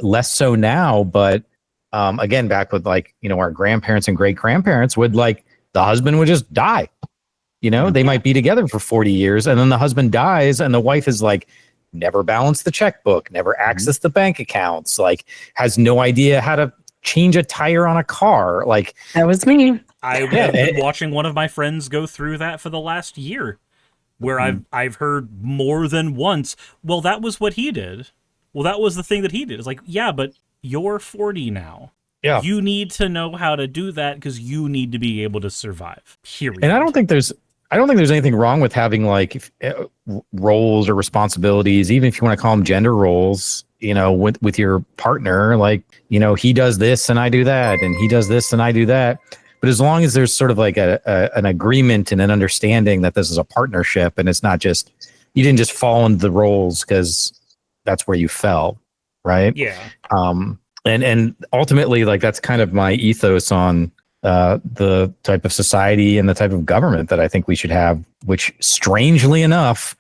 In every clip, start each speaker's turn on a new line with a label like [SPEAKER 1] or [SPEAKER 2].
[SPEAKER 1] less so now, but again, back with like, our grandparents and great grandparents would like, the husband would just die. They might be together for 40 years and then the husband dies and the wife is like, never balanced the checkbook, never accessed the bank accounts, like has no idea how to change a tire on a car. Like
[SPEAKER 2] that was me.
[SPEAKER 3] I've been watching one of my friends go through that for the last year, where I've heard more than once, well, that was what he did. Well, that was the thing that he did. It's like, yeah, but you're 40 now.
[SPEAKER 1] Yeah.
[SPEAKER 3] You need to know how to do that because you need to be able to survive. Period.
[SPEAKER 1] And I don't think there's anything wrong with having like roles or responsibilities, even if you want to call them gender roles, with your partner, like, he does this and I do that, and he does this and I do that. But as long as there's sort of like an agreement and an understanding that this is a partnership and it's not just, you didn't just fall into the roles because that's where you fell. Right.
[SPEAKER 3] Yeah.
[SPEAKER 1] And ultimately, like, that's kind of my ethos on the type of society and the type of government that I think we should have, which strangely enough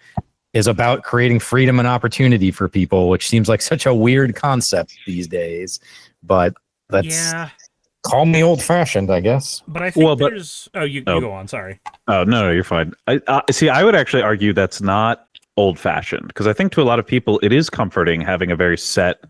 [SPEAKER 1] is about creating freedom and opportunity for people, which seems like such a weird concept these days. But that's call me old fashioned, I guess.
[SPEAKER 3] But I think you go on. Sorry.
[SPEAKER 4] Oh, no, you're fine. I would actually argue that's not old fashioned, because I think to a lot of people it is comforting having a very set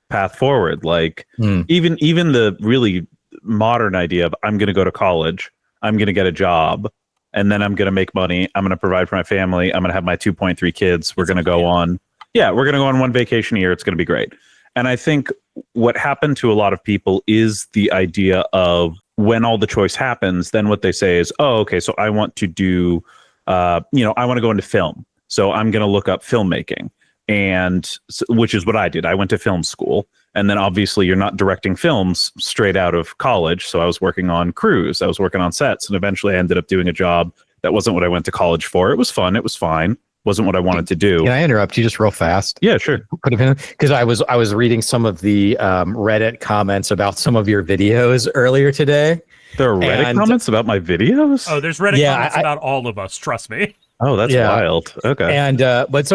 [SPEAKER 4] path forward. Like even the really modern idea of I'm going to go to college, I'm going to get a job, and then I'm going to make money, I'm going to provide for my family, I'm going to have my 2.3 kids, we're going to go on one vacation a year, it's going to be great. And I think what happened to a lot of people is the idea of when all the choice happens, then what they say is, oh, okay, so I want to do I want to go into film, so I'm going to look up filmmaking. And which is what I did. I went to film school, and then obviously you're not directing films straight out of college. So I was working on crews, I was working on sets, and eventually I ended up doing a job that wasn't what I went to college for. It was fun, it was fine, wasn't what I wanted to do.
[SPEAKER 1] Can I interrupt you just real fast?
[SPEAKER 4] Yeah, sure.
[SPEAKER 1] Could have been, because I was reading some of the Reddit comments about some of your videos earlier today.
[SPEAKER 4] There are Reddit comments about my videos?
[SPEAKER 3] Oh, there's Reddit comments about all of us. Trust me.
[SPEAKER 4] Oh, that's wild. Okay.
[SPEAKER 1] And but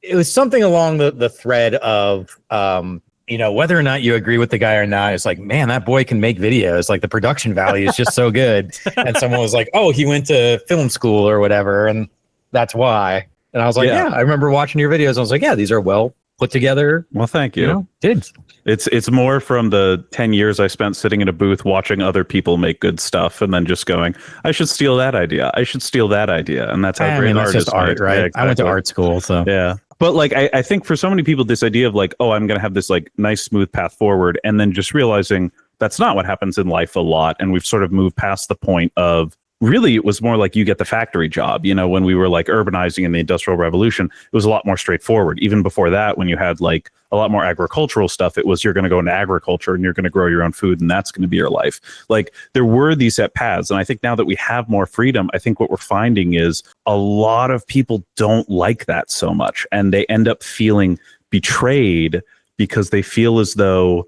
[SPEAKER 1] it was something along the thread of whether or not you agree with the guy or not. It's like, man, that boy can make videos. Like, the production value is just so good. And someone was like, oh, he went to film school or whatever, and that's why. And I was like, yeah, I remember watching your videos. I was like, yeah, these are well put together.
[SPEAKER 4] Well, thank you.
[SPEAKER 1] Did
[SPEAKER 4] it's more from the 10 years I spent sitting in a booth watching other people make good stuff, and then just going, I should steal that idea. I should steal that idea. And that's how great art is.
[SPEAKER 1] That's just art, right?
[SPEAKER 4] Yeah, exactly.
[SPEAKER 1] I went to art school, so
[SPEAKER 4] yeah. But like, I think for so many people, this idea of like, oh, I'm going to have this like nice, smooth path forward, and then just realizing that's not what happens in life a lot. And we've sort of moved past the point of, really, it was more like you get the factory job. When we were like urbanizing in the Industrial Revolution, it was a lot more straightforward. Even before that, when you had like a lot more agricultural stuff, it was you're going to go into agriculture and you're going to grow your own food, and that's going to be your life. Like, there were these set paths. And I think now that we have more freedom, I think what we're finding is a lot of people don't like that so much. And they end up feeling betrayed because they feel as though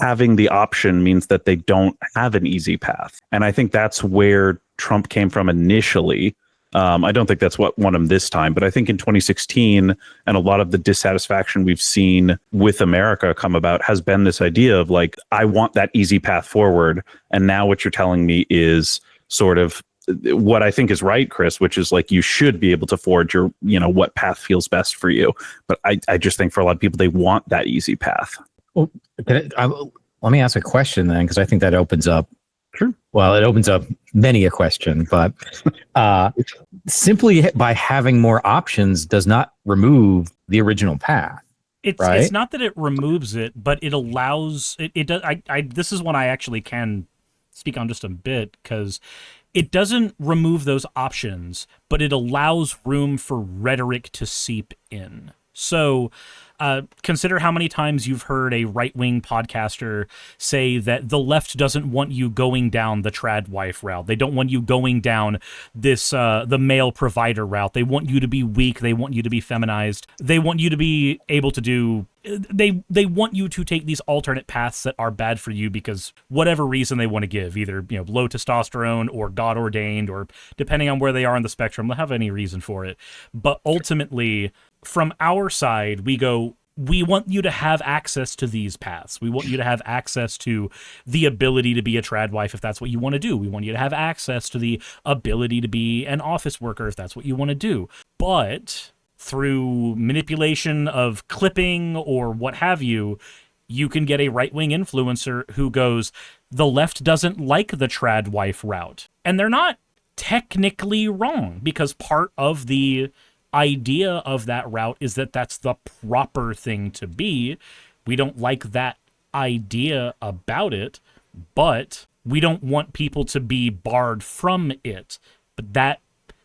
[SPEAKER 4] having the option means that they don't have an easy path. And I think that's where Trump came from initially. I don't think that's what won him this time, but I think in 2016, and a lot of the dissatisfaction we've seen with America come about has been this idea of like, I want that easy path forward. And now what you're telling me is sort of what I think is right, Chris, which is like, you should be able to forge your, what path feels best for you. But I just think for a lot of people, they want that easy path.
[SPEAKER 1] Well, let me ask a question then, because I think that opens up.
[SPEAKER 4] Sure.
[SPEAKER 1] Well, it opens up many a question, but simply by having more options does not remove the original path.
[SPEAKER 3] It's not that it removes it, but it allows it does. This is one I actually can speak on just a bit, because it doesn't remove those options, but it allows room for rhetoric to seep in. So consider how many times you've heard a right-wing podcaster say that the left doesn't want you going down the trad wife route. They don't want you going down this the male provider route. They want you to be weak. They want you to be feminized. They want you to be able to do... They want you to take these alternate paths that are bad for you because whatever reason they want to give, either low testosterone or God ordained, or depending on where they are on the spectrum, they'll have any reason for it. But ultimately, from our side, we go, we want you to have access to these paths. We want you to have access to the ability to be a trad wife if that's what you want to do. We want you to have access to the ability to be an office worker if that's what you want to do. But through manipulation of clipping or what have you, you can get a right-wing influencer who goes, the left doesn't like the trad wife route. And they're not technically wrong, because part of the idea of that route is that that's the proper thing to be. We don't like that idea about it, but we don't want people to be barred from it. But that,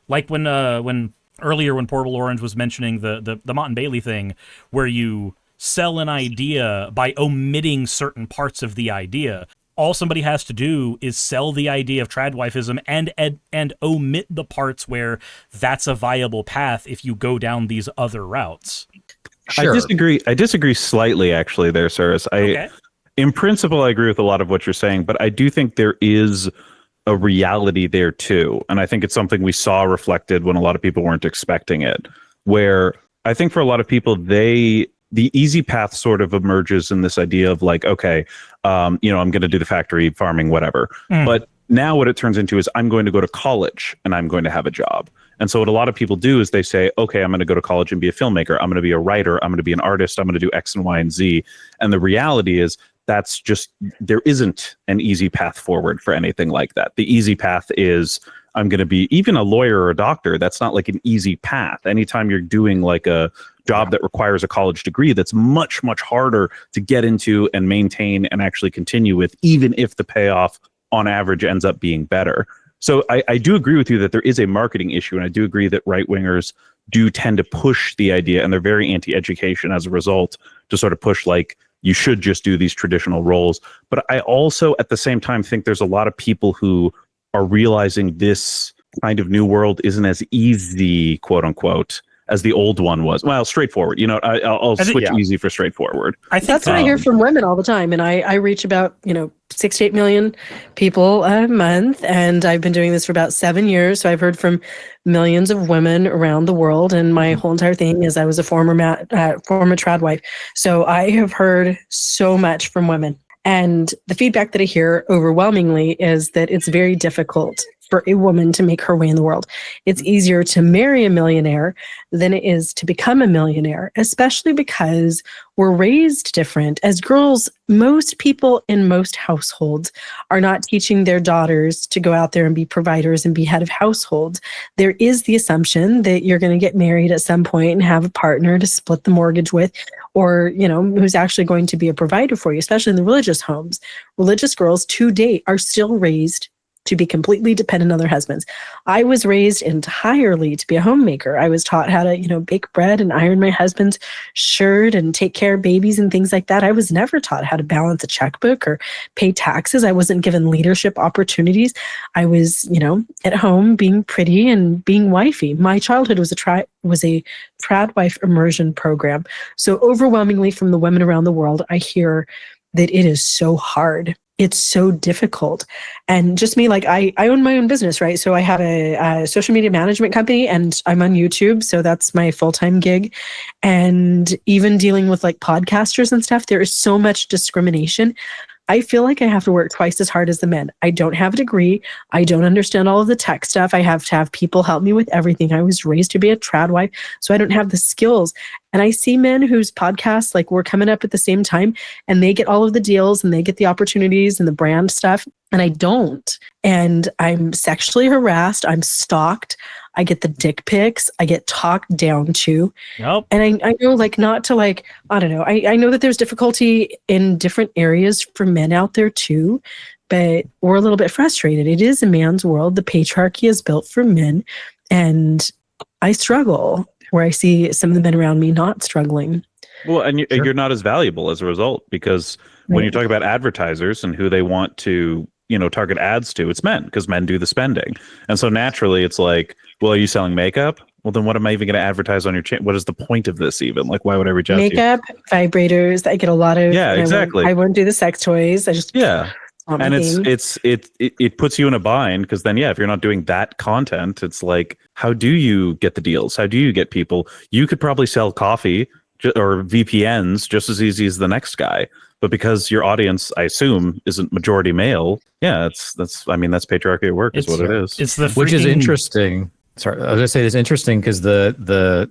[SPEAKER 3] like when earlier when Portable Orange was mentioning the Mott and Bailey thing, where you sell an idea by omitting certain parts of the idea. All somebody has to do is sell the idea of tradwifism and omit the parts where that's a viable path if you go down these other routes.
[SPEAKER 1] Sure.
[SPEAKER 4] I disagree slightly, actually, there, Suris.
[SPEAKER 3] Okay.
[SPEAKER 4] In principle, I agree with a lot of what you're saying, but I do think there is a reality there too. And I think it's something we saw reflected when a lot of people weren't expecting it, where I think for a lot of people, the easy path sort of emerges in this idea of like, okay, I'm going to do the factory farming, whatever. But now what it turns into is I'm going to go to college and I'm going to have a job. And so what a lot of people do is they say, okay, I'm going to go to college and be a filmmaker. I'm going to be a writer. I'm going to be an artist. I'm going to do X and Y and Z. And the reality is that's just, there isn't an easy path forward for anything like that. The easy path is I'm going to be even a lawyer or a doctor. That's not like an easy path. Anytime you're doing like a job that requires a college degree, that's much, much harder to get into and maintain and actually continue with, even if the payoff on average ends up being better. So I do agree with you that there is a marketing issue, and I do agree that right-wingers do tend to push the idea, and they're very anti-education as a result, to sort of push like, you should just do these traditional roles. But I also, at the same time, think there's a lot of people who are realizing this kind of new world isn't as easy, quote unquote, as the old one was. Well, straightforward. I'll switch easy for straightforward.
[SPEAKER 2] I think that's what I hear from women all the time. And I reach about, 6 to 8 million people a month. And I've been doing this for about 7 years. So I've heard from millions of women around the world. And my whole entire thing is I was a former trad wife. So I have heard so much from women. And the feedback that I hear overwhelmingly is that it's very difficult for a woman to make her way in the world. It's easier to marry a millionaire than it is to become a millionaire, especially because we're raised different. As girls, most people in most households are not teaching their daughters to go out there and be providers and be head of households. There is the assumption that you're going to get married at some point and have a partner to split the mortgage with, or, who's actually going to be a provider for you, especially in the religious homes. Religious girls to date are still raised to be completely dependent on their husbands. I was raised entirely to be a homemaker. I was taught how to, bake bread and iron my husband's shirt and take care of babies and things like that. I was never taught how to balance a checkbook or pay taxes. I wasn't given leadership opportunities. I was, at home being pretty and being wifey. My childhood was a trad wife immersion program. So overwhelmingly from the women around the world, I hear that it is so hard. It's so difficult. And just me, like I own my own business, right? So I have a social media management company and I'm on YouTube. So that's my full-time gig. And even dealing with like podcasters and stuff, there is so much discrimination. I feel like I have to work twice as hard as the men. I don't have a degree. I don't understand all of the tech stuff. I have to have people help me with everything. I was raised to be a trad wife, so I don't have the skills. And I see men whose podcasts, like we're coming up at the same time, and they get all of the deals and they get the opportunities and the brand stuff, and I don't. And I'm sexually harassed. I'm stalked. I get the dick pics. I get talked down to.
[SPEAKER 3] Nope.
[SPEAKER 2] And I know, like, not to like, I don't know. I know that there's difficulty in different areas for men out there too, but we're a little bit frustrated. It is a man's world. The patriarchy is built for men. And I struggle where I see some of the men around me not struggling.
[SPEAKER 4] Well, and you're not as valuable as a result, because when you talk about advertisers and who they want to, target ads to, it's men, because men do the spending. And so naturally it's like, well, are you selling makeup? Well, then what am I even going to advertise on your channel? What is the point of this even? Like, why would I reach out
[SPEAKER 2] makeup,
[SPEAKER 4] to you?
[SPEAKER 2] Vibrators. I get a lot of,
[SPEAKER 4] exactly.
[SPEAKER 2] I won't do the sex toys. I just,
[SPEAKER 4] and it puts you in a bind, because then, if you're not doing that content, it's like, how do you get the deals? How do you get people? You could probably sell coffee, or VPNs just as easy as the next guy. But because your audience, I assume, isn't majority male, yeah, that's patriarchy at work, is what it is.
[SPEAKER 3] It's the
[SPEAKER 1] which is interesting. Sorry, I was gonna say it's interesting because the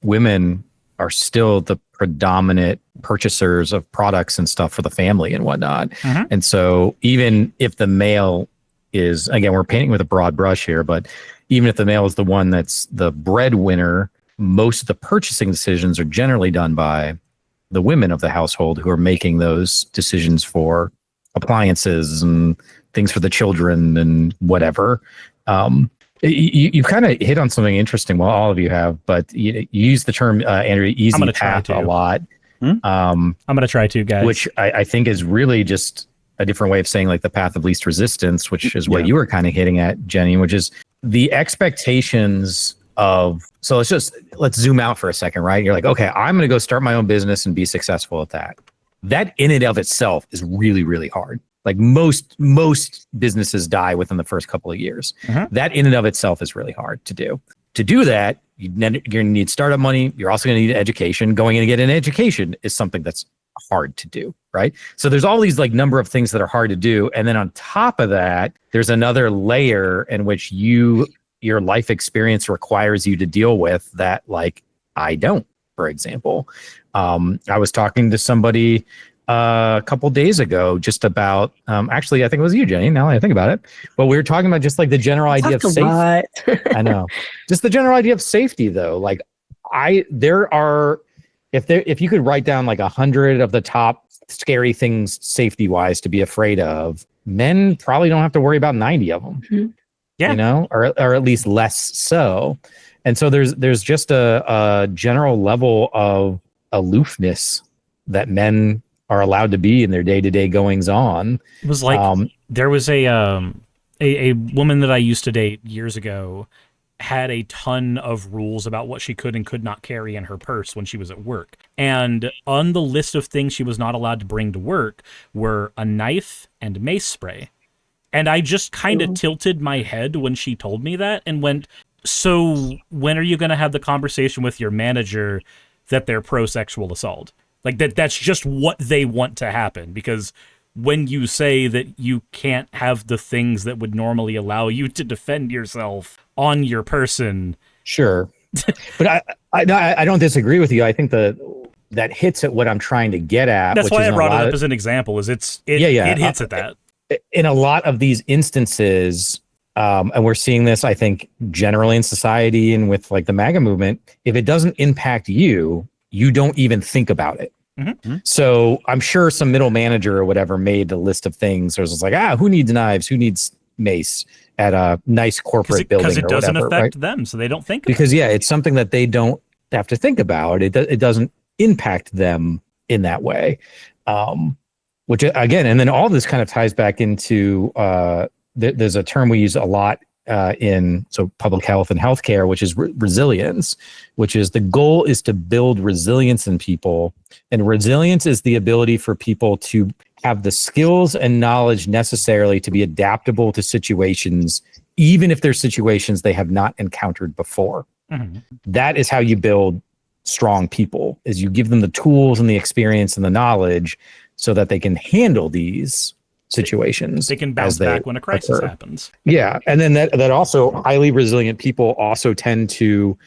[SPEAKER 1] women are still the predominant purchasers of products and stuff for the family and whatnot.
[SPEAKER 3] Mhm.
[SPEAKER 1] And so even if the male is, again, we're painting with a broad brush here, but even if the male is the one that's the breadwinner, most of the purchasing decisions are generally done by the women of the household who are making those decisions for appliances and things for the children and whatever. You kind of hit on something interesting. Well, all of you have, but you use the term, Andrew, easy path a lot.
[SPEAKER 3] I'm going to try to, guys.
[SPEAKER 1] Which I think is really just a different way of saying like the path of least resistance, which is what you were kind of hitting at, Jenny, which is the expectations of, so let's zoom out for a second, right? You're like, okay, I'm going to go start my own business and be successful at that. That in and of itself is really, really hard. Like most businesses die within the first couple of years. That in and of itself is really hard to do. To do that, you're going to need startup money. You're also going to need education. Going in and getting an education is something that's hard to do, right? So there's all these like number of things that are hard to do. And then on top of that, there's another layer in which your life experience requires you to deal with that, like I don't, for example. I was talking to somebody a couple days ago just about, actually, I think it was you, Jenny, now that I think about it, but we were talking about just like the general idea of safety. I know. Just the general idea of safety though. Like if you could write down like 100 of the top scary things safety wise to be afraid of, men probably don't have to worry about 90 of them.
[SPEAKER 2] Mm-hmm.
[SPEAKER 3] Yeah.
[SPEAKER 1] You know, or at least less so. And so there's just a general level of aloofness that men are allowed to be in their day-to-day goings on.
[SPEAKER 3] It was like there was a woman that I used to date years ago had a ton of rules about what she could and could not carry in her purse when she was at work. And on the list of things she was not allowed to bring to work were a knife and mace spray. And I just kind of tilted my head when she told me that and went, so when are you going to have the conversation with your manager that they're pro sexual assault? Like that's just what they want to happen, because when you say that you can't have the things that would normally allow you to defend yourself on your person. Sure.
[SPEAKER 1] But I don't disagree with you. I think that hits at what I'm trying to get at.
[SPEAKER 3] That's why I brought it up as an example, is it hits at that.
[SPEAKER 1] In a lot of these instances, and we're seeing this, I think, generally in society and with like the MAGA movement, if it doesn't impact you, you don't even think about it. Mm-hmm. So I'm sure some middle manager or whatever made a list of things. There's just like, who needs knives? Who needs mace at a nice corporate building?
[SPEAKER 3] Because it doesn't
[SPEAKER 1] whatever,
[SPEAKER 3] affect
[SPEAKER 1] right?
[SPEAKER 3] them, so they don't think.
[SPEAKER 1] Because it's something that they don't have to think about. It doesn't impact them in that way. Which again, and then all this kind of ties back into there's a term we use a lot in public health and healthcare, which is resilience, which is the goal is to build resilience in people. And resilience is the ability for people to have the skills and knowledge necessarily to be adaptable to situations, even if they're situations they have not encountered before. Mm-hmm. That is how you build strong people, is you give them the tools and the experience and the knowledge so that they can handle these situations.
[SPEAKER 3] They can bounce back when a crisis happens.
[SPEAKER 1] Yeah. And then that also highly resilient people also tend to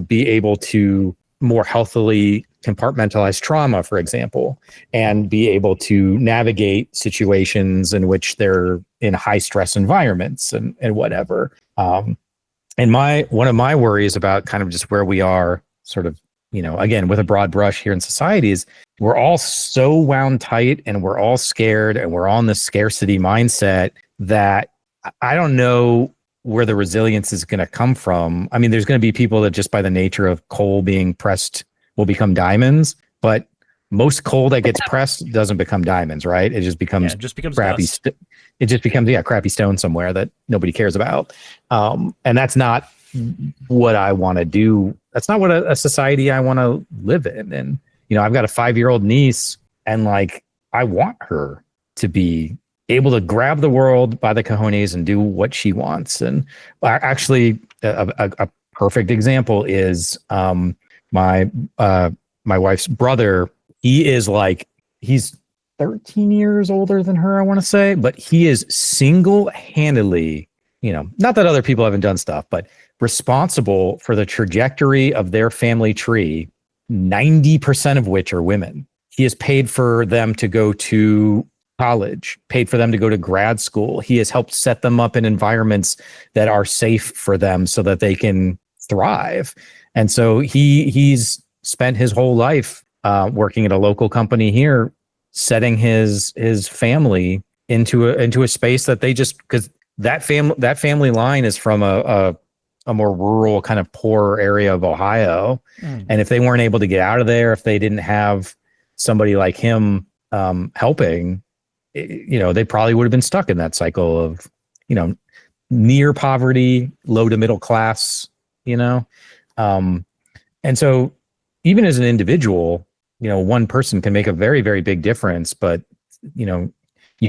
[SPEAKER 1] be able to more healthily compartmentalize trauma, for example, and be able to navigate situations in which they're in high stress environments and whatever. And one of my worries about kind of just where we are sort of, again, with a broad brush here in society is we're all so wound tight and we're all scared and we're all in this scarcity mindset that I don't know where the resilience is going to come from. I mean, there's going to be people that just by the nature of coal being pressed will become diamonds, but most coal that gets pressed doesn't become diamonds, right? It just becomes crappy. It just becomes crappy stone somewhere that nobody cares about. And that's not what I want to do. That's not what a society I want to live in. And, I've got a 5-year-old niece and I want her to be able to grab the world by the cojones and do what she wants. And actually a perfect example is, my my wife's brother, he's 13 years older than her, I want to say, but he is single-handedly, not that other people haven't done stuff, but responsible for the trajectory of their family tree, 90% of which are women. He has paid for them to go to college, paid for them to go to grad school. He has helped set them up in environments that are safe for them so that they can thrive. And so he's spent his whole life working at a local company here, setting his family into a space that they just, because that family line is from a more rural kind of poor area of Ohio. And if they weren't able to get out of there, if they didn't have somebody like him helping, they probably would have been stuck in that cycle of, near poverty, low to middle class, and so even as an individual, one person can make a very, very big difference, but, you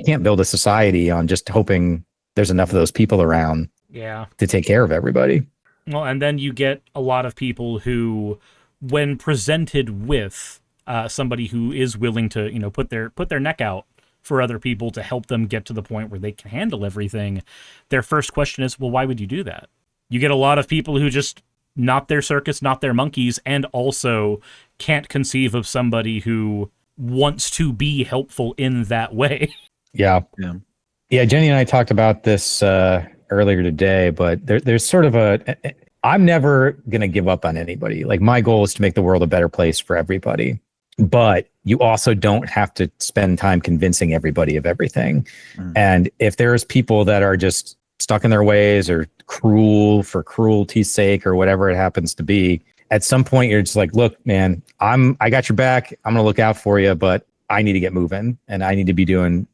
[SPEAKER 1] can't build a society on just hoping there's enough of those people around to take care of everybody.
[SPEAKER 3] Well, and then you get a lot of people who, when presented with somebody who is willing to, put their neck out for other people to help them get to the point where they can handle everything, their first question is, well, why would you do that? You get a lot of people who just not their circus, not their monkeys, and also can't conceive of somebody who wants to be helpful in that way.
[SPEAKER 1] Yeah. Jenny and I talked about this earlier today, but there's sort of I'm never going to give up on anybody. Like, my goal is to make the world a better place for everybody, but you also don't have to spend time convincing everybody of everything. And if there's people that are just stuck in their ways or cruel for cruelty's sake or whatever it happens to be, at some point you're just like, look, man, I got your back. I'm going to look out for you, but I need to get moving and I need to be doing,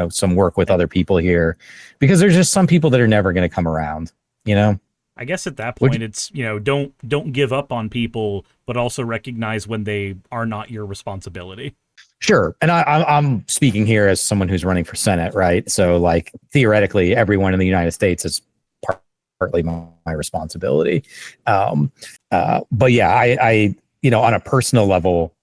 [SPEAKER 1] some work with other people here, because there's just some people that are never going to come around,
[SPEAKER 3] I guess at that point it's, don't give up on people, but also recognize when they are not your responsibility.
[SPEAKER 1] Sure. And I'm speaking here as someone who's running for Senate, right? So, like, theoretically, everyone in the United States is partly my responsibility. But yeah, I on a personal level,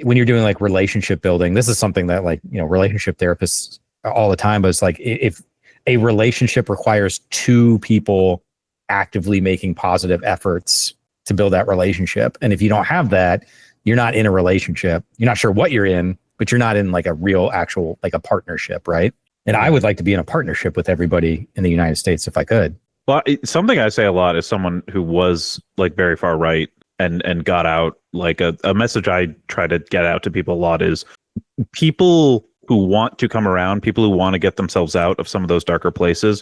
[SPEAKER 1] when you're doing like relationship building, this is something that relationship therapists all the time, but it's like, if a relationship requires two people actively making positive efforts to build that relationship, and if you don't have that, you're not in a relationship. You're not sure what you're in, but you're not in like a real actual, like a partnership, right? And I would like to be in a partnership with everybody in the United States if I could.
[SPEAKER 4] Well, something I say a lot is someone who was like very far right and got out, like a message I try to get out to people a lot is people who want to come around, people who want to get themselves out of some of those darker places,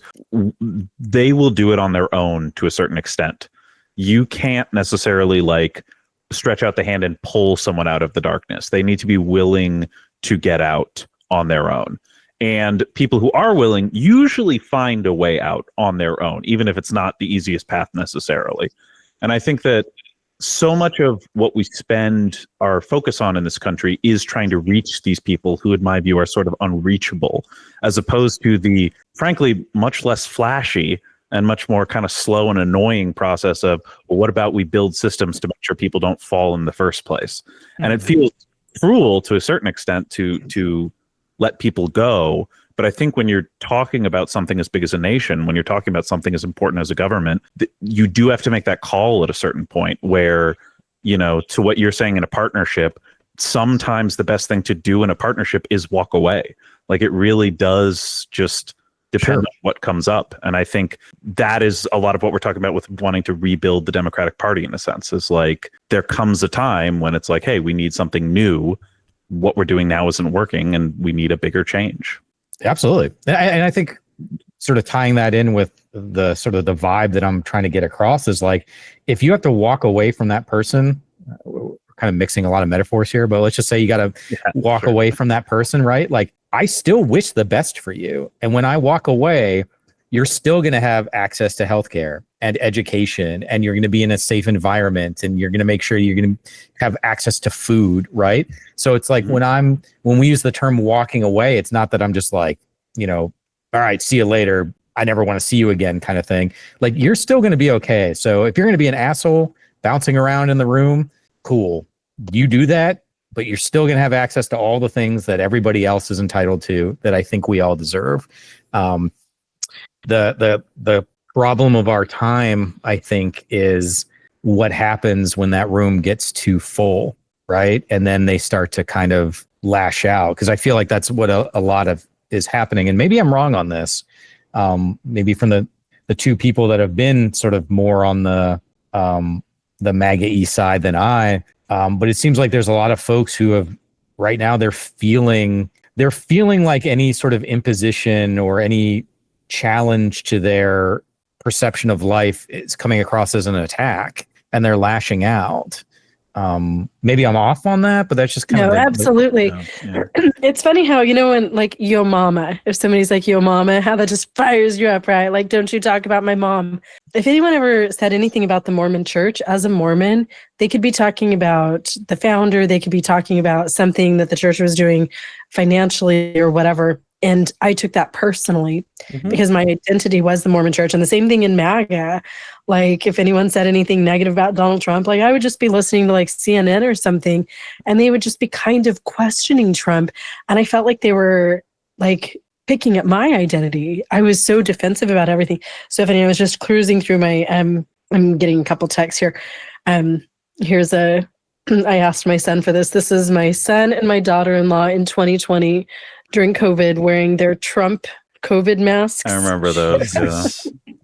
[SPEAKER 4] they will do it on their own to a certain extent. You can't necessarily like stretch out the hand and pull someone out of the darkness. They need to be willing to get out on their own. And people who are willing usually find a way out on their own, even if it's not the easiest path necessarily. And I think that so much of what we spend our focus on in this country is trying to reach these people who, in my view, are sort of unreachable, as opposed to the, frankly, much less flashy and much more kind of slow and annoying process of, well, what about we build systems to make sure people don't fall in the first place? And it feels cruel to a certain extent to let people go. But I think when you're talking about something as big as a nation, when you're talking about something as important as a government, you do have to make that call at a certain point where, to what you're saying in a partnership, sometimes the best thing to do in a partnership is walk away. Like, it really does just depend on what comes up. And I think that is a lot of what we're talking about with wanting to rebuild the Democratic Party, in a sense, is like, there comes a time when it's like, hey, we need something new. What we're doing now isn't working and we need a bigger change.
[SPEAKER 1] Absolutely. And I think sort of tying that in with the sort of the vibe that I'm trying to get across is like, if you have to walk away from that person, we're kind of mixing a lot of metaphors here, but let's just say you got to walk away from that person, right? Like, I still wish the best for you. And when I walk away, you're still going to have access to healthcare and education, and you're going to be in a safe environment, and you're going to make sure you're going to have access to food, right? So it's like when we use the term walking away, it's not that I'm just like, all right, see you later, I never want to see you again kind of thing. Like, you're still going to be okay. So if you're going to be an asshole bouncing around in the room, cool. You do that, but you're still going to have access to all the things that everybody else is entitled to, that I think we all deserve. The problem of our time, I think, is what happens when that room gets too full, right? And then they start to kind of lash out, because I feel like that's what a lot of is happening. And maybe I'm wrong on this. Maybe from the two people that have been sort of more on the MAGA-y side than I, but it seems like there's a lot of folks who have right now they're feeling like any sort of imposition or any challenge to their perception of life is coming across as an attack, and they're lashing out. Maybe I'm off on that, but that's just kind of
[SPEAKER 2] absolutely. It's funny how, when like yo mama, if somebody's like yo mama, how that just fires you up, right? Like, don't you talk about my mom. If anyone ever said anything about the Mormon church, as a Mormon, they could be talking about the founder, they could be talking about something that the church was doing financially or whatever. And I took that personally because my identity was the Mormon church. And the same thing in MAGA. Like, if anyone said anything negative about Donald Trump, like I would just be listening to like CNN or something, and they would just be kind of questioning Trump. And I felt like they were like picking at my identity. I was so defensive about everything. So if anyone was just cruising through my, I'm getting a couple texts here. Here's I asked my son for this. This is my son and my daughter-in-law in 2020 during COVID wearing their Trump COVID masks.
[SPEAKER 4] I remember those. Yeah.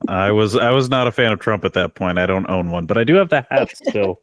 [SPEAKER 4] I was not a fan of Trump at that point. I don't own one, but I do have the hat still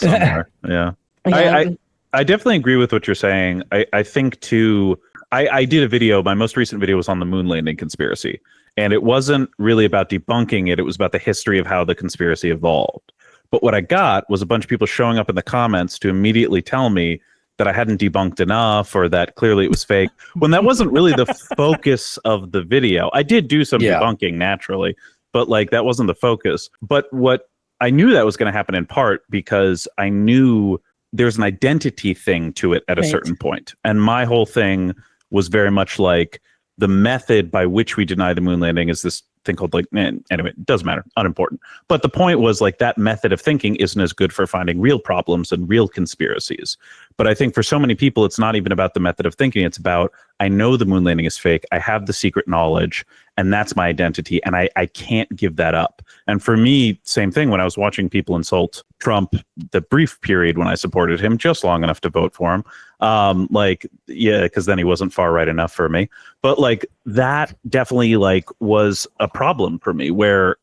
[SPEAKER 4] somewhere. Yeah. I definitely agree with what you're saying. I think too, I did a video, my most recent video was on the moon landing conspiracy. And it wasn't really about debunking it. It was about the history of how the conspiracy evolved. But what I got was a bunch of people showing up in the comments to immediately tell me that I hadn't debunked enough, or that clearly it was fake, when that wasn't really the focus of the video. I did do some debunking naturally, but like that wasn't the focus. But what I knew that was going to happen in part because I knew there's an identity thing to it at a certain point. And my whole thing was very much like the method by which we deny the moon landing is this thing called like, anyway, it doesn't matter, unimportant. But the point was like that method of thinking isn't as good for finding real problems and real conspiracies. But I think for so many people, it's not even about the method of thinking. It's about, I know the moon landing is fake. I have the secret knowledge, and that's my identity. And I can't give that up. And for me, same thing, when I was watching people insult Trump, the brief period when I supported him, just long enough to vote for him. Because then he wasn't far right enough for me. But like that definitely like was a problem for me, where,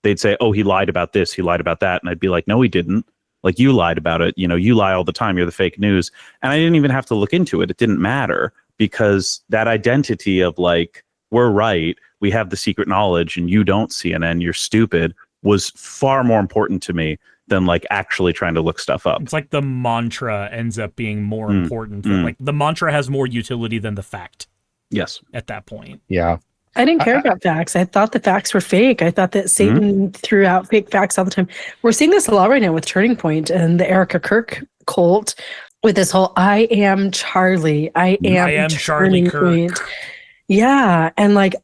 [SPEAKER 4] they'd say, oh, he lied about this, he lied about that. And I'd be like, no, he didn't. Like, you lied about it. You lie all the time. You're the fake news. And I didn't even have to look into it. It didn't matter, because that identity of like, we're right, we have the secret knowledge, and you don't, CNN, you're stupid, was far more important to me than like actually trying to look stuff up.
[SPEAKER 3] It's like the mantra ends up being more important. Like the mantra has more utility than the fact.
[SPEAKER 4] Yes.
[SPEAKER 3] At that point.
[SPEAKER 1] Yeah.
[SPEAKER 2] I didn't care about facts. I thought the facts were fake. I thought that Satan threw out fake facts all the time. We're seeing this a lot right now with Turning Point and the Erica Kirk cult, with this whole I am Charlie. I am Charlie Kirk. Point. Yeah. And like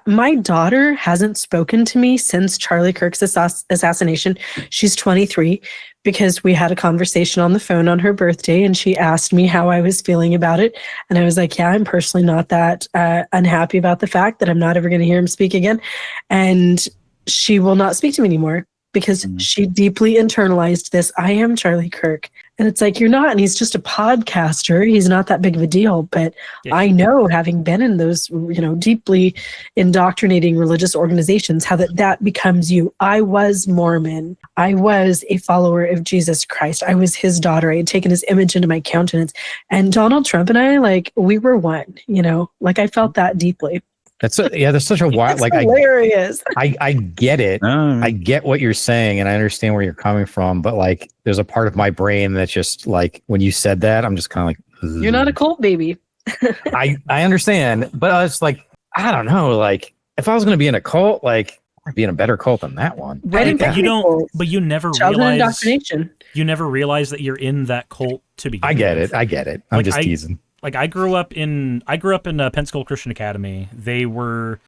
[SPEAKER 2] my daughter hasn't spoken to me since Charlie Kirk's assassination. She's 23, because we had a conversation on the phone on her birthday, and she asked me how I was feeling about it. And I was like, yeah, I'm personally not that unhappy about the fact that I'm not ever going to hear him speak again. And she will not speak to me anymore, because she deeply internalized this, I am Charlie Kirk. And it's like, you're not, and he's just a podcaster. He's not that big of a deal. But I know, having been in those, deeply indoctrinating religious organizations, how that becomes you. I was Mormon. I was a follower of Jesus Christ. I was his daughter. I had taken his image into my countenance. And Donald Trump and I, like, we were one, like I felt that deeply.
[SPEAKER 1] There's such a wild, like,
[SPEAKER 2] hilarious.
[SPEAKER 1] I get it. I get what you're saying, and I understand where you're coming from. But like, there's a part of my brain that's just like, when you said that, I'm just kind of like,
[SPEAKER 2] you're not a cult baby.
[SPEAKER 1] I understand, but I was like, I don't know. Like, if I was going to be in a cult, like, I'd be in a better cult than that one.
[SPEAKER 3] Right, but you never realize. You never realize that you're in that cult to begin with.
[SPEAKER 1] I get it. I'm just teasing.
[SPEAKER 3] Like, I grew up in Pensacola Christian Academy. They were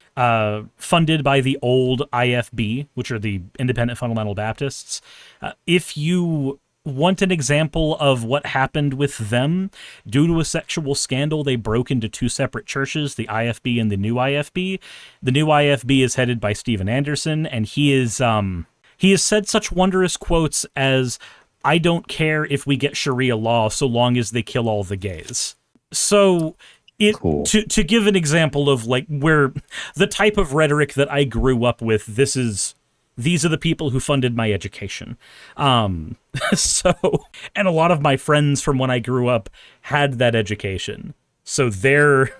[SPEAKER 3] funded by the old IFB, which are the Independent Fundamental Baptists. If you want an example of what happened with them? Due to a sexual scandal, they broke into two separate churches, the IFB and the New IFB. The New IFB is headed by Steven Anderson, and he has said such wondrous quotes as, "I don't care if we get Sharia law so long as they kill all the gays." So
[SPEAKER 1] Cool.
[SPEAKER 3] to give an example of like where the type of rhetoric that I grew up with, these are the people who funded my education. So, and a lot of my friends from when I grew up had that education. So it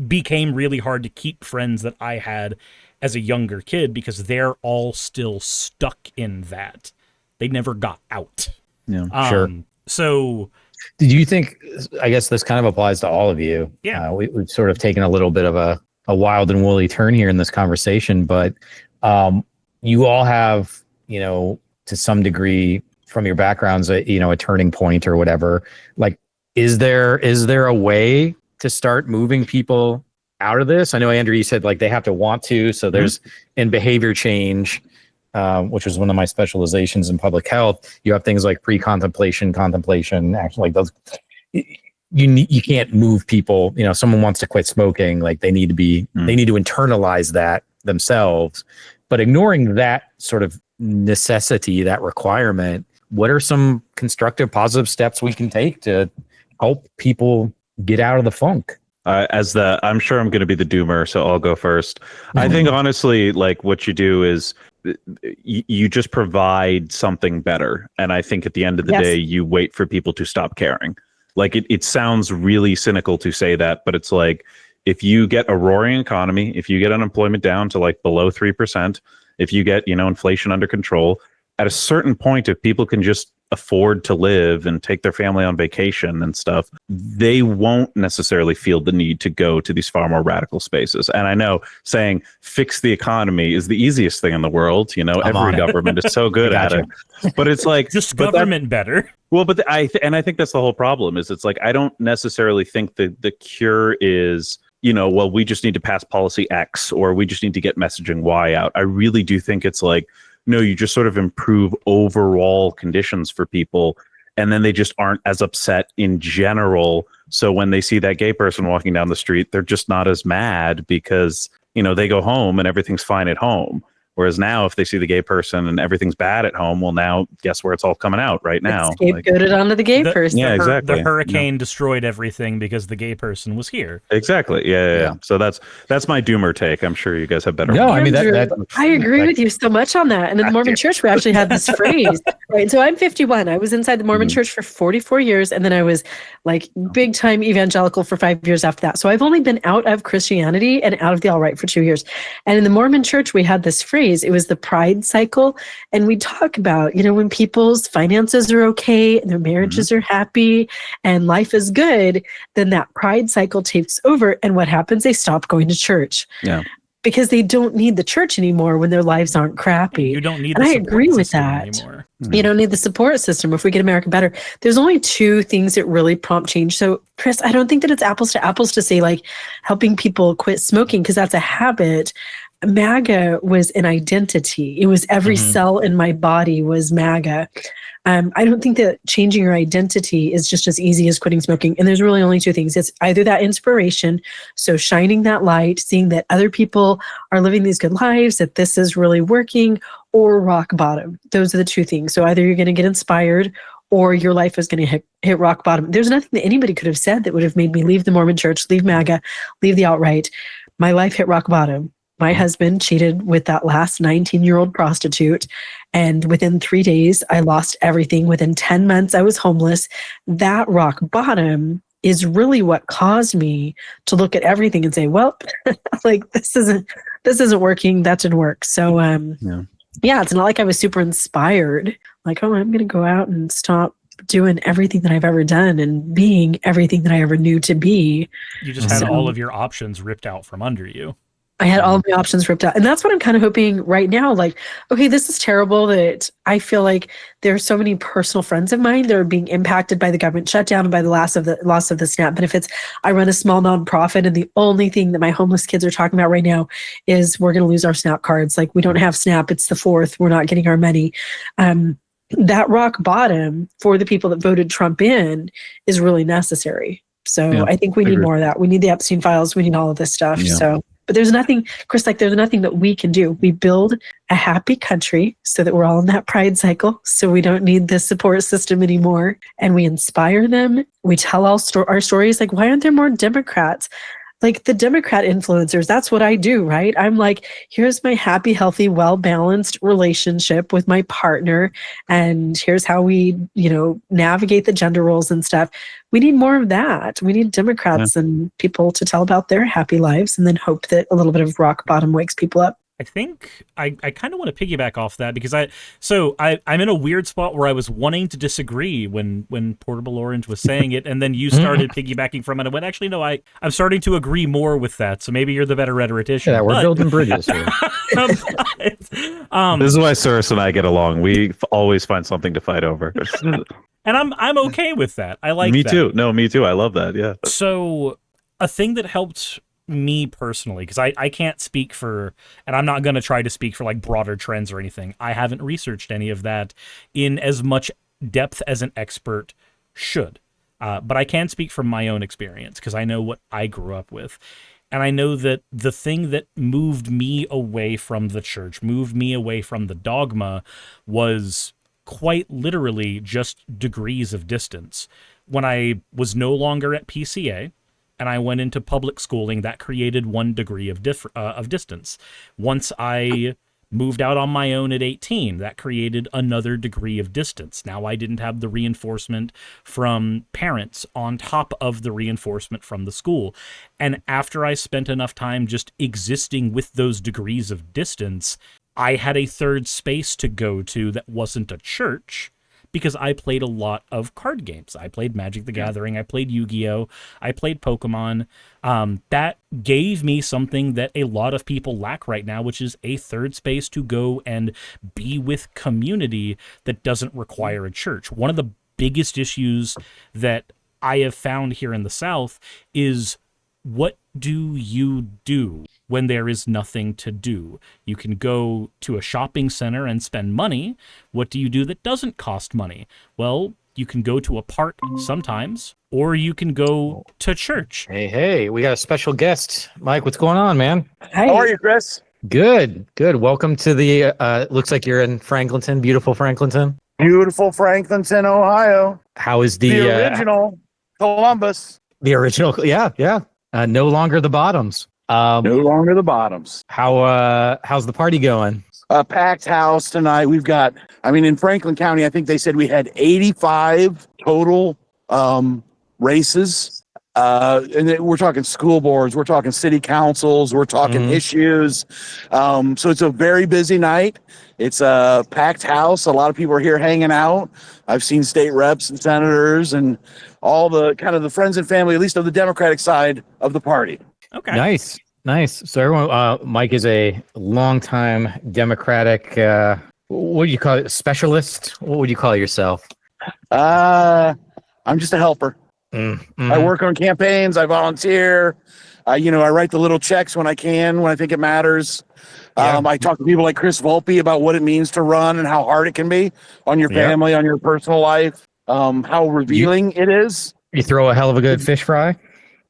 [SPEAKER 3] became really hard to keep friends that I had as a younger kid because they're all still stuck in that. They never got out.
[SPEAKER 4] Yeah,
[SPEAKER 1] sure.
[SPEAKER 3] So
[SPEAKER 1] Did you think, I guess this kind of applies to all of you.
[SPEAKER 3] Yeah.
[SPEAKER 1] We've sort of taken a little bit of a wild and woolly turn here in this conversation, but you all have, to some degree from your backgrounds, a turning point or whatever. Like, is there a way to start moving people out of this? I know, Andrew, you said like they have to want to, so there's in behavior change, which was one of my specializations in public health. You have things like pre-contemplation, contemplation, action, like those. You can't move people. Someone wants to quit smoking, like they need to internalize that themselves. But ignoring that sort of necessity, that requirement, what are some constructive, positive steps we can take to help people get out of the funk?
[SPEAKER 4] I'm sure I'm going to be the doomer, so I'll go first. I think honestly, like what you do is you just provide something better. And I think at the end of the day, you wait for people to stop caring. Like it sounds really cynical to say that, but it's like, if you get a roaring economy, if you get unemployment down to like below 3%, if you get, inflation under control, at a certain point, if people can just afford to live and take their family on vacation and stuff, they won't necessarily feel the need to go to these far more radical spaces. And I know saying fix the economy is the easiest thing in the world. Every government is so good at it, but it's like
[SPEAKER 3] just government better.
[SPEAKER 4] Well, but I think that's the whole problem is it's like, I don't necessarily think that the cure is, well, we just need to pass policy X or we just need to get messaging Y out. I really do think it's like, no, you just sort of improve overall conditions for people. And then they just aren't as upset in general. So when they see that gay person walking down the street, they're just not as mad because, they go home and everything's fine at home. Whereas now, if they see the gay person and everything's bad at home, well, now guess where it's all coming out right now?
[SPEAKER 2] It's scapegoated onto the gay person.
[SPEAKER 4] Yeah, exactly.
[SPEAKER 3] The hurricane destroyed everything because the gay person was here.
[SPEAKER 4] Exactly. Yeah. So that's my doomer take. I'm sure you guys have better.
[SPEAKER 1] No,
[SPEAKER 4] ones.
[SPEAKER 1] I mean
[SPEAKER 2] I agree with you so much on that. And in the Mormon Church, we actually had this phrase. Right. So I'm 51. I was inside the Mormon Church for 44 years, and then I was like big time evangelical for 5 years after that. So I've only been out of Christianity and out of the alt-right for 2 years. And in the Mormon Church, we had this phrase. It was the pride cycle. And we talk about, when people's finances are okay and their marriages are happy and life is good, then that pride cycle takes over. And what happens? They stop going to church.
[SPEAKER 4] Yeah.
[SPEAKER 2] Because they don't need the church anymore when their lives aren't crappy.
[SPEAKER 3] You don't need
[SPEAKER 2] and
[SPEAKER 3] the
[SPEAKER 2] I
[SPEAKER 3] support
[SPEAKER 2] agree with
[SPEAKER 3] system
[SPEAKER 2] that.
[SPEAKER 3] anymore.
[SPEAKER 2] You don't need the support system. If we get America better, there's only two things that really prompt change. So, Chris, I don't think that it's apples to apples to say like helping people quit smoking because that's a habit. MAGA was an identity. It was every cell in my body was MAGA. I don't think that changing your identity is just as easy as quitting smoking. And there's really only two things. It's either that inspiration, so shining that light, seeing that other people are living these good lives, that this is really working, or rock bottom. Those are the two things. So either you're going to get inspired or your life is going to hit rock bottom. There's nothing that anybody could have said that would have made me leave the Mormon Church, leave MAGA, leave the alt-right. My life hit rock bottom. My husband cheated with that last 19-year-old prostitute. And within 3 days, I lost everything. Within 10 months, I was homeless. That rock bottom is really what caused me to look at everything and say, well, like this isn't working. That didn't work. So, yeah, it's not like I was super inspired. Like, oh, I'm going to go out and stop doing everything that I've ever done and being everything that I ever knew to be.
[SPEAKER 3] You just had all of your options ripped out from under you.
[SPEAKER 2] I had all of my options ripped out. And that's what I'm kind of hoping right now. Like, okay, this is terrible that I feel like there are so many personal friends of mine that are being impacted by the government shutdown and by the loss of the SNAP benefits. I run a small nonprofit, and the only thing that my homeless kids are talking about right now is we're going to lose our SNAP cards. Like, we don't have SNAP. It's the 4th. We're not getting our money. that rock bottom for the people that voted Trump in is really necessary. So
[SPEAKER 4] Yeah,
[SPEAKER 2] I think we need more of that. We need the Epstein files. We need all of this stuff.
[SPEAKER 4] Yeah.
[SPEAKER 2] So, but there's nothing, Chris, like there's nothing that we can do. We build a happy country so that we're all in that pride cycle. So we don't need this support system anymore. And we inspire them. We tell our stories. Like, why aren't there more Democrats? Like the Democrat influencers, that's what I do, right? I'm like, here's my happy, healthy, well-balanced relationship with my partner. And here's how we, navigate the gender roles and stuff. We need more of that. We need Democrats and people to tell about their happy lives and then hope that a little bit of rock bottom wakes people up.
[SPEAKER 3] I think I kind of want to piggyback off that because I'm in a weird spot where I was wanting to disagree when Portable Orange was saying it, and then you started piggybacking from it. I went, actually, no, I'm starting to agree more with that. So maybe you're the better rhetorician.
[SPEAKER 1] Yeah, we're building bridges here.
[SPEAKER 4] This is why Suris and I get along. We always find something to fight over.
[SPEAKER 3] And I'm okay with that. I like
[SPEAKER 4] me
[SPEAKER 3] that.
[SPEAKER 4] too. No, me too. I love that. Yeah.
[SPEAKER 3] So a thing that helped me personally, because I can't speak for, and I'm not going to try to speak for like broader trends or anything. I haven't researched any of that in as much depth as an expert should. But I can speak from my own experience because I know what I grew up with. And I know that the thing that moved me away from the church, moved me away from the dogma, was quite literally just degrees of distance. When I was no longer at PCA, and I went into public schooling, that created 1 degree of distance. Once I moved out on my own at 18, that created another degree of distance. Now I didn't have the reinforcement from parents on top of the reinforcement from the school. And after I spent enough time just existing with those degrees of distance, I had a third space to go to that wasn't a church, because I played a lot of card games. I played Magic the Gathering, I played Yu-Gi-Oh!, I played Pokemon. That gave me something that a lot of people lack right now, which is a third space to go and be with community that doesn't require a church. One of the biggest issues that I have found here in the South is, what do you do when there is nothing to do? You can go to a shopping center and spend money. What do you do that doesn't cost money? Well, you can go to a park sometimes, or you can go to church.
[SPEAKER 1] Hey, we got a special guest. Mike, what's going on, man?
[SPEAKER 2] Hi.
[SPEAKER 5] How are you, Chris?
[SPEAKER 1] Good. Welcome to the, looks like you're in Franklinton, beautiful Franklinton.
[SPEAKER 5] Beautiful Franklinton, Ohio.
[SPEAKER 1] How is
[SPEAKER 5] The original Columbus.
[SPEAKER 1] The original, yeah. No longer the bottoms.
[SPEAKER 5] No longer the bottoms.
[SPEAKER 1] How's the party going?
[SPEAKER 5] Packed house tonight. We've got, in Franklin County, I think they said we had 85 total races. And we're talking school boards, we're talking city councils, we're talking issues. So it's a very busy night. It's a packed house. A lot of people are here hanging out. I've seen state reps and senators and all the kind of the friends and family, at least of the Democratic side of the party.
[SPEAKER 3] Okay.
[SPEAKER 1] Nice. So everyone, Mike is a longtime Democratic, what do you call it? Specialist? What would you call yourself?
[SPEAKER 5] I'm just a helper. I work on campaigns. I volunteer. I write the little checks when I can, when I think it matters. I talk to people like Chris Volpe about what it means to run and how hard it can be on your family, on your personal life, how revealing it is.
[SPEAKER 1] You throw a hell of a good fish fry?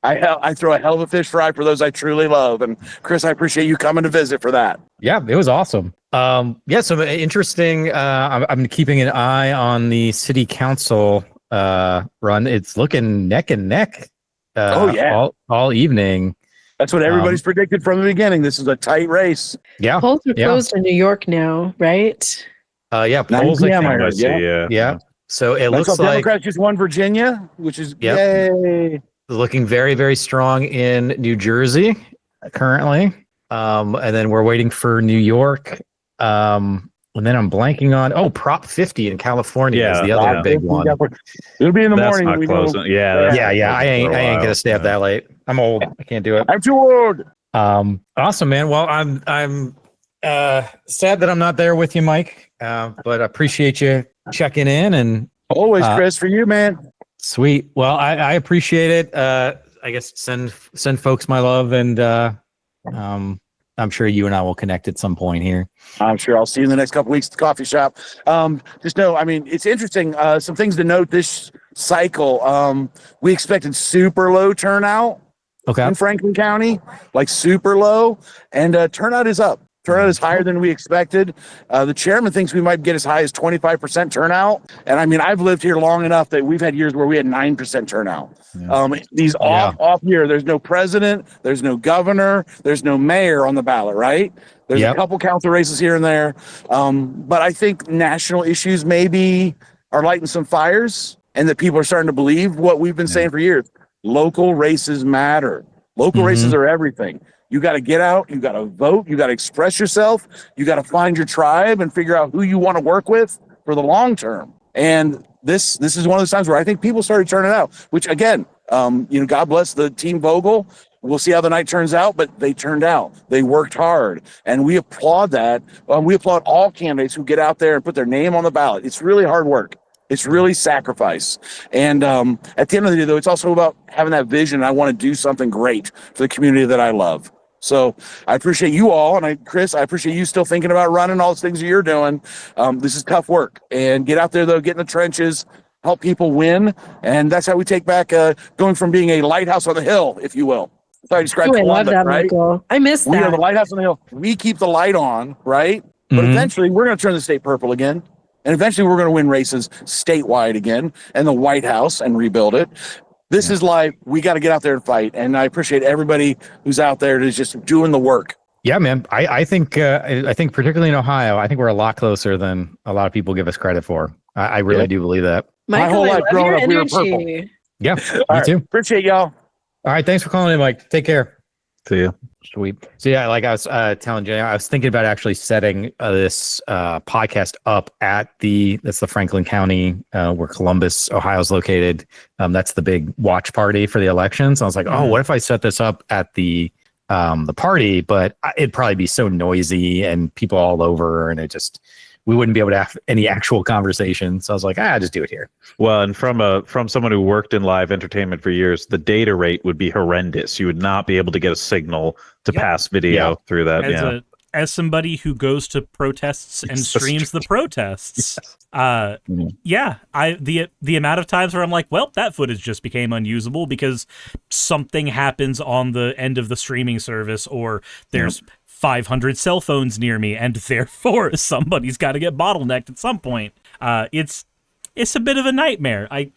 [SPEAKER 5] I throw a hell of a fish fry for those I truly love. And Chris, I appreciate you coming to visit for that.
[SPEAKER 1] Yeah, it was awesome. So interesting. I'm keeping an eye on the city council run. It's looking neck and neck all evening.
[SPEAKER 5] That's what everybody's predicted from the beginning. This is a tight race.
[SPEAKER 1] Yeah.
[SPEAKER 2] Polls are closed in New York now, right?
[SPEAKER 1] Polls.
[SPEAKER 5] Yeah.
[SPEAKER 1] So it looks like
[SPEAKER 5] Democrats just won Virginia, which is yay.
[SPEAKER 1] Looking very, very strong in New Jersey currently. And then we're waiting for New York. And then I'm blanking on Prop 50 in California is the other big one.
[SPEAKER 5] It'll be in the
[SPEAKER 4] That's
[SPEAKER 5] morning.
[SPEAKER 4] not close.
[SPEAKER 1] I ain't gonna stay up that late. I'm old. I can't do it.
[SPEAKER 5] I'm too old.
[SPEAKER 1] Awesome, man. Well, I'm sad that I'm not there with you, Mike. But I appreciate you checking in and
[SPEAKER 5] Always, Chris, for you, man.
[SPEAKER 1] Sweet. Well, I appreciate it. I guess send folks my love and I'm sure you and I will connect at some point here.
[SPEAKER 5] I'm sure I'll see you in the next couple weeks at the coffee shop. Just know, I mean, it's interesting. Some things to note this cycle. We expected super low turnout in Franklin County, like super low, and turnout is up. Turnout is higher than we expected. The chairman thinks we might get as high as 25% turnout. And I mean, I've lived here long enough that we've had years where we had 9% turnout. These off year, there's no president, there's no governor, there's no mayor on the ballot, right? There's a couple council races here and there. But I think national issues maybe are lighting some fires, and that people are starting to believe what we've been saying for years. Local races matter. Local races are everything. You got to get out. You got to vote. You got to express yourself. You got to find your tribe and figure out who you want to work with for the long term. And this is one of those times where I think people started turning out, which again, God bless the team Vogel. We'll see how the night turns out, but they turned out. They worked hard, and we applaud that. We applaud all candidates who get out there and put their name on the ballot. It's really hard work. It's really sacrifice. And at the end of the day, though, it's also about having that vision. I want to do something great for the community that I love. So I appreciate you all. And Chris, I appreciate you still thinking about running all those things that you're doing. This is tough work. And get out there, though, get in the trenches, help people win. And that's how we take back going from being a lighthouse on the hill, if you will. That's how I described
[SPEAKER 2] I love that,
[SPEAKER 5] right?
[SPEAKER 2] Michael. I miss that.
[SPEAKER 5] We are the lighthouse on the hill. We keep the light on, right? But eventually, we're going to turn the state purple again. And eventually, we're going to win races statewide again and the White House and rebuild it. This is life. We got to get out there and fight. And I appreciate everybody who's out there that's just doing the work.
[SPEAKER 1] Yeah, man. I think particularly in Ohio, I think we're a lot closer than a lot of people give us credit for. I really do believe that.
[SPEAKER 2] Michael,
[SPEAKER 5] My whole
[SPEAKER 2] I
[SPEAKER 5] life
[SPEAKER 2] love
[SPEAKER 5] growing
[SPEAKER 2] your
[SPEAKER 5] up, we were
[SPEAKER 2] energy.
[SPEAKER 5] purple.
[SPEAKER 1] Yeah,
[SPEAKER 5] All
[SPEAKER 1] me
[SPEAKER 5] right.
[SPEAKER 1] too.
[SPEAKER 5] Appreciate y'all.
[SPEAKER 1] All right, thanks for calling in, Mike. Take care.
[SPEAKER 4] See you.
[SPEAKER 1] Sweet. So yeah, like I was telling Jay, I was thinking about actually setting this podcast up at that's the Franklin County where Columbus, Ohio is located. That's the big watch party for the elections. I was like, oh, what if I set this up at the party? But it'd probably be so noisy and people all over, and we wouldn't be able to have any actual conversation. So I was like, just do it here.
[SPEAKER 4] Well, and from someone who worked in live entertainment for years, the data rate would be horrendous. You would not be able to get a signal to pass video through that.
[SPEAKER 3] As somebody who goes to protests and streams the protests, the amount of times where I'm like, well, that footage just became unusable because something happens on the end of the streaming service, or there's 500 cell phones near me, and therefore somebody's got to get bottlenecked at some point. It's a bit of a nightmare. I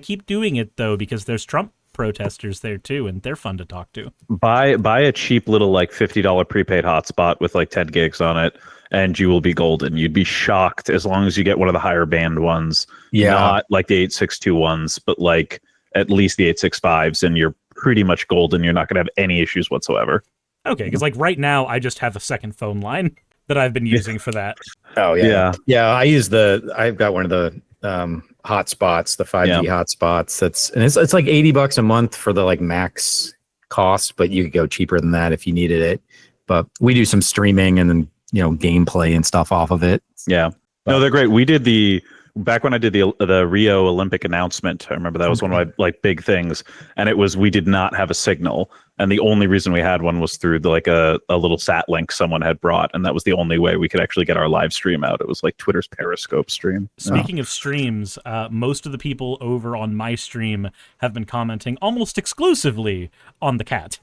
[SPEAKER 3] keep doing it though because there's Trump protesters there too, and they're fun to talk to.
[SPEAKER 4] Buy a cheap little like $50 prepaid hotspot with like 10 gigs on it, and you will be golden. You'd be shocked as long as you get one of the higher band ones. Not like the 862 ones, but like at least the 865s, and you're pretty much golden. You're not going to have any issues whatsoever.
[SPEAKER 3] Okay, because like right now, I just have a second phone line that I've been using for that.
[SPEAKER 1] Oh yeah. I've got one of the hotspots, the 5G hotspots. It's like $80 a month for the like max cost, but you could go cheaper than that if you needed it. But we do some streaming and then gameplay and stuff off of it.
[SPEAKER 4] Yeah, no, they're great. We did back when I did the Rio Olympic announcement. I remember that was one of my like big things, and we did not have a signal. And the only reason we had one was through a little sat link someone had brought. And that was the only way we could actually get our live stream out. It was like Twitter's Periscope stream.
[SPEAKER 3] Speaking of streams, most of the people over on my stream have been commenting almost exclusively on the cat.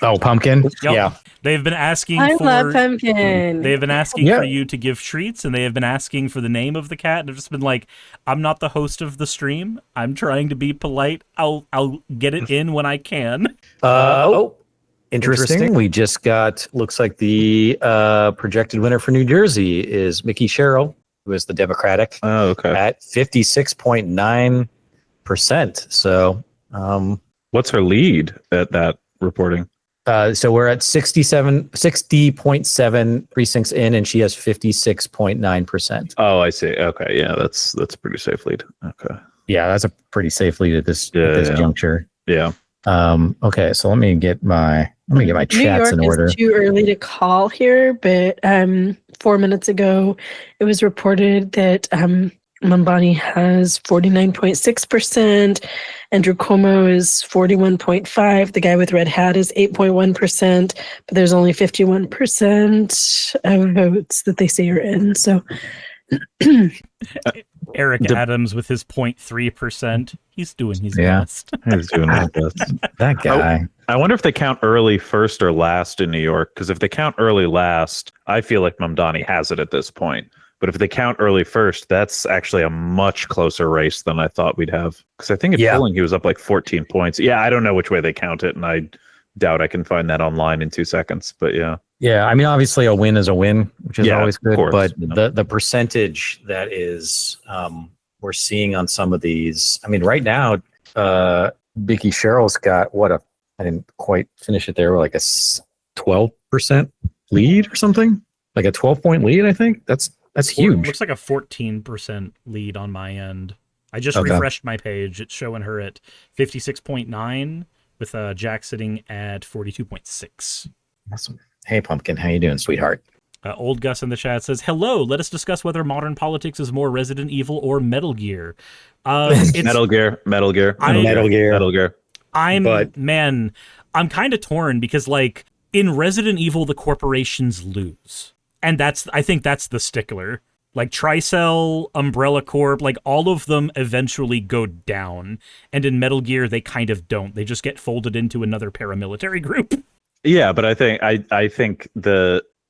[SPEAKER 1] Oh, Pumpkin?
[SPEAKER 3] Yep.
[SPEAKER 1] Yeah.
[SPEAKER 3] They've been asking
[SPEAKER 2] I love Pumpkin.
[SPEAKER 3] They've been asking for you to give treats, and they have been asking for the name of the cat, and I've just been like, I'm not the host of the stream. I'm trying to be polite. I'll get it in when I can.
[SPEAKER 1] Interesting. We just got, looks like the projected winner for New Jersey is Mickey Sherrill, who is the Democratic.
[SPEAKER 4] Oh, okay.
[SPEAKER 1] At 56.9%. So,
[SPEAKER 4] what's her lead at that reporting?
[SPEAKER 1] So we're at 60.7 precincts in, and she has 56.9%.
[SPEAKER 4] Oh, I see. Okay, yeah, that's a pretty safe lead. Okay.
[SPEAKER 1] Yeah, that's a pretty safe lead at this juncture.
[SPEAKER 4] Yeah.
[SPEAKER 1] Okay, so let me get my chats in order.
[SPEAKER 2] New York is too early to call here, but 4 minutes ago, it was reported that Mambani has 49.6%. Andrew Cuomo is 41.5%. The guy with red hat is 8.1%, but there's only 51% of votes that they say are in. So
[SPEAKER 3] Eric Adams with his 0.3%. He's doing his best.
[SPEAKER 4] He's doing his best.
[SPEAKER 1] That guy.
[SPEAKER 4] I wonder if they count early first or last in New York, because if they count early last, I feel like Mamdani has it at this point. But if they count early first, that's actually a much closer race than I thought we'd have. Because I think in polling he was up like 14 points. Yeah, I don't know which way they count it, and I doubt I can find that online in 2 seconds. But yeah.
[SPEAKER 1] Yeah, I mean, obviously a win is a win, which is always good.
[SPEAKER 4] Course,
[SPEAKER 1] but the percentage that is we're seeing on some of these, I mean, right now, Vicky Cheryl's got I didn't quite finish it there, like a 12% lead or something, like a 12-point lead. I think that's huge.
[SPEAKER 3] Looks like a 14% lead on my end. I just refreshed my page. It's showing her at 56.9 with Jack sitting at 42.6.
[SPEAKER 1] Awesome. Hey, Pumpkin, how you doing, sweetheart?
[SPEAKER 3] Old Gus in the chat says, hello, let us discuss whether modern politics is more Resident Evil or Metal Gear.
[SPEAKER 4] Metal Gear.
[SPEAKER 3] I'm kind of torn because, like, in Resident Evil, the corporations lose. And I think that's the stickler. Like, Tricell, Umbrella Corp, like, all of them eventually go down. And in Metal Gear, they kind of don't. They just get folded into another paramilitary group.
[SPEAKER 4] Yeah, but I think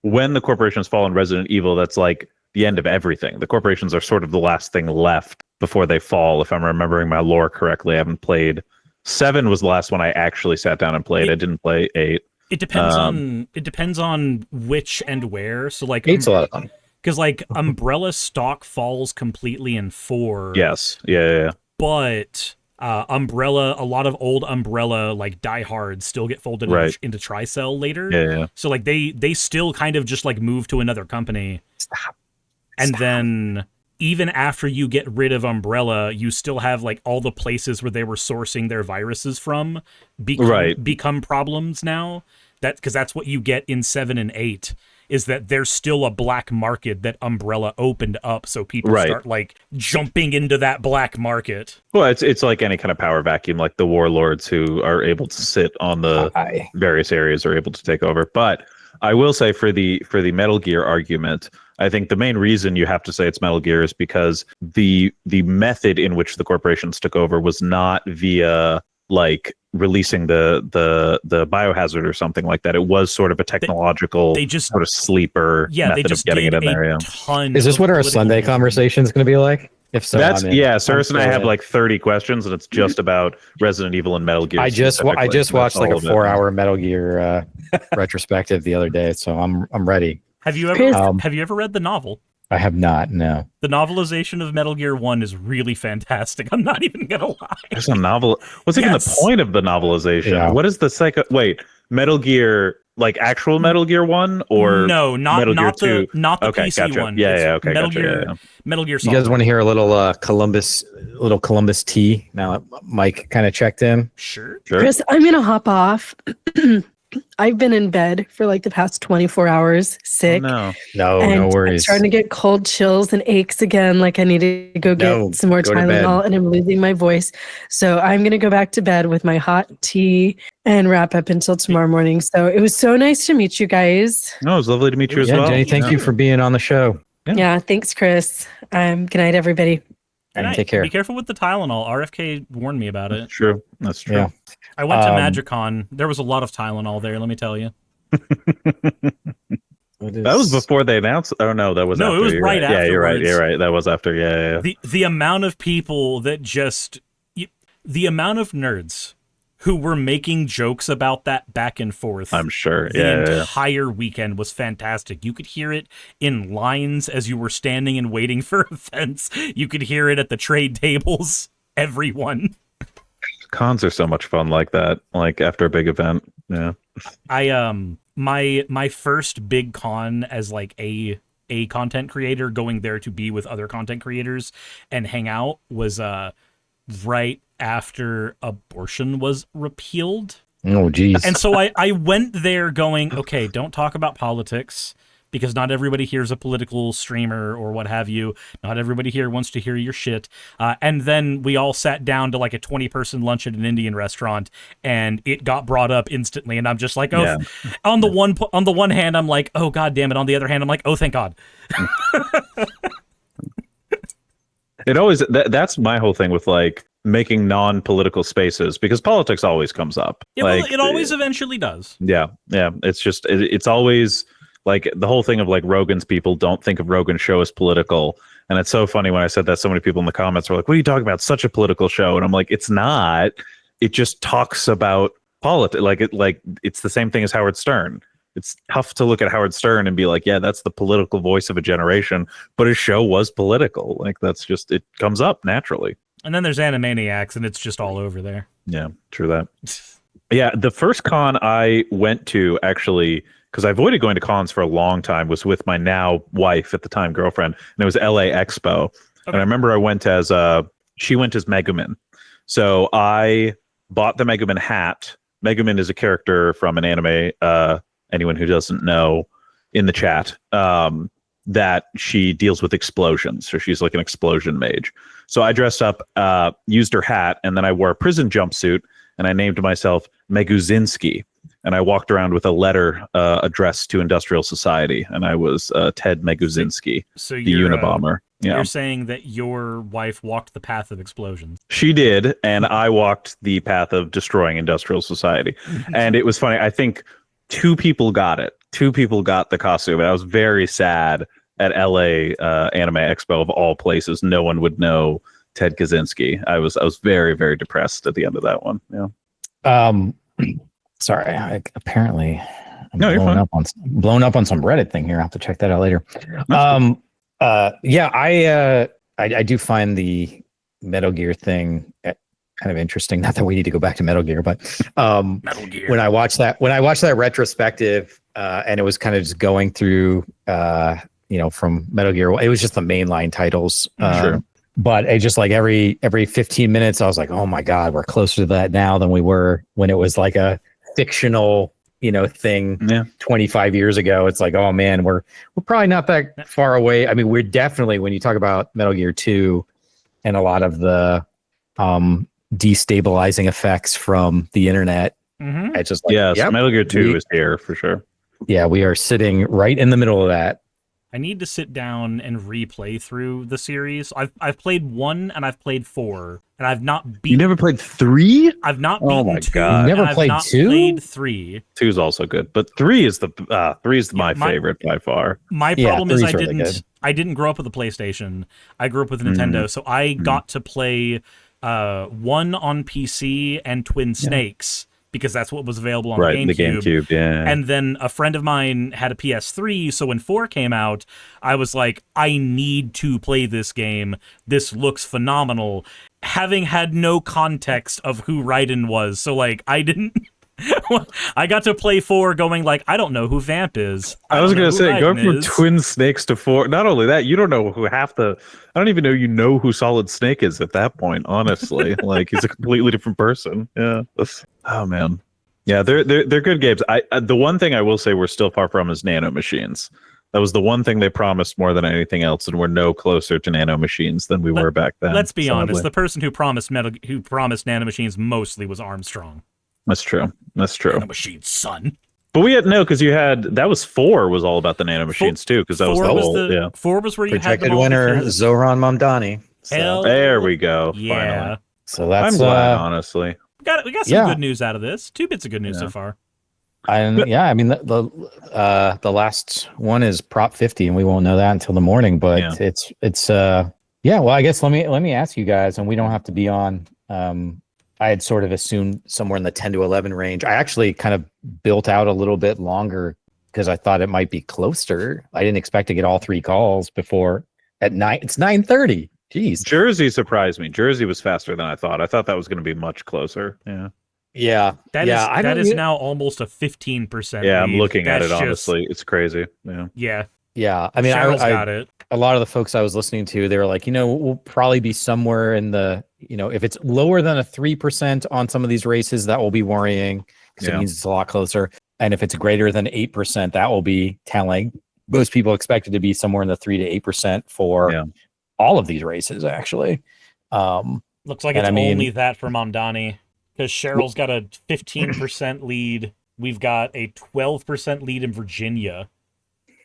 [SPEAKER 4] when the corporations fall in Resident Evil, that's like the end of everything. The corporations are sort of the last thing left before they fall, if I'm remembering my lore correctly. I haven't played 7 was the last one I actually sat down and played. I didn't play 8.
[SPEAKER 3] It depends on which and where. So like
[SPEAKER 1] 8's a lot of fun.
[SPEAKER 3] Because like Umbrella stock falls completely in 4.
[SPEAKER 4] Yes. Yeah.
[SPEAKER 3] But Umbrella, a lot of old Umbrella like diehards still get folded into Tricell later.
[SPEAKER 4] Yeah.
[SPEAKER 3] So like they still kind of just like move to another company.
[SPEAKER 1] Stop.
[SPEAKER 3] Then even after you get rid of Umbrella, you still have like all the places where they were sourcing their viruses from become problems now. Because that's what you get in 7 and 8. Is that there's still a black market that Umbrella opened up, so people start like jumping into that black market.
[SPEAKER 4] Well, it's like any kind of power vacuum, like the warlords who are able to sit on the various areas are able to take over. But I will say for the Metal Gear argument, I think the main reason you have to say it's Metal Gear is because the method in which the corporations took over was not via like releasing the biohazard or something like that. It was sort of a technological sort of sleeper method of getting it in there.
[SPEAKER 1] Is this what our Sunday conversation is going to be like? If so,
[SPEAKER 4] Suris and I have like 30 questions, and it's just about Resident Evil and Metal Gear.
[SPEAKER 1] I just watched like a 4-hour Metal Gear retrospective the other day, so I'm ready.
[SPEAKER 3] Have you ever read the novel?
[SPEAKER 1] I have not. No.
[SPEAKER 3] The novelization of Metal Gear 1 is really fantastic. I'm not even gonna lie.
[SPEAKER 4] There's a novel. What's even the point of the novelization? Yeah. What is the Metal Gear, like actual Metal Gear 1 or
[SPEAKER 3] not
[SPEAKER 4] Metal Gear 2?
[SPEAKER 3] Not the
[SPEAKER 4] okay,
[SPEAKER 3] PC
[SPEAKER 4] gotcha.
[SPEAKER 3] one.
[SPEAKER 4] Yeah, okay,
[SPEAKER 3] Metal
[SPEAKER 4] gotcha.
[SPEAKER 3] Gear. Metal Gear Solid.
[SPEAKER 1] You guys want to hear a little Columbus tea? Now that Mike kind of checked in.
[SPEAKER 3] Sure.
[SPEAKER 2] Chris, I'm gonna hop off. I've been in bed for like the past 24 hours, sick.
[SPEAKER 4] Oh,
[SPEAKER 1] no worries.
[SPEAKER 2] I'm starting to get cold chills and aches again. Like I need to go get some more Tylenol, and I'm losing my voice. So I'm going to go back to bed with my hot tea and wrap up until tomorrow morning. So it was so nice to meet you guys.
[SPEAKER 4] No, it was lovely to meet you as well.
[SPEAKER 1] Jenny, thank you for being on the show.
[SPEAKER 2] Yeah, thanks, Chris. Good night, everybody.
[SPEAKER 1] Take care.
[SPEAKER 3] Be careful with the Tylenol. RFK warned me about it.
[SPEAKER 4] That's true.
[SPEAKER 1] Yeah.
[SPEAKER 3] I went to Magicon. There was a lot of Tylenol there, let me tell you.
[SPEAKER 4] That was before they announced. Oh no, that was after.
[SPEAKER 3] It was right after.
[SPEAKER 4] Yeah, you're right. That was after. Yeah.
[SPEAKER 3] The amount of people that the amount of nerds who were making jokes about that back and forth.
[SPEAKER 4] I'm sure.
[SPEAKER 3] The entire weekend was fantastic. You could hear it in lines as you were standing and waiting for events. You could hear it at the trade tables. Everyone.
[SPEAKER 4] Cons are so much fun like that. Like after a big event. Yeah.
[SPEAKER 3] My first big con as like a content creator going there to be with other content creators and hang out was right after abortion was repealed.
[SPEAKER 1] Oh, geez.
[SPEAKER 3] And so I went there going, okay, don't talk about politics. because not everybody here is a political streamer or what have you. Not everybody here wants to hear your shit. And then we all sat down to like a 20-person lunch at an Indian restaurant, and it got brought up instantly. And I'm just like, oh, on the one hand, I'm like, oh god damn it. On the other hand, I'm like, oh thank God.
[SPEAKER 4] It always that's my whole thing with like making non-political spaces, because politics always comes up.
[SPEAKER 3] Yeah,
[SPEAKER 4] like,
[SPEAKER 3] well, it always eventually does.
[SPEAKER 4] Yeah. It's just it's always like the whole thing of like Rogan's people don't think of Rogan's show as political. And it's so funny when I said that, so many people in the comments were like, what are you talking about? Such a political show. And I'm like, it's not. It just talks about politics. It's the same thing as Howard Stern. It's tough to look at Howard Stern and be like, yeah, that's the political voice of a generation, but his show was political. Like, that's just, it comes up naturally.
[SPEAKER 3] And then there's Animaniacs, and it's just all over there.
[SPEAKER 4] Yeah, true that. Yeah, the first con I went to, actually, because I avoided going to cons for a long time, was with my now wife, at the time girlfriend, and it was LA Expo. Okay. And I remember I went as she went as Megumin. So I bought the Megumin hat. Megumin is a character from an anime, anyone who doesn't know in the chat, that she deals with explosions. So she's like an explosion mage. So I dressed up, used her hat, and then I wore a prison jumpsuit, and I named myself Meguzinski. And I walked around with a letter addressed to Industrial Society, and I was Ted Meguzinski,
[SPEAKER 3] so
[SPEAKER 4] the Unabomber.
[SPEAKER 3] You're saying that your wife walked the path of explosions.
[SPEAKER 4] She did, and I walked the path of destroying Industrial Society. And it was funny. I think 2 people got it. 2 people got the costume, and I was very sad at LA Anime Expo, of all places. No one would know Ted Kaczynski. I was very, very depressed at the end of that one. Yeah.
[SPEAKER 1] Sorry, apparently I'm
[SPEAKER 4] no, you're fine.
[SPEAKER 1] blown up on some Reddit thing here. I'll have to check that out later. I do find the Metal Gear thing kind of interesting. Not that we need to go back to Metal Gear, but
[SPEAKER 3] Metal Gear.
[SPEAKER 1] when I watched that retrospective, and it was kind of just going through, from Metal Gear, it was just the mainline titles.
[SPEAKER 4] Sure.
[SPEAKER 1] But it just like every 15 minutes, I was like, oh my God, we're closer to that now than we were when it was like a fictional, thing 25 years ago. It's like, oh man, we're probably not that far away. I mean, we're definitely, when you talk about Metal Gear 2 and a lot of the destabilizing effects from the internet, it's just like,
[SPEAKER 4] Metal Gear 2 is here for sure.
[SPEAKER 1] Yeah, we are sitting right in the middle of that.
[SPEAKER 3] I need to sit down and replay through the series. I've played 1 and I've played 4, and I've not beat.
[SPEAKER 4] You never played 3?
[SPEAKER 3] I've not beaten 2.
[SPEAKER 4] Oh my God!
[SPEAKER 1] You never played 2?
[SPEAKER 3] Played 3.
[SPEAKER 4] 2 is also good, but 3 is my favorite by far.
[SPEAKER 3] My problem is I didn't grow up with a PlayStation. I grew up with a Nintendo, so I got to play 1 on PC and Twin Snakes, because that's what was available on the GameCube. And then a friend of mine had a PS3, so when 4 came out, I was like, I need to play this game. This looks phenomenal. Having had no context of who Raiden was, so like I didn't I got to play 4 going like, I don't know who Vamp is.
[SPEAKER 4] I was going to say, going from Twin Snakes to 4, not only that, you don't know who I don't even know who Solid Snake is at that point, honestly. Like, he's a completely different person. Yeah. Oh, man. Yeah, they're good games. The one thing I will say we're still far from is Nano Machines. That was the one thing they promised more than anything else, and we're no closer to Nano Machines than we were back then.
[SPEAKER 3] Let's be honest, the person who promised Nano Machines mostly was Armstrong.
[SPEAKER 4] That's true.
[SPEAKER 3] Nano Machines, son.
[SPEAKER 4] But we had that was 4 was all about the Nano Machines too, because that was the whole
[SPEAKER 3] 4 was where you
[SPEAKER 1] projected
[SPEAKER 3] had the
[SPEAKER 1] winner Zoran Mamdani.
[SPEAKER 3] So.
[SPEAKER 4] There we go.
[SPEAKER 3] Yeah.
[SPEAKER 4] Finally.
[SPEAKER 1] So that's
[SPEAKER 4] I'm glad, honestly.
[SPEAKER 3] We got some good news out of this. 2 bits of good news so far.
[SPEAKER 1] I mean the last one is Prop 50, and we won't know that until the morning. But it's well, I guess let me ask you guys, and we don't have to be on. I had sort of assumed somewhere in the 10 to 11 range. I actually kind of built out a little bit longer because I thought it might be closer. I didn't expect to get all 3 calls before at 9. It's 9:30. Jeez.
[SPEAKER 4] Jersey surprised me. Jersey was faster than I thought. I thought that was going to be much closer. Yeah.
[SPEAKER 3] That is now almost a 15%.
[SPEAKER 4] Yeah, I'm looking at it, honestly. It's crazy.
[SPEAKER 3] Yeah.
[SPEAKER 1] Yeah. I mean,
[SPEAKER 3] Cheryl's got it.
[SPEAKER 1] A lot of the folks I was listening to, they were like, we'll probably be somewhere in the, if it's lower than a 3% on some of these races, that will be worrying because it means it's a lot closer. And if it's greater than 8%, that will be telling. most people expect it to be somewhere in the 3 to 8% for all of these races, actually.
[SPEAKER 3] Looks like it's only that for Mamdani, because Cheryl's got a 15% lead. We've got a 12% lead in Virginia.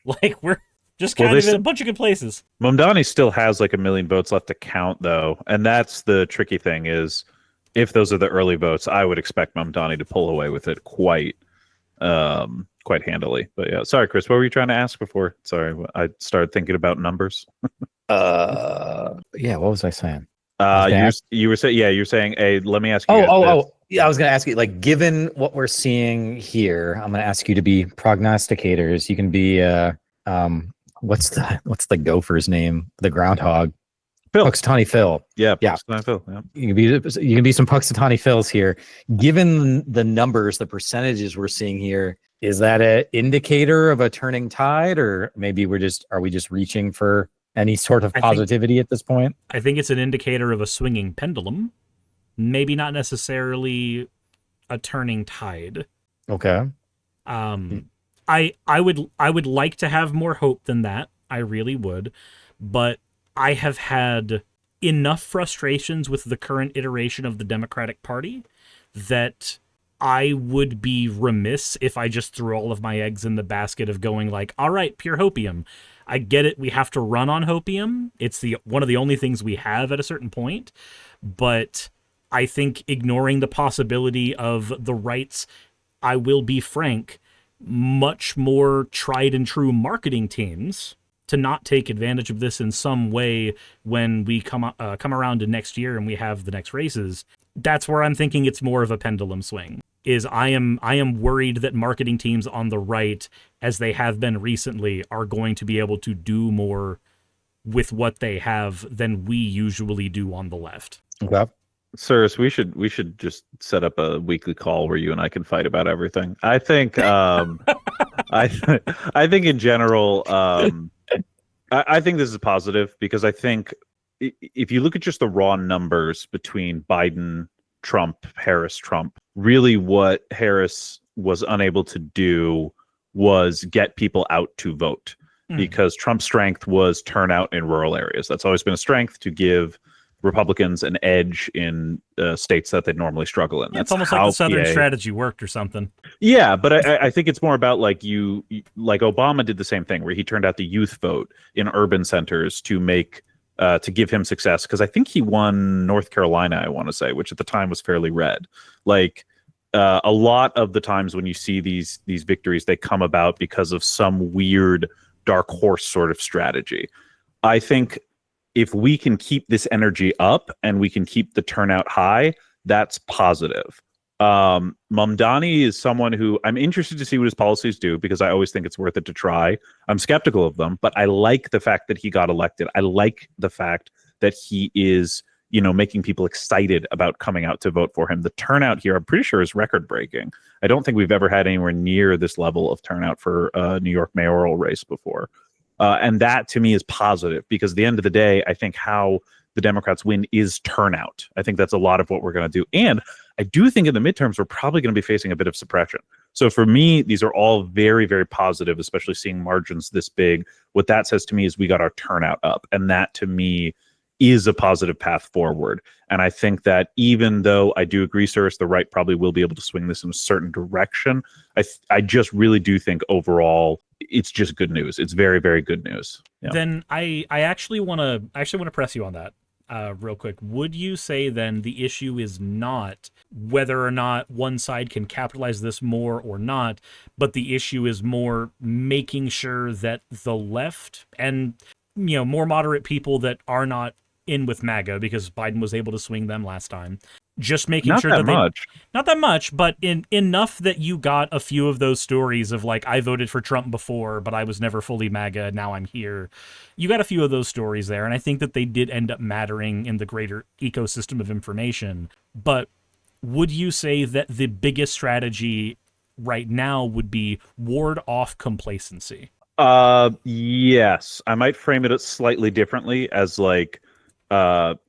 [SPEAKER 3] Like, we're just kind of in a bunch of good places.
[SPEAKER 4] Mamdani still has like 1 million votes left to count, though. And that's the tricky thing is, if those are the early votes, I would expect Mamdani to pull away with it quite handily. But yeah, sorry, Chris, what were you trying to ask before? Sorry, I started thinking about numbers.
[SPEAKER 1] Yeah, what was I saying?
[SPEAKER 4] You were saying, hey, let me ask you.
[SPEAKER 1] Yeah, I was going to ask you, like, given what we're seeing here, I'm going to ask you to be prognosticators. You can be, what's the gopher's name? The groundhog.
[SPEAKER 4] Phil.
[SPEAKER 1] Puxatawny Phil.
[SPEAKER 4] Yeah. Puxatawny Phil. Yeah.
[SPEAKER 1] You can be some Puxatawny Phils here. Given the numbers, the percentages we're seeing here, is that an indicator of a turning tide, or maybe are we just reaching for any sort of positivity at this point?
[SPEAKER 3] I think it's an indicator of a swinging pendulum. Maybe not necessarily a turning tide.
[SPEAKER 1] Okay.
[SPEAKER 3] I would like to have more hope than that. I really would. But I have had enough frustrations with the current iteration of the Democratic Party that I would be remiss if I just threw all of my eggs in the basket of going like, all right, pure hopium. I get it. We have to run on hopium. It's one of the only things we have at a certain point. But I think ignoring the possibility of the right's, I will be frank, much more tried and true marketing teams to not take advantage of this in some way when we come around to next year and we have the next races. That's where I'm thinking it's more of a pendulum swing. I am worried that marketing teams on the right, as they have been recently, are going to be able to do more with what they have than we usually do on the left.
[SPEAKER 1] Okay.
[SPEAKER 4] Suris, we should just set up a weekly call where you and I can fight about everything. I think I think in general, I think this is positive because I think if you look at just the raw numbers between Biden, Trump, Harris, Trump, really what Harris was unable to do was get people out to vote because Trump's strength was turnout in rural areas. That's always been a strength, to give Republicans an edge in states that they normally struggle in.
[SPEAKER 3] Yeah, it's almost like the Southern strategy worked or something.
[SPEAKER 4] Yeah, but I think it's more about like like Obama did the same thing where he turned out the youth vote in urban centers to make to give him success, because I think he won North Carolina, I want to say, which at the time was fairly red. Like a lot of the times when you see these victories, they come about because of some weird dark horse sort of strategy. I think if we can keep this energy up and we can keep the turnout high, that's positive. Mamdani is someone who I'm interested to see what his policies do, because I always think it's worth it to try. I'm skeptical of them, but I like the fact that he got elected. I like the fact that he is, making people excited about coming out to vote for him. The turnout here, I'm pretty sure, is record breaking. I don't think we've ever had anywhere near this level of turnout for a New York mayoral race before. And that to me is positive, because at the end of the day, I think how the Democrats win is turnout. I think that's a lot of what we're going to do. And I do think in the midterms, we're probably going to be facing a bit of suppression. So for me, these are all very, very positive, especially seeing margins this big. What that says to me is we got our turnout up. And that to me is a positive path forward. And I think that even though I do agree, Suris, the right probably will be able to swing this in a certain direction, I just really do think overall it's just good news. It's very, very good news. Yeah.
[SPEAKER 3] Then I actually want to press you on that real quick. Would you say then the issue is not whether or not one side can capitalize this more or not, but the issue is more making sure that the left and more moderate people that are not in with MAGA, because Biden was able to swing them last time, just making sure that not that much, but enough that you got a few of those stories of like, I voted for Trump before, but I was never fully MAGA. Now I'm here. You got a few of those stories there. And I think that they did end up mattering in the greater ecosystem of information. But would you say that the biggest strategy right now would be ward off complacency?
[SPEAKER 4] Yes. I might frame it slightly differently as like,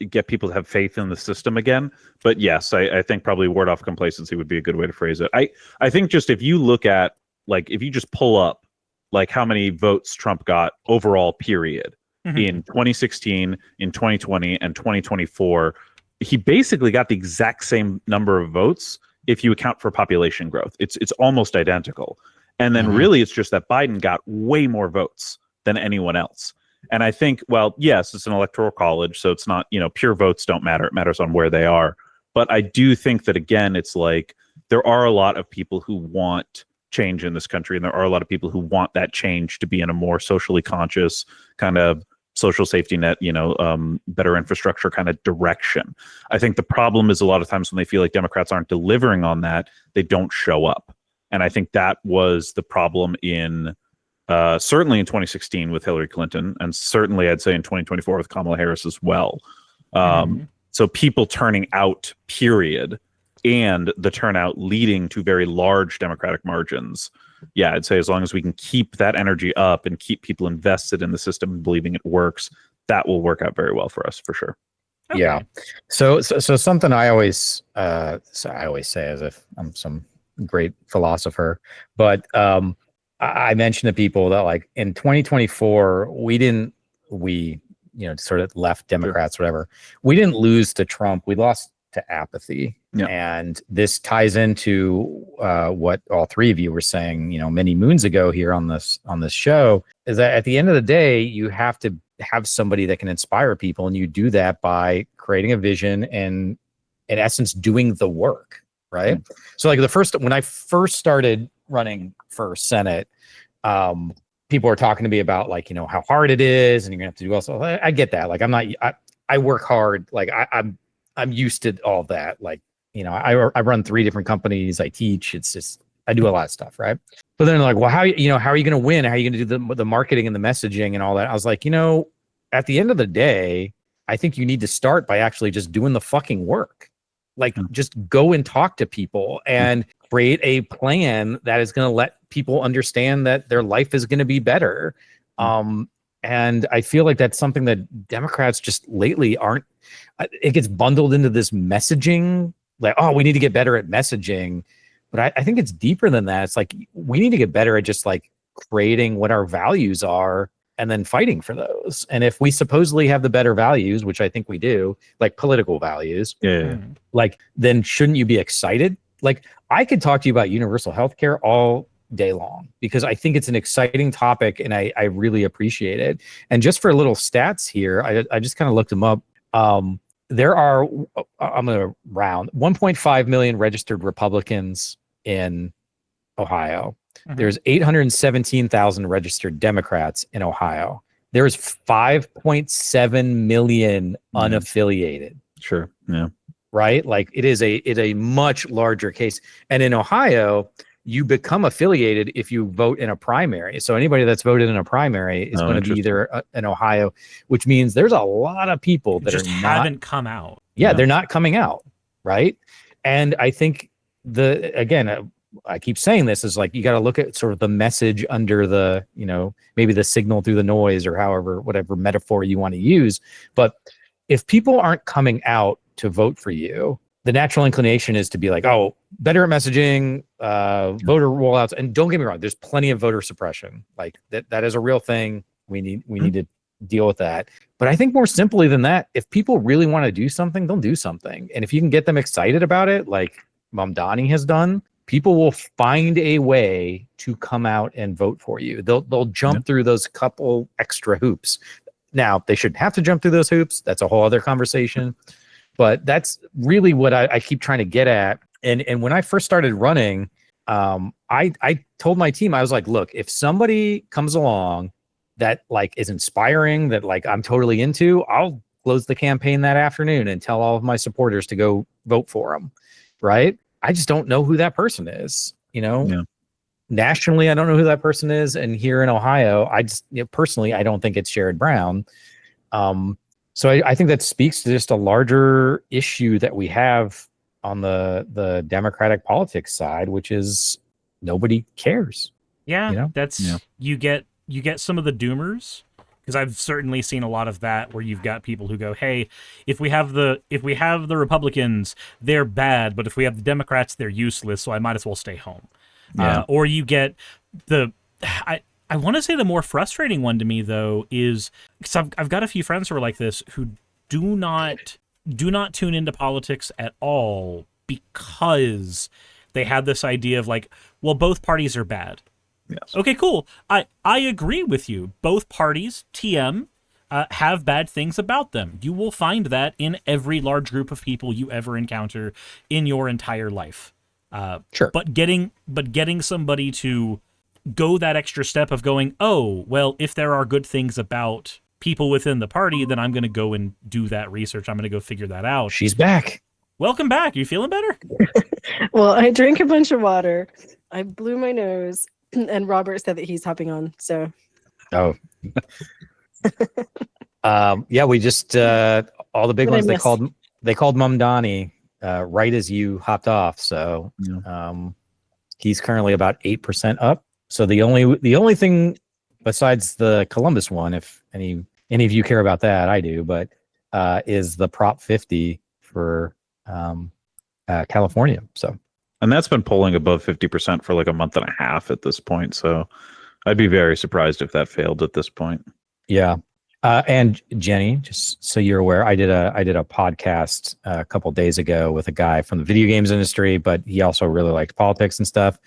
[SPEAKER 4] get people to have faith in the system again. But yes, I think probably ward off complacency would be a good way to phrase it. I think just if you look at, like, if you just pull up like how many votes Trump got overall, period, in 2016, in 2020, and 2024. He basically got the exact same number of votes if you account for population growth. It's almost identical. And then really it's just that Biden got way more votes than anyone else. And I think, well, yes, it's an electoral college, so it's not, pure votes don't matter. It matters on where they are. But I do think that, again, it's like there are a lot of people who want change in this country, and there are a lot of people who want that change to be in a more socially conscious kind of social safety net, better infrastructure kind of direction. I think the problem is a lot of times when they feel like Democrats aren't delivering on that, they don't show up. And I think that was the problem in certainly in 2016 with Hillary Clinton, and certainly I'd say in 2024 with Kamala Harris as well. So people turning out, period, and the turnout leading to very large Democratic margins. Yeah, I'd say as long as we can keep that energy up and keep people invested in the system and believing it works, that will work out very well for us, for sure.
[SPEAKER 1] Okay. Yeah. So something I always say as if I'm some great philosopher, but I mention to people that like in 2024, we sort of left Democrats, whatever. We didn't lose to Trump. We lost to apathy. Yeah. And this ties into what all three of you were saying, many moons ago here on this show, is that at the end of the day, you have to have somebody that can inspire people. And you do that by creating a vision and in essence, doing the work. Right. Mm-hmm. So like when I first started running for Senate, people were talking to me about like, how hard it is and you're gonna have to do also. I get that. Like I work hard. Like I'm used to all that. Like, I run 3 different companies. I teach. It's just, I do a lot of stuff. Right. But then like, well, how are you going to win? How are you going to do the marketing and the messaging and all that? I was like, at the end of the day, I think you need to start by actually just doing the fucking work. Like just go and talk to people and create a plan that is going to let people understand that their life is going to be better. And I feel like that's something that Democrats just lately aren't. It gets bundled into this messaging, like, oh, we need to get better at messaging. But I think it's deeper than that. It's like we need to get better at just like creating what our values are and then fighting for those. And if we supposedly have the better values, which I think we do, like political values, like then shouldn't you be excited? Like I could talk to you about universal healthcare all day long because I think it's an exciting topic and I really appreciate it. And just for little stats here, I just kind of looked them up. There are, I'm going to round 1.5 million registered Republicans in Ohio. There's 817,000 registered Democrats in Ohio. There's 5.7 million unaffiliated.
[SPEAKER 4] Sure. Yeah.
[SPEAKER 1] Right. Like it is a much larger case. And in Ohio, you become affiliated if you vote in a primary. So anybody that's voted in a primary is going to be either in Ohio, which means there's a lot of people that
[SPEAKER 3] just haven't come out.
[SPEAKER 1] Yeah, they're not coming out. Right. And I think I keep saying this is like, you got to look at sort of the message under the, maybe the signal through the noise or whatever metaphor you want to use. But if people aren't coming out to vote for you, the natural inclination is to be like, oh, better at messaging, voter rollouts. And don't get me wrong, there's plenty of voter suppression. Like that is a real thing. We need to deal with that. But I think more simply than that, if people really want to do something, they'll do something. And if you can get them excited about it, like Mamdani has done, people will find a way to come out and vote for you. They'll jump through those couple extra hoops. Now, they shouldn't have to jump through those hoops. That's a whole other conversation. But that's really what I keep trying to get at. And when I first started running, I told my team, I was like, look, if somebody comes along that like is inspiring, that like I'm totally into, I'll close the campaign that afternoon and tell all of my supporters to go vote for them. Right. I just don't know who that person is, Nationally, I don't know who that person is. And here in Ohio, I just personally, I don't think it's Sherrod Brown. So I think that speaks to just a larger issue that we have on the Democratic politics side, which is nobody cares.
[SPEAKER 3] Yeah, you get some of the doomers, because I've certainly seen a lot of that where you've got people who go, hey, if we have the Republicans, they're bad, but if we have the Democrats, they're useless, so I might as well stay home. Or you get I want to say the more frustrating one to me though is because I've got a few friends who are like this who do not tune into politics at all because they had this idea of like, well, both parties are bad.
[SPEAKER 4] Yes.
[SPEAKER 3] Okay, cool. I agree with you. Both parties, TM, have bad things about them. You will find that in every large group of people you ever encounter in your entire life.
[SPEAKER 1] Sure.
[SPEAKER 3] But getting somebody to go that extra step of going, oh, well, if there are good things about people within the party, then I'm going to go and do that research. I'm going to go figure that out.
[SPEAKER 1] She's back.
[SPEAKER 3] Welcome back. You feeling better?
[SPEAKER 2] Well, I drank a bunch of water. I blew my nose, and Robert said that he's hopping on. So,
[SPEAKER 1] Oh. Yeah, we just all the big
[SPEAKER 2] What
[SPEAKER 1] ones
[SPEAKER 2] I
[SPEAKER 1] they called Mum Donnie right as you hopped off. So he's currently about 8% up. So the only thing besides the Columbus one, if any of you care about that, I do, but is the Prop 50 for California. So,
[SPEAKER 4] and that's been polling above 50% for like a month and a half at this point. So I'd be very surprised if that failed at this point.
[SPEAKER 1] yeah. And Jenny, just so you're aware, I did a podcast a couple days ago with a guy from the video games industry, but he also really liked politics and stuff.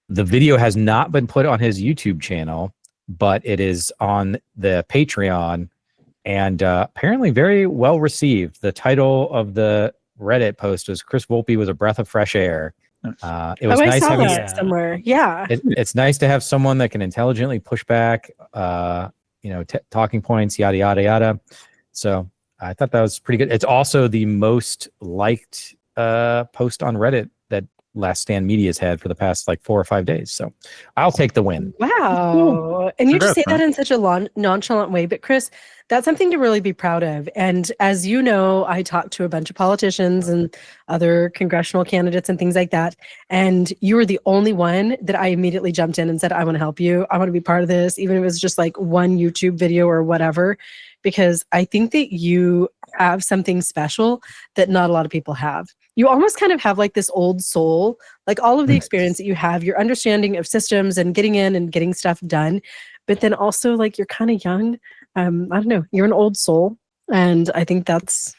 [SPEAKER 1] The video has not been put on his YouTube channel, but it is on the Patreon, and apparently very well received. The title of the Reddit post was "Chris Volpe was a breath of fresh air." It was
[SPEAKER 2] I
[SPEAKER 1] nice
[SPEAKER 2] saw
[SPEAKER 1] having
[SPEAKER 2] that somewhere. Yeah.
[SPEAKER 1] it's nice to have someone that can intelligently push back, talking points, yada, yada, yada. So I thought that was pretty good. It's also the most liked post on Reddit that Last Stand Media's had for the past like 4 or 5 days. So I'll take the win.
[SPEAKER 2] Wow. And you just say
[SPEAKER 4] Congrats,
[SPEAKER 2] that in such a nonchalant way. But Chris, that's something to really be proud of. And as you know, I talked to a bunch of politicians and other congressional candidates and things like that. And you were the only one that I immediately jumped in and said, I want to help you. I want to be part of this, even if it was just like one YouTube video or whatever, because I think that you have something special that not a lot of people have. You almost kind of have like this old soul, like all of the experience that you have, your understanding of systems and getting in and getting stuff done. But then also like you're kind of young. I don't know, you're an old soul. And I think that's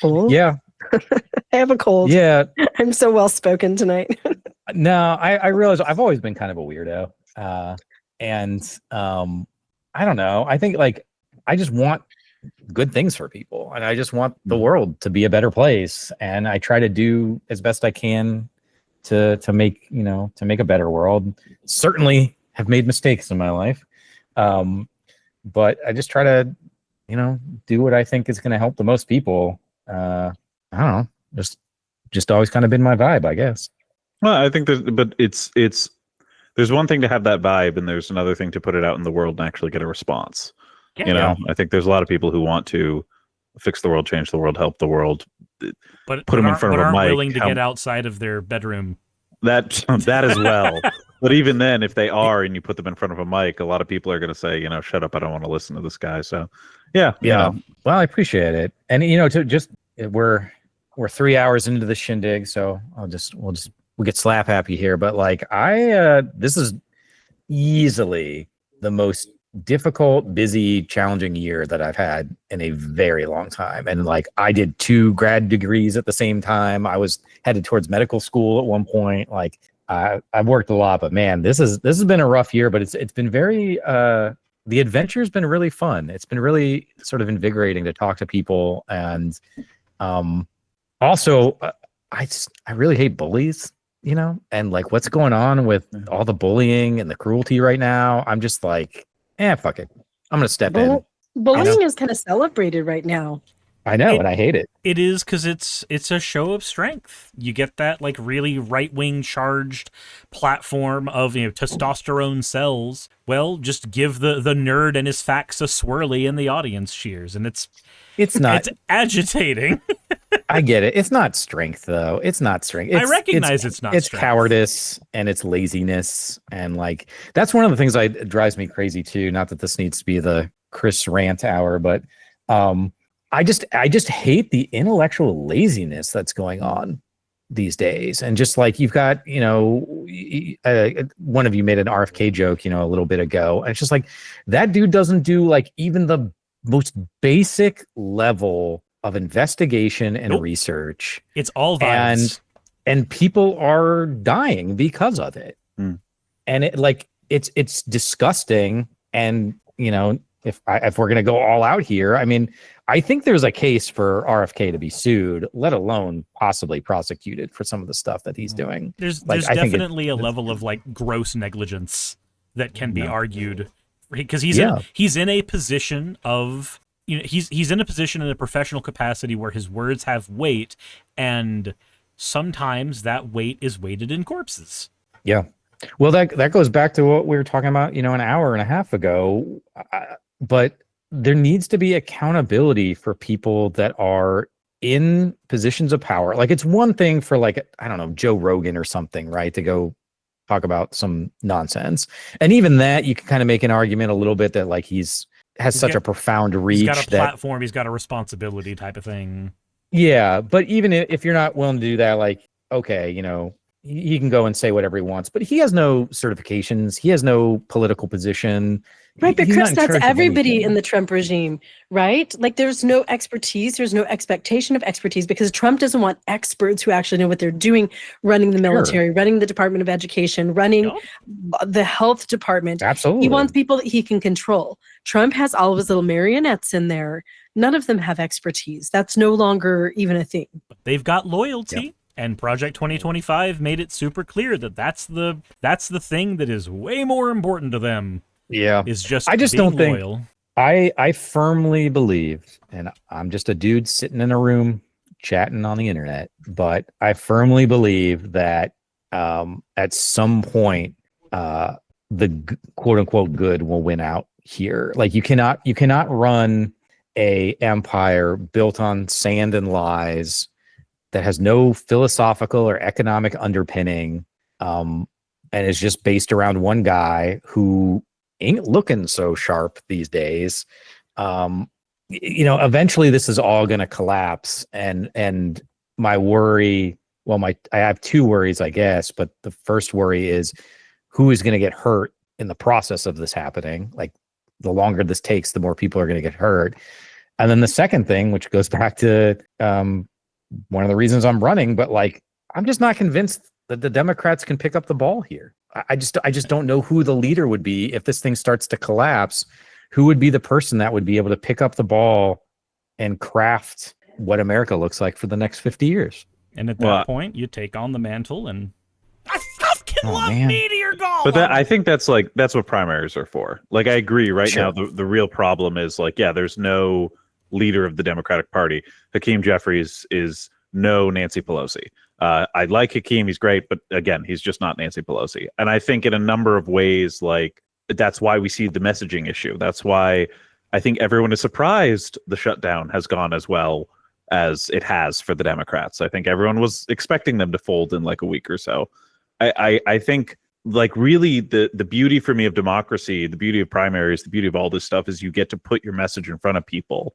[SPEAKER 2] cool.
[SPEAKER 1] Yeah.
[SPEAKER 2] I have a cold.
[SPEAKER 1] Yeah.
[SPEAKER 2] I'm so well spoken tonight.
[SPEAKER 1] No, I realize I've always been kind of a weirdo. And I don't know. I think like I just want good things for people, and I just want the world to be a better place, and I try to do as best I can to make a better world. Certainly have made mistakes in my life, but I just try to do what I think is going to help the most people. I don't know, just always kind of been my vibe, I guess.
[SPEAKER 4] Well, I think there's one thing to have that vibe, and there's another thing to put it out in the world and actually get a response.
[SPEAKER 3] Yeah.
[SPEAKER 4] I think there's a lot of people who want to fix the world, change the world, help the world,
[SPEAKER 3] but
[SPEAKER 4] put them in front of a
[SPEAKER 3] aren't
[SPEAKER 4] mic.
[SPEAKER 3] willing to get outside of their bedroom.
[SPEAKER 4] That as well. But even then, if they are, and you put them in front of a mic, a lot of people are going to say, shut up, I don't want to listen to this guy. So, yeah.
[SPEAKER 1] Well, I appreciate it, and we're 3 hours into the shindig, so we'll get slap happy here. But like this is easily the most difficult, busy, challenging year that I've had in a very long time. And like I did 2 grad degrees at the same time. I was headed towards medical school at one point. Like I've worked a lot, but man, this has been a rough year, but it's been very the adventure's been really fun. It's been really sort of invigorating to talk to people. And also I really hate bullies, and like what's going on with all the bullying and the cruelty right now. I'm just like, fuck it. I'm going to step in.
[SPEAKER 2] Bullying is kind of celebrated right now.
[SPEAKER 1] I know, and I hate it.
[SPEAKER 3] It is, because it's a show of strength. You get that like really right-wing charged platform of testosterone cells. Well, just give the nerd and his facts a swirly and the audience cheers. And it's not agitating.
[SPEAKER 1] I get it. It's not strength, though. It's not strength.
[SPEAKER 3] I recognize it's not
[SPEAKER 1] It's
[SPEAKER 3] strength.
[SPEAKER 1] cowardice and it's laziness. And like, that's one of the things that drives me crazy too. Not that this needs to be the Chris rant hour, but I just hate the intellectual laziness that's going on. these days. And just like you've got, one of you made an RFK joke, a little bit ago. And it's just like that dude doesn't do like even the most basic level of investigation and research.
[SPEAKER 3] It's all vibes.
[SPEAKER 1] And people are dying because of it. And it's disgusting. And, if we're going to go all out here, I mean, I think there's a case for RFK to be sued, let alone possibly prosecuted for some of the stuff that he's doing.
[SPEAKER 3] There's definitely a level of like gross negligence that can be argued, because he's in a position of, he's in a position in a professional capacity where his words have weight, and sometimes that weight is weighted in corpses.
[SPEAKER 1] Yeah. Well, that goes back to what we were talking about, an hour and a half ago. But there needs to be accountability for people that are in positions of power. Like, it's one thing for, like, I don't know, Joe Rogan or something, right, to go talk about some nonsense. And even that, you can kind of make an argument a little bit that, like, he's such a profound reach.
[SPEAKER 3] He's got a platform, he's got a responsibility type of thing.
[SPEAKER 1] Yeah, but even if you're not willing to do that, like, okay, he can go and say whatever he wants, but he has no certifications. He has no political position.
[SPEAKER 2] Right, but Chris, that's everybody in the Trump regime, right? Like, there's no expertise. There's no expectation of expertise, because Trump doesn't want experts who actually know what they're doing, running the military, running the Department of Education, running the health department.
[SPEAKER 1] Absolutely.
[SPEAKER 2] He wants people that he can control. Trump has all of his little marionettes in there. None of them have expertise. That's no longer even a thing.
[SPEAKER 3] But they've got loyalty. Yep. And Project 2025 made it super clear that that's the thing that is way more important to them.
[SPEAKER 1] Yeah,
[SPEAKER 3] is just
[SPEAKER 1] I just
[SPEAKER 3] being
[SPEAKER 1] don't think
[SPEAKER 3] loyal.
[SPEAKER 1] I firmly believe, and I'm just a dude sitting in a room chatting on the internet, but I firmly believe that at some point the quote unquote good will win out here. Like, you cannot run a empire built on sand and lies that has no philosophical or economic underpinning, and is just based around one guy who ain't looking so sharp these days. Eventually this is all going to collapse. And my worry, I have two worries, I guess, but the first worry is who is going to get hurt in the process of this happening. Like, the longer this takes, the more people are going to get hurt. And then the second thing, which goes back to one of the reasons I'm running, but like, I'm just not convinced that the Democrats can pick up the ball here. I just don't know who the leader would be if this thing starts to collapse. Who would be the person that would be able to pick up the ball and craft what America looks like for the next 50 years?
[SPEAKER 3] And at that point, you take on the mantle, and I fucking love Meteor Golem.
[SPEAKER 4] But I think that's what primaries are for. Like, I agree. Right now, the real problem is, like, there's no leader of the Democratic Party. Hakeem Jeffries is no Nancy Pelosi. I like Hakeem, he's great, but again, he's just not Nancy Pelosi. And I think in a number of ways, like, that's why we see the messaging issue. That's why I think everyone is surprised the shutdown has gone as well as it has for the Democrats. I think everyone was expecting them to fold in like a week or so. I think, like, really the beauty for me of democracy, the beauty of primaries, the beauty of all this stuff is you get to put your message in front of people,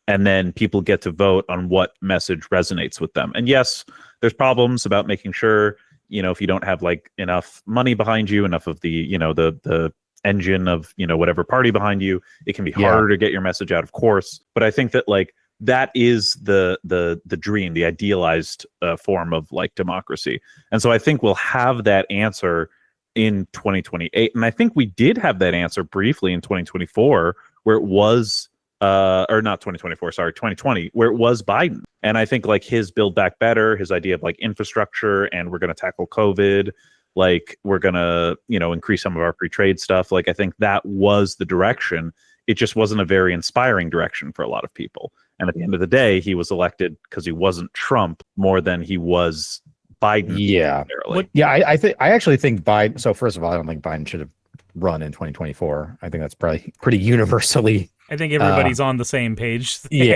[SPEAKER 4] and then people get to vote on what message resonates with them. And yes, there's problems about making sure, if you don't have like enough money behind you, enough of the, the engine of, whatever party behind you, it can be harder to get your message out, of course. But I think that, like, that is the dream, the idealized form of like democracy. And so I think we'll have that answer in 2028. And I think we did have that answer briefly in 2024, where it was or not 2024, sorry, 2020, where it was Biden. And I think, like, his Build Back Better, his idea of like infrastructure, and we're going to tackle COVID, like, we're going to, increase some of our free trade stuff. Like, I think that was the direction. It just wasn't a very inspiring direction for a lot of people. And at the end of the day, he was elected because he wasn't Trump more than he was Biden.
[SPEAKER 1] Yeah. I actually think Biden. So first of all, I don't think Biden should have run in 2024. I think that's probably pretty universally.
[SPEAKER 3] I think everybody's on the same page.
[SPEAKER 1] Yeah.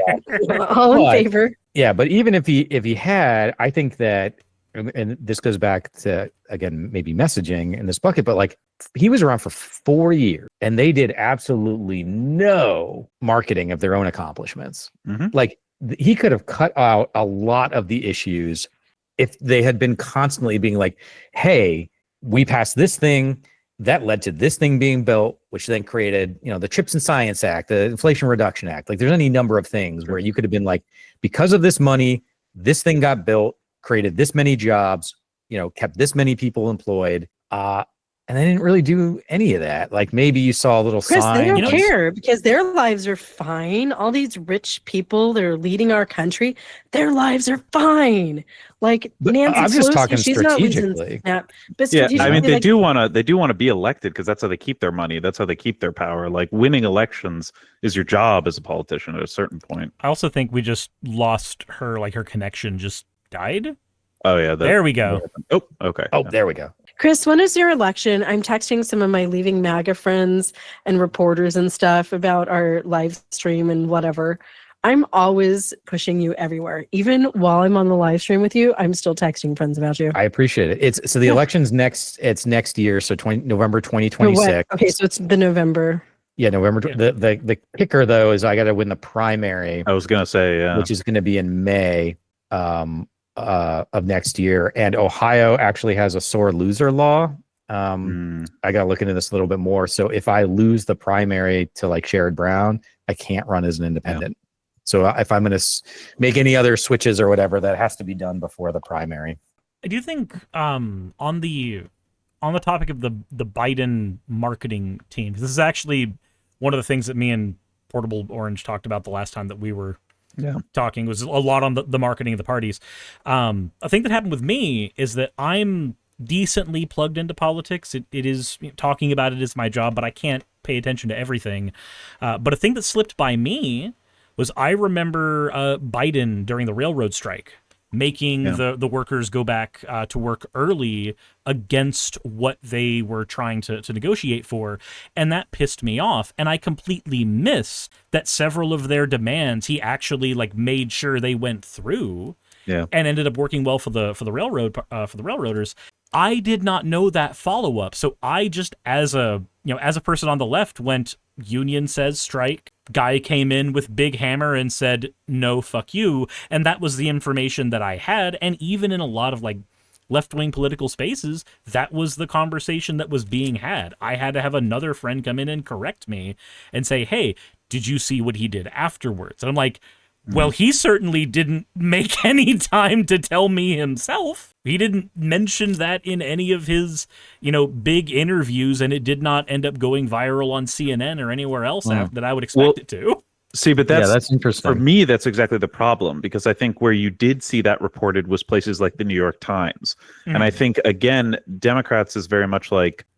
[SPEAKER 2] All in favor.
[SPEAKER 1] Yeah. But even if he had, I think that, and this goes back to, again, maybe messaging in this bucket, but like, he was around for 4 years and they did absolutely no marketing of their own accomplishments. Mm-hmm. Like, he could have cut out a lot of the issues if they had been constantly being like, hey, we passed this thing that led to this thing being built, which then created, the Chips and Science Act, the Inflation Reduction Act. Like there's any number of things where you could have been like, because of this money, this thing got built, created this many jobs, kept this many people employed. And they didn't really do any of that. Like maybe you saw a little
[SPEAKER 2] Chris,
[SPEAKER 1] sign.
[SPEAKER 2] they don't care because their lives are fine. All these rich people that are leading our country, their lives are fine. Like Nancy
[SPEAKER 1] I'm just
[SPEAKER 2] Pelosi,
[SPEAKER 1] talking
[SPEAKER 2] she's not losing
[SPEAKER 1] strategically.
[SPEAKER 2] snap. But
[SPEAKER 4] Yeah, I mean,
[SPEAKER 2] strategically,
[SPEAKER 4] they do want to be elected because that's how they keep their money. That's how they keep their power. Like winning elections is your job as a politician at a certain point.
[SPEAKER 3] I also think we just lost her. Like her connection just died.
[SPEAKER 4] Oh yeah,
[SPEAKER 3] there we go.
[SPEAKER 4] Oh, okay.
[SPEAKER 1] Oh, there we go.
[SPEAKER 2] Chris, when is your election? I'm texting some of my Leaving MAGA friends and reporters and stuff about our live stream and whatever. I'm always pushing you everywhere. Even while I'm on the live stream with you, I'm still texting friends about you.
[SPEAKER 1] I appreciate it. It's so the election's next. It's next year, so November 2026.
[SPEAKER 2] Okay, so it's the November.
[SPEAKER 1] Yeah, November. The kicker though is I got to win the primary.
[SPEAKER 4] I was gonna say, yeah,
[SPEAKER 1] which is going to be in May. Of next year, and Ohio actually has a sore loser law. I got to look into this a little bit more. So if I lose the primary to like Sherrod Brown, I can't run as an independent. Yeah. So if I'm going to make any other switches or whatever, that has to be done before the primary.
[SPEAKER 3] I do think on the topic of the Biden marketing team, this is actually one of the things that me and Portable Orange talked about the last time that we were talking, was a lot on the marketing of the parties. A thing that happened with me is that I'm decently plugged into politics. It is, talking about it is my job, but I can't pay attention to everything. But a thing that slipped by me was I remember Biden during the railroad strike making the workers go back to work early against what they were trying to negotiate for. And that pissed me off. And I completely miss that several of their demands, he actually made sure they went through and ended up working well for the railroaders. I did not know that follow-up. So I just, as a person on the left, went, union says strike. Guy came in with big hammer and said, no, fuck you. And that was the information that I had. And even in a lot of left-wing political spaces, that was the conversation that was being had. I had to have another friend come in and correct me and say, hey, did you see what he did afterwards? And I'm like, well, he certainly didn't make any time to tell me himself. He didn't mention that in any of his, big interviews, and it did not end up going viral on CNN or anywhere else that I would expect it to.
[SPEAKER 4] See, but that's
[SPEAKER 1] interesting.
[SPEAKER 4] For me, that's exactly the problem, because I think where you did see that reported was places like the New York Times. And I think, again, Democrats is very much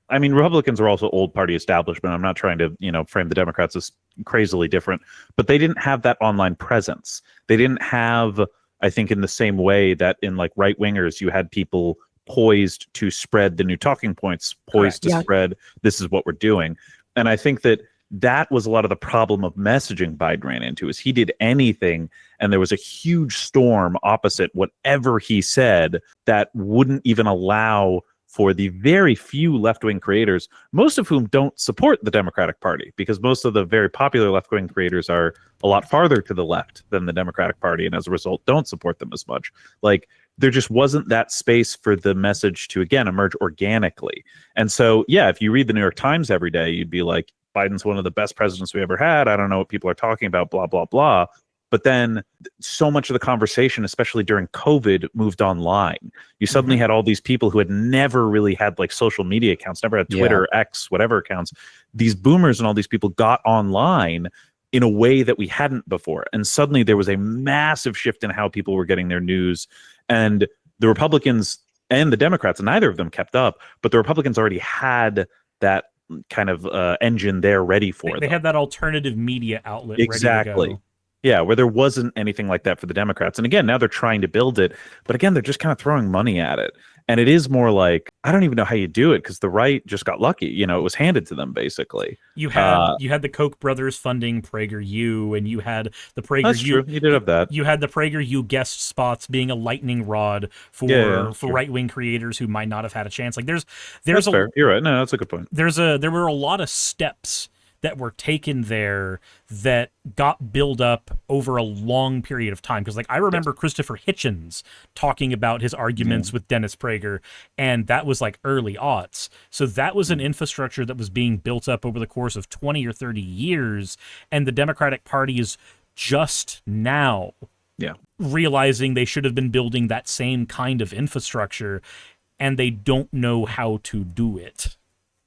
[SPEAKER 4] Republicans are also old party establishment. I'm not trying to, frame the Democrats as crazily different, but they didn't have that online presence. They didn't have, I think, in the same way that in right wingers, you had people poised to spread the new talking points, poised to spread, this is what we're doing. And I think that was a lot of the problem of messaging Biden ran into, is he did anything and there was a huge storm opposite whatever he said that wouldn't even allow for the very few left-wing creators, most of whom don't support the Democratic Party, because most of the very popular left-wing creators are a lot farther to the left than the Democratic Party, and as a result, don't support them as much. There just wasn't that space for the message to, again, emerge organically. And so, if you read the New York Times every day, you'd be like, Biden's one of the best presidents we ever had. I don't know what people are talking about, blah, blah, blah. But then so much of the conversation, especially during COVID, moved online. You suddenly had all these people who had never really had social media accounts, never had Twitter, X, whatever accounts. These boomers and all these people got online in a way that we hadn't before. And suddenly there was a massive shift in how people were getting their news. And the Republicans and the Democrats, neither of them kept up, but the Republicans already had that kind of engine there ready for them.
[SPEAKER 3] They had that alternative media outlet
[SPEAKER 4] exactly.
[SPEAKER 3] ready to go.
[SPEAKER 4] Yeah, where there wasn't anything like that for the Democrats. And again, now they're trying to build it, but again, they're just kind of throwing money at it. And it is more I don't even know how you do it, because the right just got lucky. It was handed to them, basically.
[SPEAKER 3] You had the Koch brothers funding PragerU, and you had the PragerU.
[SPEAKER 4] That's true. You did have that.
[SPEAKER 3] You had the PragerU guest spots being a lightning rod for right-wing creators who might not have had a chance. There's
[SPEAKER 4] that's fair. You're right. No, that's a good point.
[SPEAKER 3] There were a lot of steps that were taken there that got built up over a long period of time. Because, like, I remember Christopher Hitchens talking about his arguments with Dennis Prager, and that was like early aughts. So that was an infrastructure that was being built up over the course of 20 or 30 years, and the Democratic Party is just now realizing they should have been building that same kind of infrastructure, and they don't know how to do it.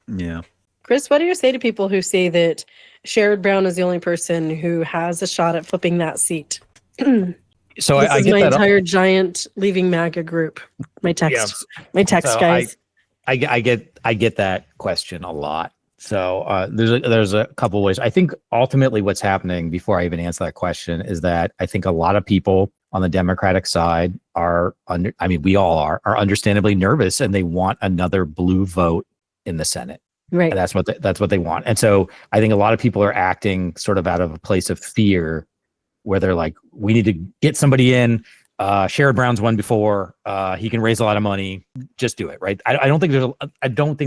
[SPEAKER 4] Yeah.
[SPEAKER 2] Chris, what do you say to people who say that Sherrod Brown is the only person who has a shot at flipping that seat?
[SPEAKER 1] So
[SPEAKER 2] This
[SPEAKER 1] I
[SPEAKER 2] is
[SPEAKER 1] get
[SPEAKER 2] my
[SPEAKER 1] that.
[SPEAKER 2] entire giant leaving MAGA group. My text,
[SPEAKER 1] So
[SPEAKER 2] guys.
[SPEAKER 1] I get that question a lot. So there's a couple ways. I think ultimately what's happening, before I even answer that question, is that I think a lot of people on the Democratic side we all are understandably nervous, and they want another blue vote in the Senate.
[SPEAKER 2] Right.
[SPEAKER 1] And that's what they want. And so I think a lot of people are acting sort of out of a place of fear, where they're like, we need to get somebody in. Sherrod Brown's won before. He can raise a lot of money. Just do it, right? I don't think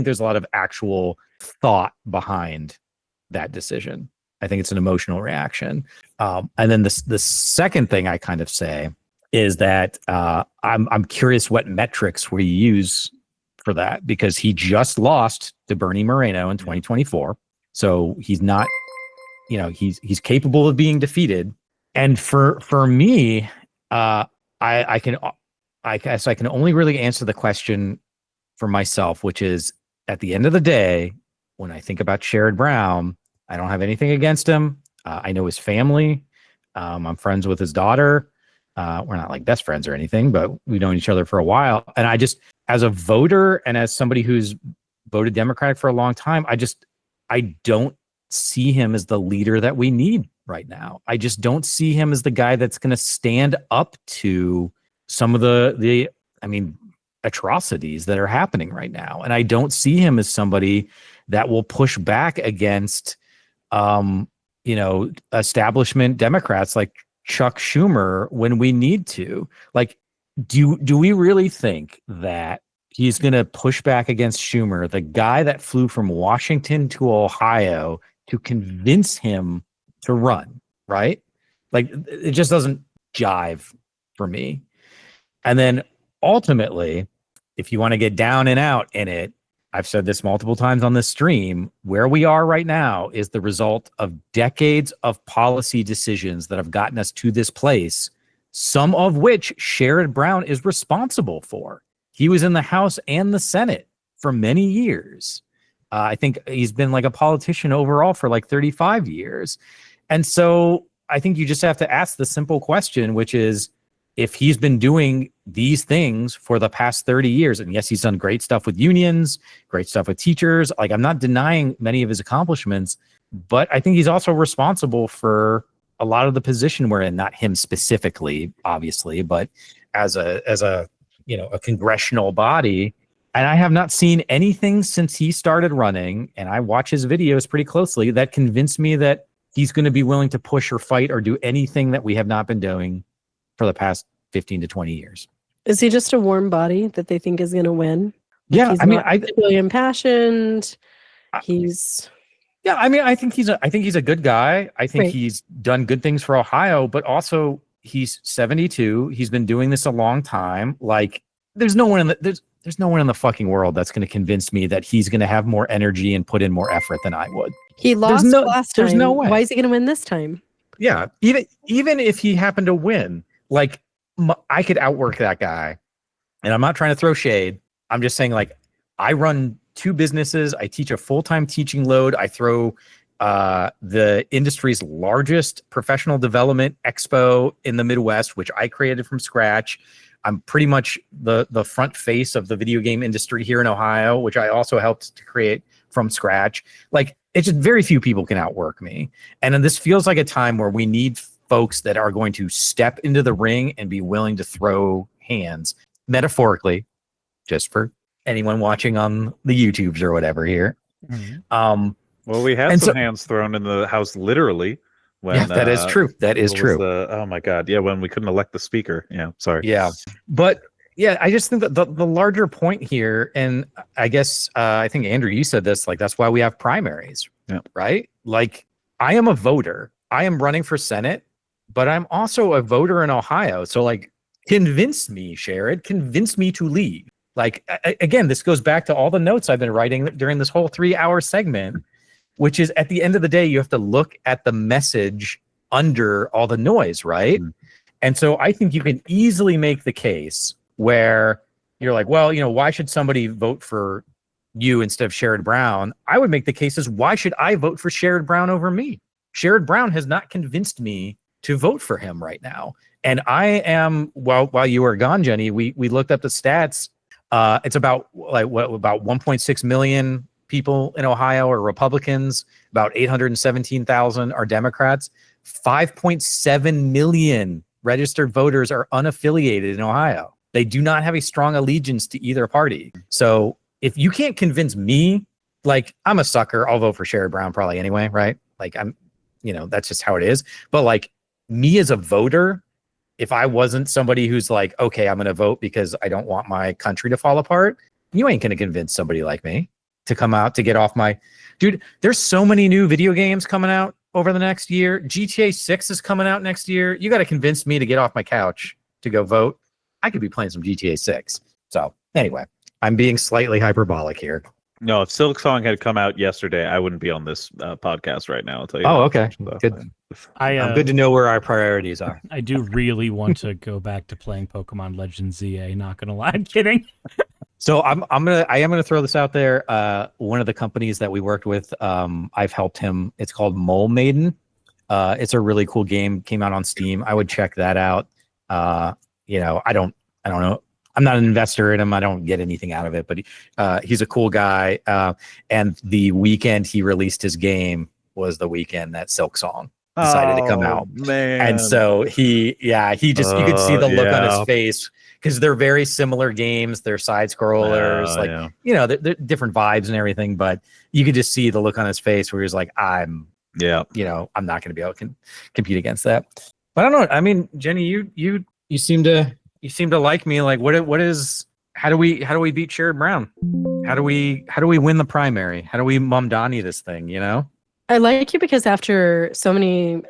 [SPEAKER 1] there's a lot of actual thought behind that decision. I think it's an emotional reaction. And then the second thing I kind of say is that I'm curious what metrics we use for that, because he just lost to Bernie Moreno in 2024. So he's not, he's capable of being defeated. And for me, I guess I can only really answer the question for myself, which is, at the end of the day, when I think about Sherrod Brown, I don't have anything against him. I know his family. I'm friends with his daughter. We're not like best friends or anything, but we've known each other for a while. And I just, as a voter and as somebody who's voted Democratic for a long time, I don't see him as the leader that we need right now. I just don't see him as the guy that's going to stand up to some of the atrocities that are happening right now. And I don't see him as somebody that will push back against, establishment Democrats like Chuck Schumer when we need to. Like, do we really think that he's going to push back against Schumer, the guy that flew from Washington to Ohio to convince him to run, right? Like, it just doesn't jive for me. And then ultimately, if you want to get down and out in it, I've said this multiple times on this stream, where we are right now is the result of decades of policy decisions that have gotten us to this place, some of which Sherrod Brown is responsible for. He was in the House and the Senate for many years. I think he's been like a politician overall for like 35 years. And so I think you just have to ask the simple question, which is, if he's been doing these things for the past 30 years, and yes, he's done great stuff with unions, great stuff with teachers. Like, I'm not denying many of his accomplishments, but I think he's also responsible for a lot of the position we're in, not him specifically, obviously, but as a congressional body. And I have not seen anything since he started running, and I watch his videos pretty closely, that convinced me that he's going to be willing to push or fight or do anything that we have not been doing for the past 15 to 20 years.
[SPEAKER 2] Is he just a warm body that they think is going to win?
[SPEAKER 1] Yeah,
[SPEAKER 2] He's really impassioned. I
[SPEAKER 1] think he's a good guy. I think he's done good things for Ohio, but also he's 72. He's been doing this a long time. Like, there's no one in the fucking world that's going to convince me that he's going to have more energy and put in more effort than I would.
[SPEAKER 2] He lost last time.
[SPEAKER 1] There's no way.
[SPEAKER 2] Why is he going to win this time?
[SPEAKER 1] Yeah, even if he happened to win, like, I could outwork that guy. And I'm not trying to throw shade. I'm just saying, like, I run 2 businesses. I teach a full-time teaching load. I throw the industry's largest professional development expo in the Midwest, which I created from scratch. I'm pretty much the front face of the video game industry here in Ohio, which I also helped to create from scratch. Like, it's just very few people can outwork me. And then this feels like a time where we need folks that are going to step into the ring and be willing to throw hands, metaphorically, just for anyone watching on the YouTubes or whatever here.
[SPEAKER 4] Mm-hmm. Well, we had some hands thrown in the House, literally. When,
[SPEAKER 1] that is true. That is true.
[SPEAKER 4] Oh my God. Yeah. When we couldn't elect the speaker. Yeah. Sorry.
[SPEAKER 1] Yeah. But yeah, I just think that the larger point here, and I guess I think, Andrew, you said this, like, that's why we have primaries, right? like I am a voter. I am running for Senate, but I'm also a voter in Ohio. So like, convince me, Sherrod, convince me to leave. Like, again, this goes back to all the notes I've been writing during this whole 3-hour segment, which is at the end of the day, you have to look at the message under all the noise, right? Mm-hmm. And so I think you can easily make the case where you're like, well, you know, why should somebody vote for you instead of Sherrod Brown? I would make the case as, why should I vote for Sherrod Brown over me? Sherrod Brown has not convinced me to vote for him right now. And I am, while you were gone, Jenny, we looked up the stats. It's about about 1.6 million people in Ohio are Republicans. About 817,000 are Democrats. 5.7 million registered voters are unaffiliated in Ohio. They do not have a strong allegiance to either party. So if you can't convince me, like, I'm a sucker, I'll vote for Sherrod Brown probably anyway, right? Like, I'm, you know, that's just how it is. But like, me as a voter, if I wasn't somebody who's like, okay, I'm going to vote because I don't want my country to fall apart, you ain't going to convince somebody like me to come out, to get off my... Dude, there's so many new video games coming out over the next year. GTA 6 is coming out next year. You got to convince me to get off my couch to go vote. I could be playing some GTA 6. So anyway, I'm being slightly hyperbolic here.
[SPEAKER 4] No, if Silk Song had come out yesterday, I wouldn't be on this podcast right now. I'll tell you.
[SPEAKER 1] Oh,
[SPEAKER 4] that.
[SPEAKER 1] okay. So, good. I'm good to know where our priorities are.
[SPEAKER 3] I do really want to go back to playing Pokemon Legends ZA. Not gonna lie, I'm kidding.
[SPEAKER 1] So I am gonna throw this out there. One of the companies that we worked with, I've helped him. It's called Mole Maiden. It's a really cool game. Came out on Steam. I would check that out. You know, I don't know. I'm not an investor in him. I don't get anything out of it, but he's a cool guy. And the weekend he released his game was the weekend that Silk Song decided to come out.
[SPEAKER 4] Man.
[SPEAKER 1] And so you could see the look on his face, because they're very similar games. They're side scrollers, you know, they're different vibes and everything, but you could just see the look on his face where he's like, I'm not going to be able to compete against that. But I don't know. I mean, Jenny, you seem to like me. Like, how do we beat Sherrod Brown? How do we win the primary? How do we Mamdani this thing, you know?
[SPEAKER 2] I like you because after so many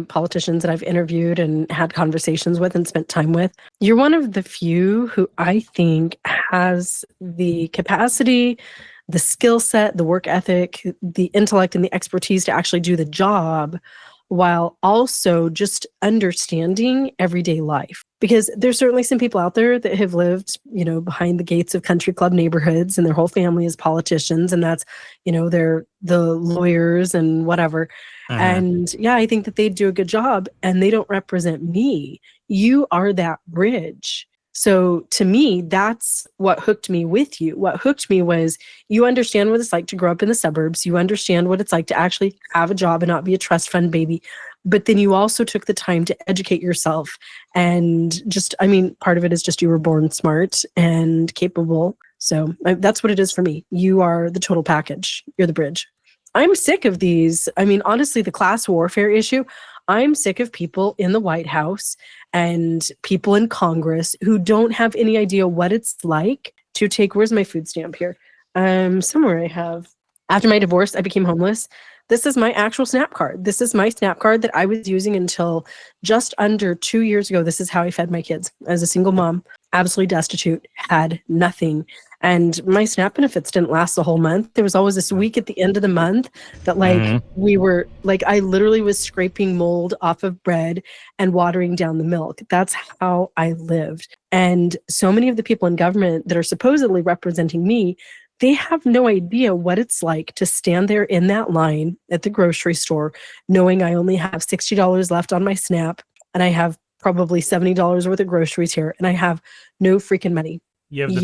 [SPEAKER 2] politicians that I've interviewed and had conversations with and spent time with, you're one of the few who I think has the capacity, the skill set, the work ethic, the intellect, and the expertise to actually do the job, while also just understanding everyday life. Because there's certainly some people out there that have lived, you know, behind the gates of country club neighborhoods, and their whole family is politicians, and that's, you know, they're the lawyers and whatever. Uh-huh. And yeah, I think that they do a good job, and they don't represent me. You are that bridge. So to me, that's what hooked me with you. What hooked me was you understand what it's like to grow up in the suburbs. You understand what it's like to actually have a job and not be a trust fund baby. But then you also took the time to educate yourself. And just, I mean, part of it is just you were born smart and capable. So that's what it is for me. You are the total package. You're the bridge. I'm sick of these. I mean, honestly, the class warfare issue, I'm sick of people in the White House and people in Congress who don't have any idea what it's like to take, where's my food stamp here? Somewhere I have. After my divorce, I became homeless. This is my actual SNAP card. This is my SNAP card that I was using until just under 2 years ago. This is how I fed my kids as a single mom, absolutely destitute, had nothing. And my SNAP benefits didn't last the whole month. There was always this week at the end of the month that we were like, I literally was scraping mold off of bread and watering down the milk. That's how I lived. And so many of the people in government that are supposedly representing me, they have no idea what it's like to stand there in that line at the grocery store, knowing I only have $60 left on my SNAP, and I have probably $70 worth of groceries here, and I have no freaking money.
[SPEAKER 3] You have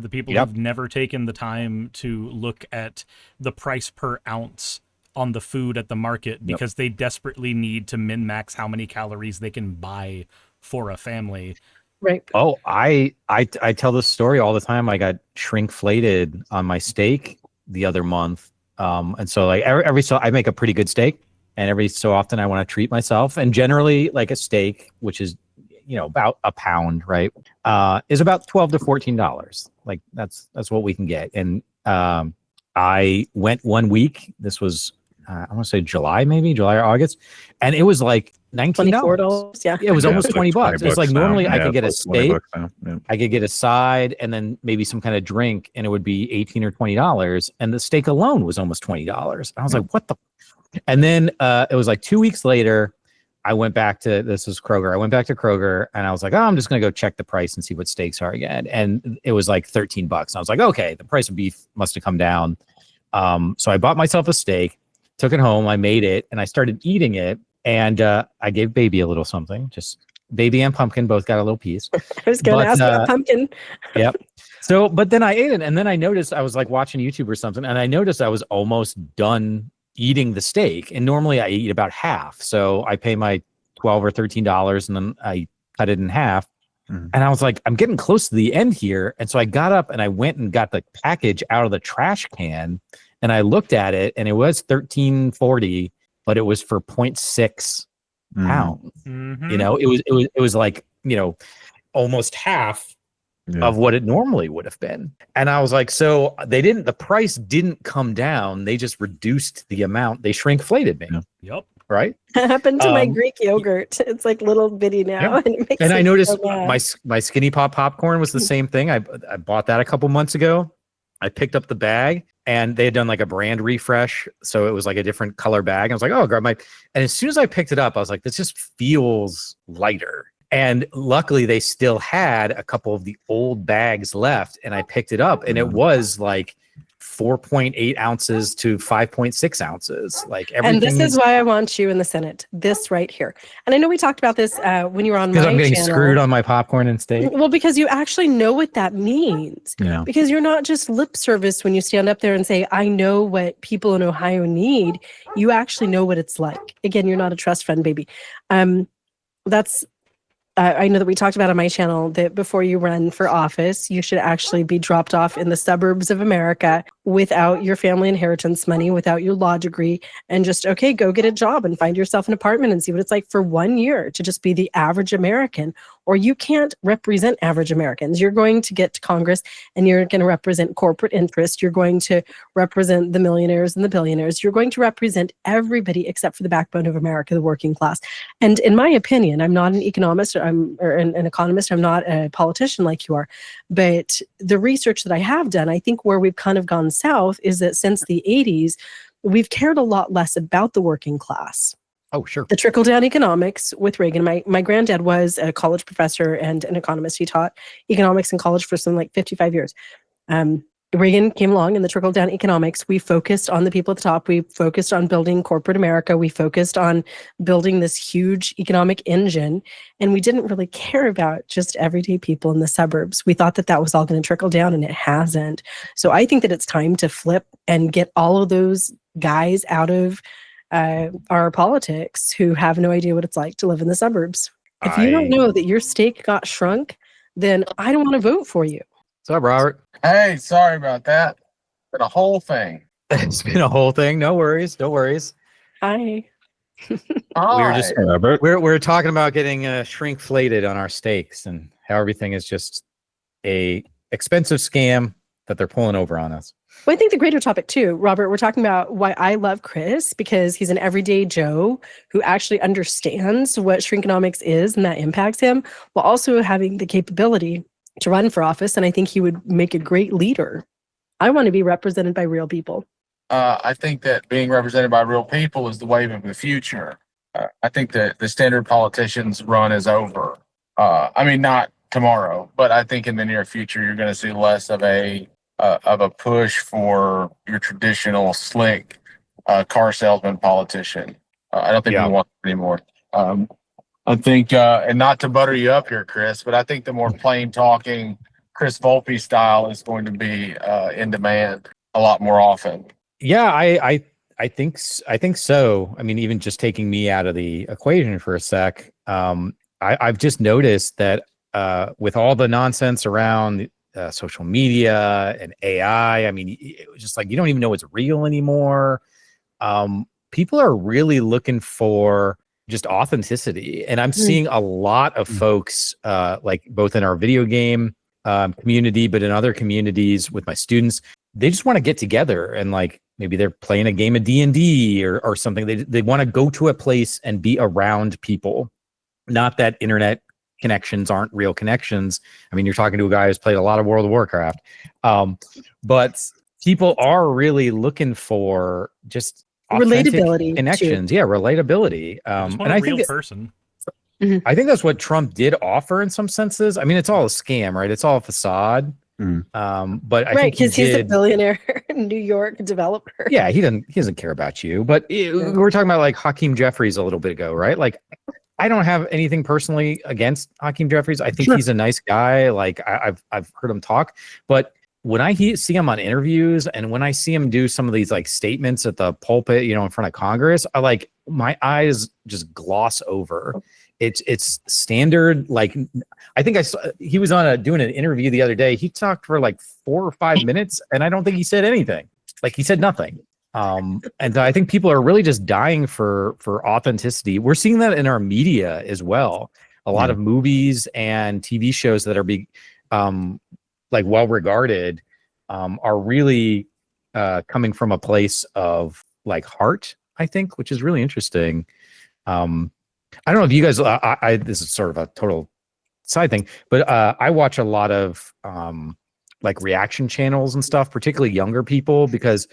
[SPEAKER 3] the people who've never taken the time to look at the price per ounce on the food at the market because they desperately need to min-max how many calories they can buy for a family.
[SPEAKER 2] Right.
[SPEAKER 1] Oh, I tell this story all the time. I got shrinkflated on my steak the other month. And so like every so I make a pretty good steak, and every so often I want to treat myself. And generally like a steak, which is, you know, about a pound, right, is about $12 to $14. Like that's what we can get. And I went 1 week. This was I want to say July or August, and it was like $19.
[SPEAKER 2] $24. Yeah.
[SPEAKER 1] It was
[SPEAKER 4] Yeah,
[SPEAKER 1] almost
[SPEAKER 4] it's like
[SPEAKER 1] $20. It's like
[SPEAKER 4] now.
[SPEAKER 1] normally I
[SPEAKER 4] Yeah,
[SPEAKER 1] could get a
[SPEAKER 4] it's like $20
[SPEAKER 1] steak,
[SPEAKER 4] now. Yeah.
[SPEAKER 1] I could get a side, and then maybe some kind of drink, and it would be $18 or $20, and the steak alone was almost $20. I was like, what the? And then it was like 2 weeks later, I went back to Kroger. I went back to Kroger and I was like, oh, I'm just gonna go check the price and see what steaks are again. And it was like $13. And I was like, okay, the price of beef must have come down. So I bought myself a steak, took it home, I made it, and I started eating it. And I gave baby a little something. Just baby and pumpkin both got a little piece.
[SPEAKER 2] I was going to ask about pumpkin.
[SPEAKER 1] Yep. So, but then I ate it, and then I noticed I was like watching YouTube or something, and I noticed I was almost done eating the steak. And normally I eat about half. So I pay my $12 or $13 and then I cut it in half. And I was like, I'm getting close to the end here. And so I got up and I went and got the package out of the trash can and I looked at it and it was $13.40, but it was for 0.6 pounds. You know, it was like, you know, almost half of what it normally would have been. And I was like, so the price didn't come down. They just reduced the amount. They shrinkflated me.
[SPEAKER 3] Yep.
[SPEAKER 1] Right.
[SPEAKER 2] That happened to my Greek yogurt. It's like little bitty now.
[SPEAKER 1] Yeah.
[SPEAKER 2] And it makes
[SPEAKER 1] and I noticed
[SPEAKER 2] so
[SPEAKER 1] my Skinny Pop popcorn was the same thing. I bought that a couple months ago. I picked up the bag and they had done like a brand refresh. So it was like a different color bag. I was like, oh, grab and as soon as I picked it up, I was like, this just feels lighter. And luckily they still had a couple of the old bags left and I picked it up and it was like 4.8 ounces to 5.6 ounces. Like everything.
[SPEAKER 2] And this is why I want you in the Senate. This right here. And I know we talked about this when you were on my channel.
[SPEAKER 1] Because I'm getting screwed on my popcorn and steak.
[SPEAKER 2] Well, because you actually know what that means.
[SPEAKER 1] Yeah. Because
[SPEAKER 2] you're not just lip service when you stand up there and say, I know what people in Ohio need. You actually know what it's like. Again, you're not a trust fund baby. That's I know that we talked about on my channel that before you run for office, you should actually be dropped off in the suburbs of America without your family inheritance money, without your law degree, and just, okay, go get a job and find yourself an apartment and see what it's like for 1 year to just be the average American. Or you can't represent average Americans. You're going to get to Congress and you're going to represent corporate interests. You're going to represent the millionaires and the billionaires. You're going to represent everybody except for the backbone of America, the working class. And in my opinion, I'm not an economist or an economist. I'm not a politician like you are. But the research that I have done, I think where we've kind of gone south is that since the 80s, we've cared a lot less about the working class.
[SPEAKER 1] Oh, sure.
[SPEAKER 2] The trickle-down economics with Reagan. My granddad was a college professor and an economist. He taught economics in college for something like 55 years. Reagan came along and the trickle-down economics. We focused on the people at the top. We focused on building corporate America. We focused on building this huge economic engine. And we didn't really care about just everyday people in the suburbs. We thought that that was all going to trickle down, and it hasn't. So I think that it's time to flip and get all of those guys out of our politics who have no idea what it's like to live in the suburbs. If you don't know that your steak got shrunk, then I don't want to vote for you.
[SPEAKER 1] What's up, Robert?
[SPEAKER 6] Hey, sorry about that. Been a whole thing.
[SPEAKER 1] It's been a whole thing. No worries. No worries.
[SPEAKER 2] Hi.
[SPEAKER 1] We were just we're talking about getting shrinkflated on our steaks and how everything is just a expensive scam that they're pulling over on us.
[SPEAKER 2] Well, I think the greater topic too, Robert, we're talking about why I love Chris, because he's an everyday Joe who actually understands what shrinkonomics is and that impacts him, while also having the capability to run for office. And I think he would make a great leader. I want to be represented by real people.
[SPEAKER 6] I think that being represented by real people is the wave of the future. I think that the standard politicians run is over. I mean, not tomorrow, but I think in the near future, you're going to see less of a push for your traditional slick car salesman politician. I don't think we want it anymore. I think, and not to butter you up here, Chris, but I think the more plain talking Chris Volpe style is going to be in demand a lot more often.
[SPEAKER 1] Yeah, I think so. I mean, even just taking me out of the equation for a sec, I've just noticed that with all the nonsense around social media and AI, I mean, it was just like you don't even know it's real anymore. People are really looking for just authenticity, and I'm seeing a lot of folks, like both in our video game community, but in other communities with my students, they just want to get together and like maybe they're playing a game of D&D or something. They want to go to a place and be around people. Not that internet connections aren't real connections. I mean, you're talking to a guy who's played a lot of World of Warcraft. But people are really looking for just
[SPEAKER 2] relatability
[SPEAKER 1] connections.
[SPEAKER 2] too.
[SPEAKER 1] Yeah, relatability.
[SPEAKER 3] Just want
[SPEAKER 1] And
[SPEAKER 3] a
[SPEAKER 1] I
[SPEAKER 3] real
[SPEAKER 1] think
[SPEAKER 3] person.
[SPEAKER 1] I think that's what Trump did offer in some senses. I mean, it's all a scam, right? It's all a facade. But I think
[SPEAKER 2] because he's a billionaire New York developer.
[SPEAKER 1] Yeah, he doesn't care about you. But we were talking about like Hakeem Jeffries a little bit ago, right? Like, I don't have anything personally against Hakeem Jeffries. I think he's a nice guy. Like I've heard him talk, but when I see him on interviews and when I see him do some of these like statements at the pulpit, you know, in front of Congress, my eyes just gloss over. It's standard. Like I think he was on doing an interview the other day. He talked for like 4 or 5 minutes, and I don't think he said anything. Like he said nothing. And I think people are really just dying for authenticity. We're seeing that in our media as well. A lot of movies and TV shows that are like well regarded are really coming from a place of like heart, I think, which is really interesting. I don't know if you guys, this is sort of a total side thing, but I watch a lot of like reaction channels and stuff, particularly younger people, because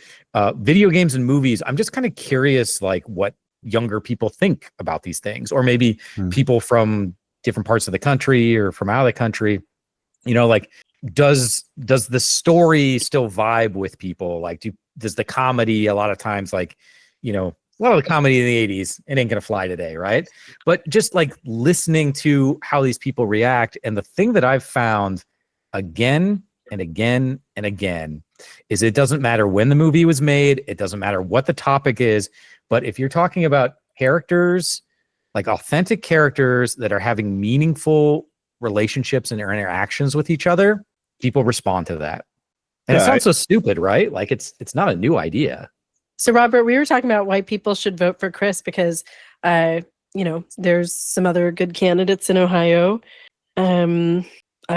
[SPEAKER 1] video games and movies, I'm just kind of curious, like what younger people think about these things, or maybe people from different parts of the country or from out of the country, you know, like does the story still vibe with people? Like does the comedy a lot of times, like, you know, a lot of the comedy in the 80s, it ain't gonna fly today, right? But just like listening to how these people react, and the thing that I've found again and again and again is it doesn't matter when the movie was made, it doesn't matter what the topic is, but if you're talking about characters, like authentic characters that are having meaningful relationships and interactions with each other, people respond to that. And it sounds so stupid, right? Like it's not a new idea.
[SPEAKER 2] So, Robert, we were talking about why people should vote for Chris because, you know, there's some other good candidates in Ohio. I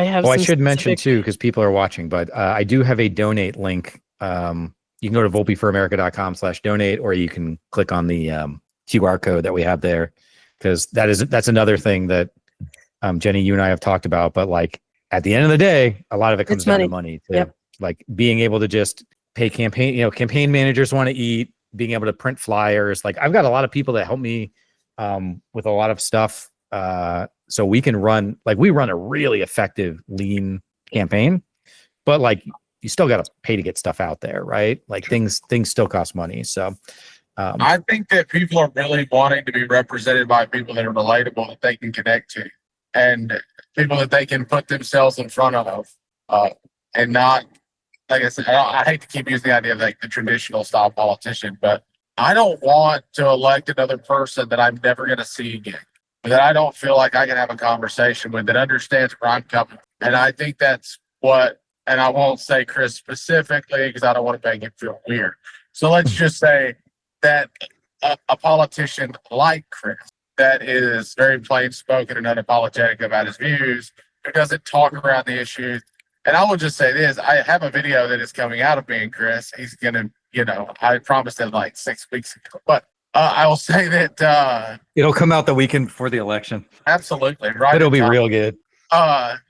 [SPEAKER 2] have.
[SPEAKER 1] I should mention too, because people are watching, but I do have a donate link. You can go to volpeforamerica.com/donate, or you can click on the QR code that we have there, because that's another thing that Jenny, you and I have talked about. But like at the end of the day, a lot of it comes down to money. Like being able to just pay campaign managers want to eat, being able to print flyers. Like I've got a lot of people that help me with a lot of stuff. So we can we run a really effective lean campaign, but like you still got to pay to get stuff out there, right? Like things still cost money. So
[SPEAKER 6] I think that people are really wanting to be represented by people that are relatable, that they can connect to, and people that they can put themselves in front of, and not, like I said, I hate to keep using the idea of like the traditional style politician, but I don't want to elect another person that I'm never going to see again, that I don't feel like I can have a conversation with, that understands where I'm coming. And I think that's what, and I won't say Chris specifically because I don't want to make him feel weird. So let's just say that a politician like Chris, that is very plain spoken and unapologetic about his views, who doesn't talk around the issues. And I will just say this, I have a video that is coming out of me and Chris. He's going to, you know, I promised him like 6 weeks ago, but I will say that
[SPEAKER 1] it'll come out the weekend before the election.
[SPEAKER 6] Absolutely. Right.
[SPEAKER 1] It'll be real good.
[SPEAKER 6] But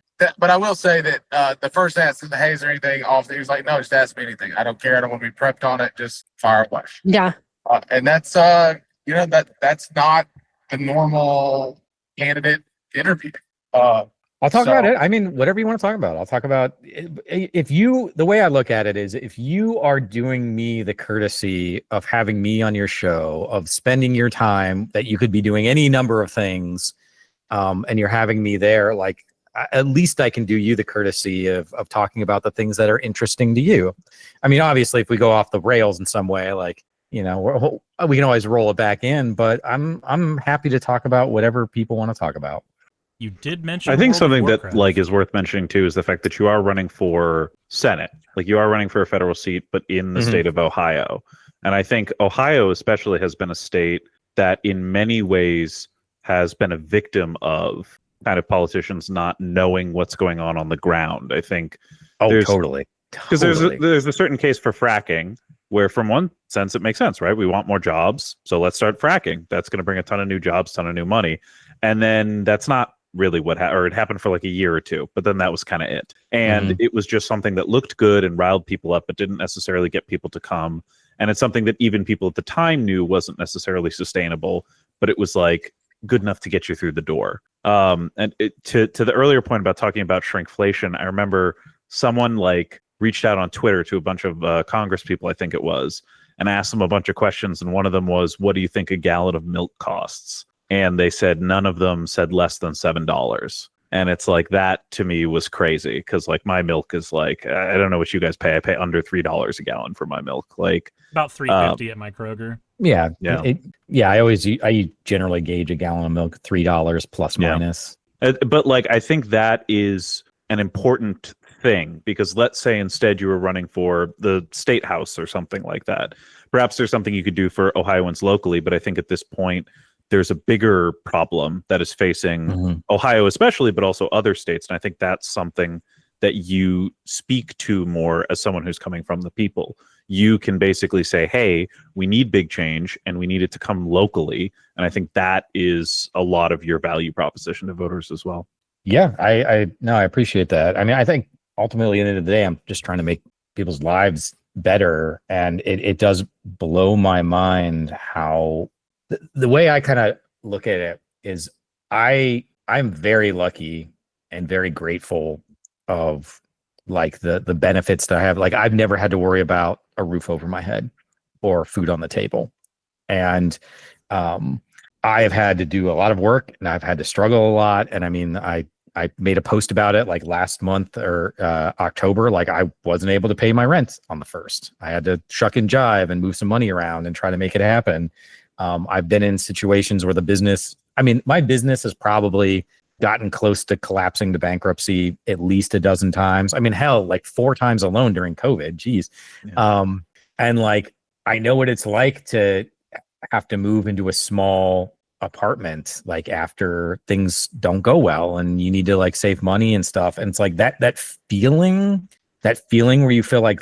[SPEAKER 6] I will say that the first ask him, hey, is there anything off? He was like, no, just ask me anything. I don't care. I don't want to be prepped on it. Just fire away.
[SPEAKER 2] Yeah.
[SPEAKER 6] And that's, you know, that's not the normal candidate interview.
[SPEAKER 1] I'll talk about it. I mean, whatever you want to talk about. I'll talk about the way I look at it is, if you are doing me the courtesy of having me on your show, of spending your time that you could be doing any number of things, and you're having me there, like at least I can do you the courtesy of talking about the things that are interesting to you. I mean, obviously, if we go off the rails in some way, like, you know, we can always roll it back in, but I'm happy to talk about whatever people want to talk about.
[SPEAKER 3] You did mention.
[SPEAKER 4] I think something that like is worth mentioning too is the fact that you are running for Senate. Like you are running for a federal seat, but in the state of Ohio. And I think Ohio especially has been a state that in many ways has been a victim of kind of politicians not knowing what's going on the ground. I think
[SPEAKER 1] totally.
[SPEAKER 4] Because
[SPEAKER 1] Totally.
[SPEAKER 4] there's a certain case for fracking where, from one sense, it makes sense, right? We want more jobs, so let's start fracking. That's going to bring a ton of new jobs, ton of new money, and then that's not really or it happened for like a year or two, but then that was kind of it. And it was just something that looked good and riled people up, but didn't necessarily get people to come. And it's something that even people at the time knew wasn't necessarily sustainable, but it was like good enough to get you through the door. And to the earlier point about talking about shrinkflation, I remember someone like reached out on Twitter to a bunch of Congress people, I think it was, and asked them a bunch of questions. And one of them was, what do you think a gallon of milk costs? And they said none of them said less than $7. And it's like, that to me was crazy, because like my milk is like, I don't know what you guys pay. I pay under $3 a gallon for my milk. Like
[SPEAKER 3] about $3.50 at my Kroger.
[SPEAKER 1] Yeah.
[SPEAKER 4] Yeah.
[SPEAKER 1] I generally gauge a gallon of milk $3 plus minus.
[SPEAKER 4] But like, I think that is an important thing, because let's say instead you were running for the state house or something like that. Perhaps there's something you could do for Ohioans locally, but I think at this point there's a bigger problem that is facing Ohio especially, but also other states. And I think that's something that you speak to more as someone who's coming from the people. You can basically say, hey, we need big change and we need it to come locally. And I think that is a lot of your value proposition to voters as well.
[SPEAKER 1] Yeah, I appreciate that. I mean, I think ultimately at the end of the day, I'm just trying to make people's lives better. And it does blow my mind how the way I kind of look at it is I'm very lucky and very grateful of like the benefits that I have. Like I've never had to worry about a roof over my head or food on the table. And I have had to do a lot of work and I've had to struggle a lot. And I mean, I made a post about it like last month or October. Like I wasn't able to pay my rent on the 1st. I had to shuck and jive and move some money around and try to make it happen. I've been in situations where my business has probably gotten close to collapsing to bankruptcy at least a dozen times. I mean, hell, like 4 times alone during COVID. Geez. Yeah. And like, I know what it's like to have to move into a small apartment, like after things don't go well and you need to like save money and stuff. And it's like that feeling where you feel like,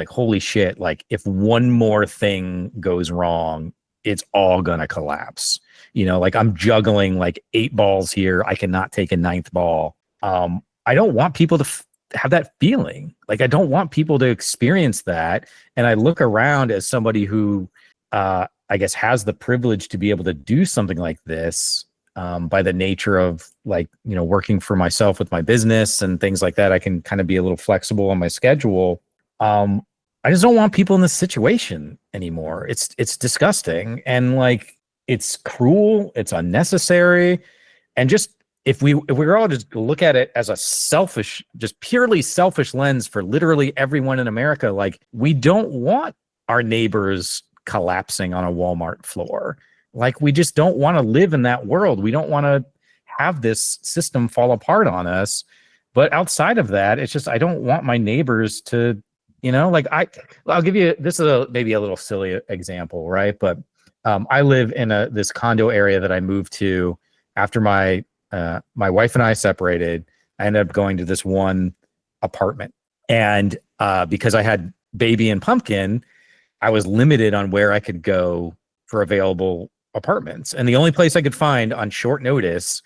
[SPEAKER 1] holy shit, like if one more thing goes wrong, it's all gonna collapse. Like I'm juggling like 8 balls here. I cannot take a 9th ball. I don't want people to have that feeling. Like I don't want people to experience that. And I look around as somebody who, I guess, has the privilege to be able to do something like this by the nature of like, working for myself with my business and things like that. I can kind of be a little flexible on my schedule. I just don't want people in this situation anymore. It's disgusting. And like, it's cruel, it's unnecessary. And just, if we were all just look at it as a selfish, just purely selfish lens for literally everyone in America, like we don't want our neighbors collapsing on a Walmart floor. Like we just don't want to live in that world. We don't want to have this system fall apart on us. But outside of that, it's just, I don't want my neighbors to, like I'll give you, this is maybe a little silly example, right? But I live in this condo area that I moved to after my wife and I separated. I ended up going to this one apartment, and because I had baby and pumpkin, I was limited on where I could go for available apartments. And the only place I could find on short notice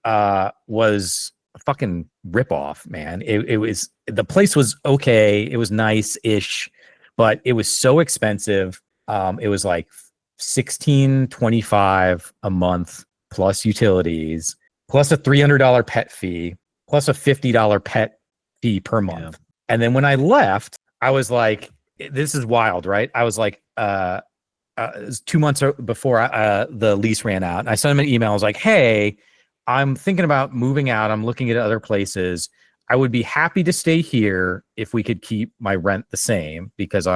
[SPEAKER 1] was a fucking ripoff, man. The place was okay. It was nice-ish, but it was so expensive. It was like $16.25 a month plus utilities, plus a $300 pet fee, plus a $50 pet fee per month. Yeah. And then when I left, I was like, this is wild, right? I was like, it was 2 months before the lease ran out. And I sent him an email. I was like, hey, I'm thinking about moving out. I'm looking at other places. I would be happy to stay here if we could keep my rent the same, because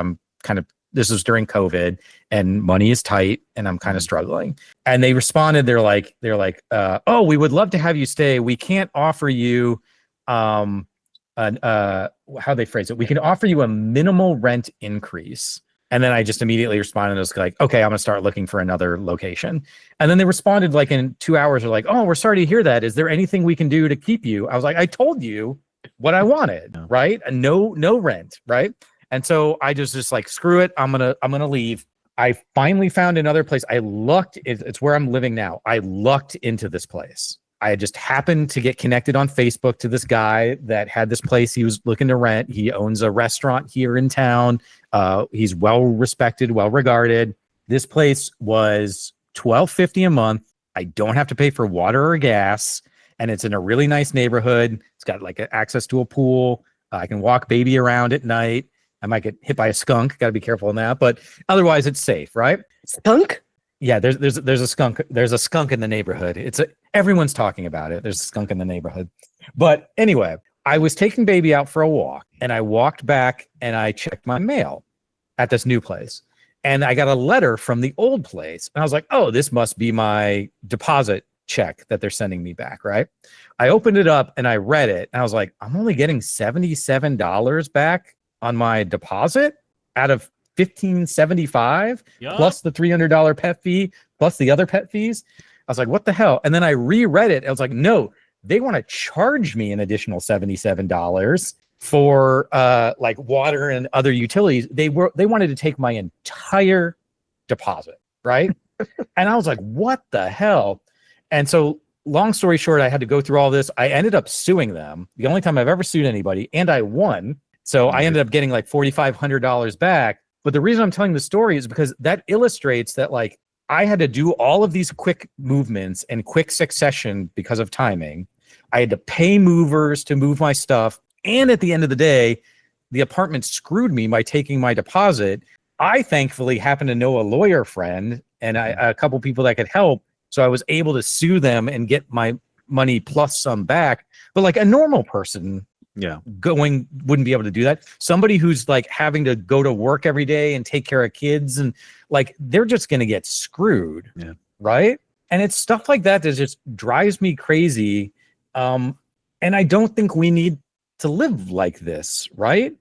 [SPEAKER 1] this was during COVID and money is tight and I'm kind of struggling. And they responded, they're like, oh, we would love to have you stay. We can't offer you, how they phrase it. We can offer you a minimal rent increase. And then I just immediately responded. I was like, okay, I'm gonna start looking for another location. And then they responded like in 2 hours. They're like, oh, we're sorry to hear that. Is there anything we can do to keep you? I was like, I told you what I wanted, right? And no rent, right? And so I just like, screw it. I'm gonna leave. I finally found another place. I lucked. It's where I'm living now. I lucked into this place. I just happened to get connected on Facebook to this guy that had this place he was looking to rent. He owns a restaurant here in town. He's well respected, well regarded. This place was $12.50 a month. I don't have to pay for water or gas, and it's in a really nice neighborhood. It's got like access to a pool. I can walk baby around at night. I might get hit by a skunk. Got to be careful on that, but otherwise it's safe, right?
[SPEAKER 2] Skunk?
[SPEAKER 1] Yeah, there's a skunk. There's a skunk in the neighborhood. Everyone's talking about it. There's a skunk in the neighborhood. But anyway, I was taking baby out for a walk, and I walked back and I checked my mail at this new place. And I got a letter from the old place. And I was like, oh, this must be my deposit check that they're sending me back, right? I opened it up and I read it. And I was like, I'm only getting $77 back on my deposit out of $1,575 plus the $300 pet fee plus the other pet fees. I was like, what the hell? And then I reread it. I was like, no, they want to charge me an additional $77 for like water and other utilities. They wanted to take my entire deposit, right? And I was like, what the hell? And so long story short, I had to go through all this. I ended up suing them. The only time I've ever sued anybody, and I won. So I ended up getting like $4,500 back. But the reason I'm telling the story is because that illustrates that like I had to do all of these quick movements in quick succession because of timing. I had to pay movers to move my stuff. And at the end of the day, the apartment screwed me by taking my deposit. I thankfully happened to know a lawyer friend and a couple people that could help. So I was able to sue them and get my money plus some back. But like a normal person wouldn't be able to do that. Somebody who's like having to go to work every day and take care of kids and like they're just going to get screwed. Yeah. Right. And it's stuff like that that just drives me crazy. And I don't think we need to live like this, right?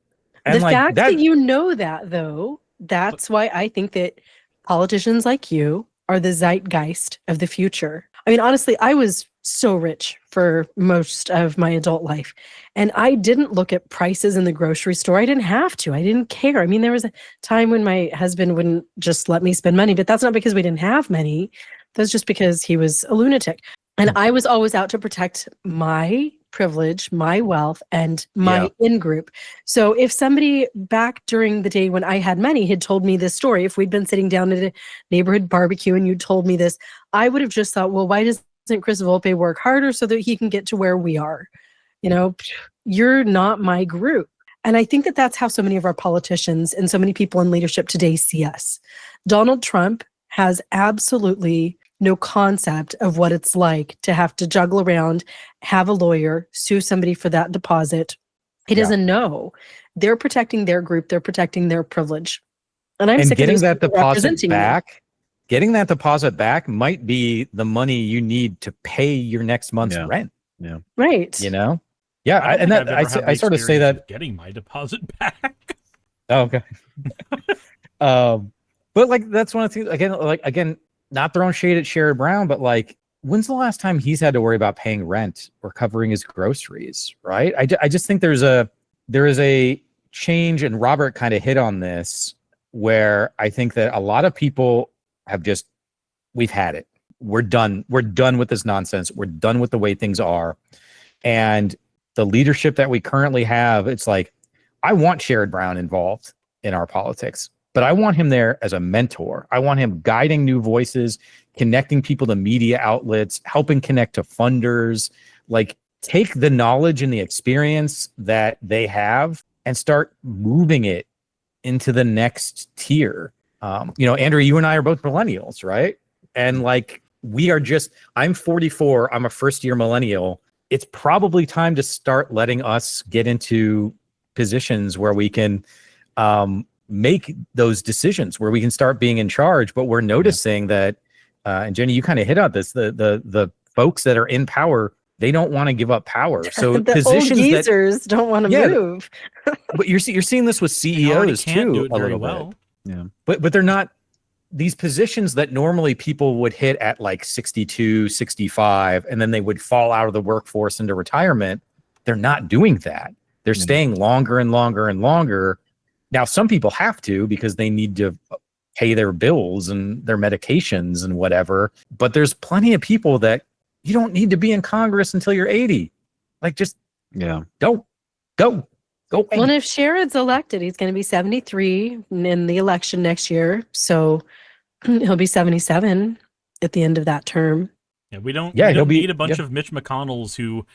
[SPEAKER 1] And
[SPEAKER 2] the
[SPEAKER 1] like
[SPEAKER 2] fact that you know that, though, that's why I think that politicians like you are the zeitgeist of the future. I mean, honestly, I was so rich for most of my adult life, and I didn't look at prices in the grocery store. I didn't have to. I didn't care. I mean, there was a time when my husband wouldn't just let me spend money, but that's not because we didn't have money. That's just because he was a lunatic. And I was always out to protect my privilege, my wealth, and my in-group. So if somebody back during the day when I had money had told me this story, if we'd been sitting down at a neighborhood barbecue and you told me this, I would have just thought, well, why doesn't Chris Volpe work harder so that he can get to where we are? You know, you're not my group. And I think that that's how so many of our politicians and so many people in leadership today see us. Donald Trump has absolutely no concept of what it's like to have to juggle around, have a lawyer, sue somebody for that deposit. He doesn't know. They're protecting their group. They're protecting their privilege. And I'm sick
[SPEAKER 1] getting
[SPEAKER 2] of
[SPEAKER 1] that deposit back.
[SPEAKER 2] Me.
[SPEAKER 1] Getting that deposit back might be the money you need to pay your next month's rent.
[SPEAKER 4] Yeah.
[SPEAKER 2] Right.
[SPEAKER 1] You know? Yeah. I sort of say that
[SPEAKER 3] getting my deposit back.
[SPEAKER 1] Oh, okay. But like, that's one of the things, again, not throwing shade at Sherrod Brown, but like, when's the last time he's had to worry about paying rent or covering his groceries, right? I just think there is a change, and Robert kind of hit on this, where I think that a lot of people have we've had it. We're done. We're done with this nonsense. We're done with the way things are. And the leadership that we currently have, it's like, I want Sherrod Brown involved in our politics, but I want him there as a mentor. I want him guiding new voices, connecting people to media outlets, helping connect to funders, like take the knowledge and the experience that they have and start moving it into the next tier. Andrew, you and I are both millennials, right? And like, I'm 44, I'm a first year millennial. It's probably time to start letting us get into positions where we can, make those decisions, where we can start being in charge. But we're noticing that, and Jenny, you kind of hit on this, the folks that are in power, they don't want to give up power. So
[SPEAKER 2] the
[SPEAKER 1] positions
[SPEAKER 2] old geezers don't want to move.
[SPEAKER 1] But you're seeing this with CEOs too,
[SPEAKER 3] do it
[SPEAKER 1] a
[SPEAKER 3] very
[SPEAKER 1] little
[SPEAKER 3] well.
[SPEAKER 1] bit. Yeah. But they're not these positions that normally people would hit at like 62, 65, and then they would fall out of the workforce into retirement. they're not doing that. They're staying longer and longer and longer. Now, some people have to because they need to pay their bills and their medications and whatever. But there's plenty of people that you don't need to be in Congress until you're 80. Like, just go.
[SPEAKER 2] Well, if Sherrod's elected, he's going to be 73 in the election next year. So he'll be 77 at the end of that term.
[SPEAKER 3] Yeah, we don't
[SPEAKER 1] he'll
[SPEAKER 3] need a bunch of Mitch McConnells who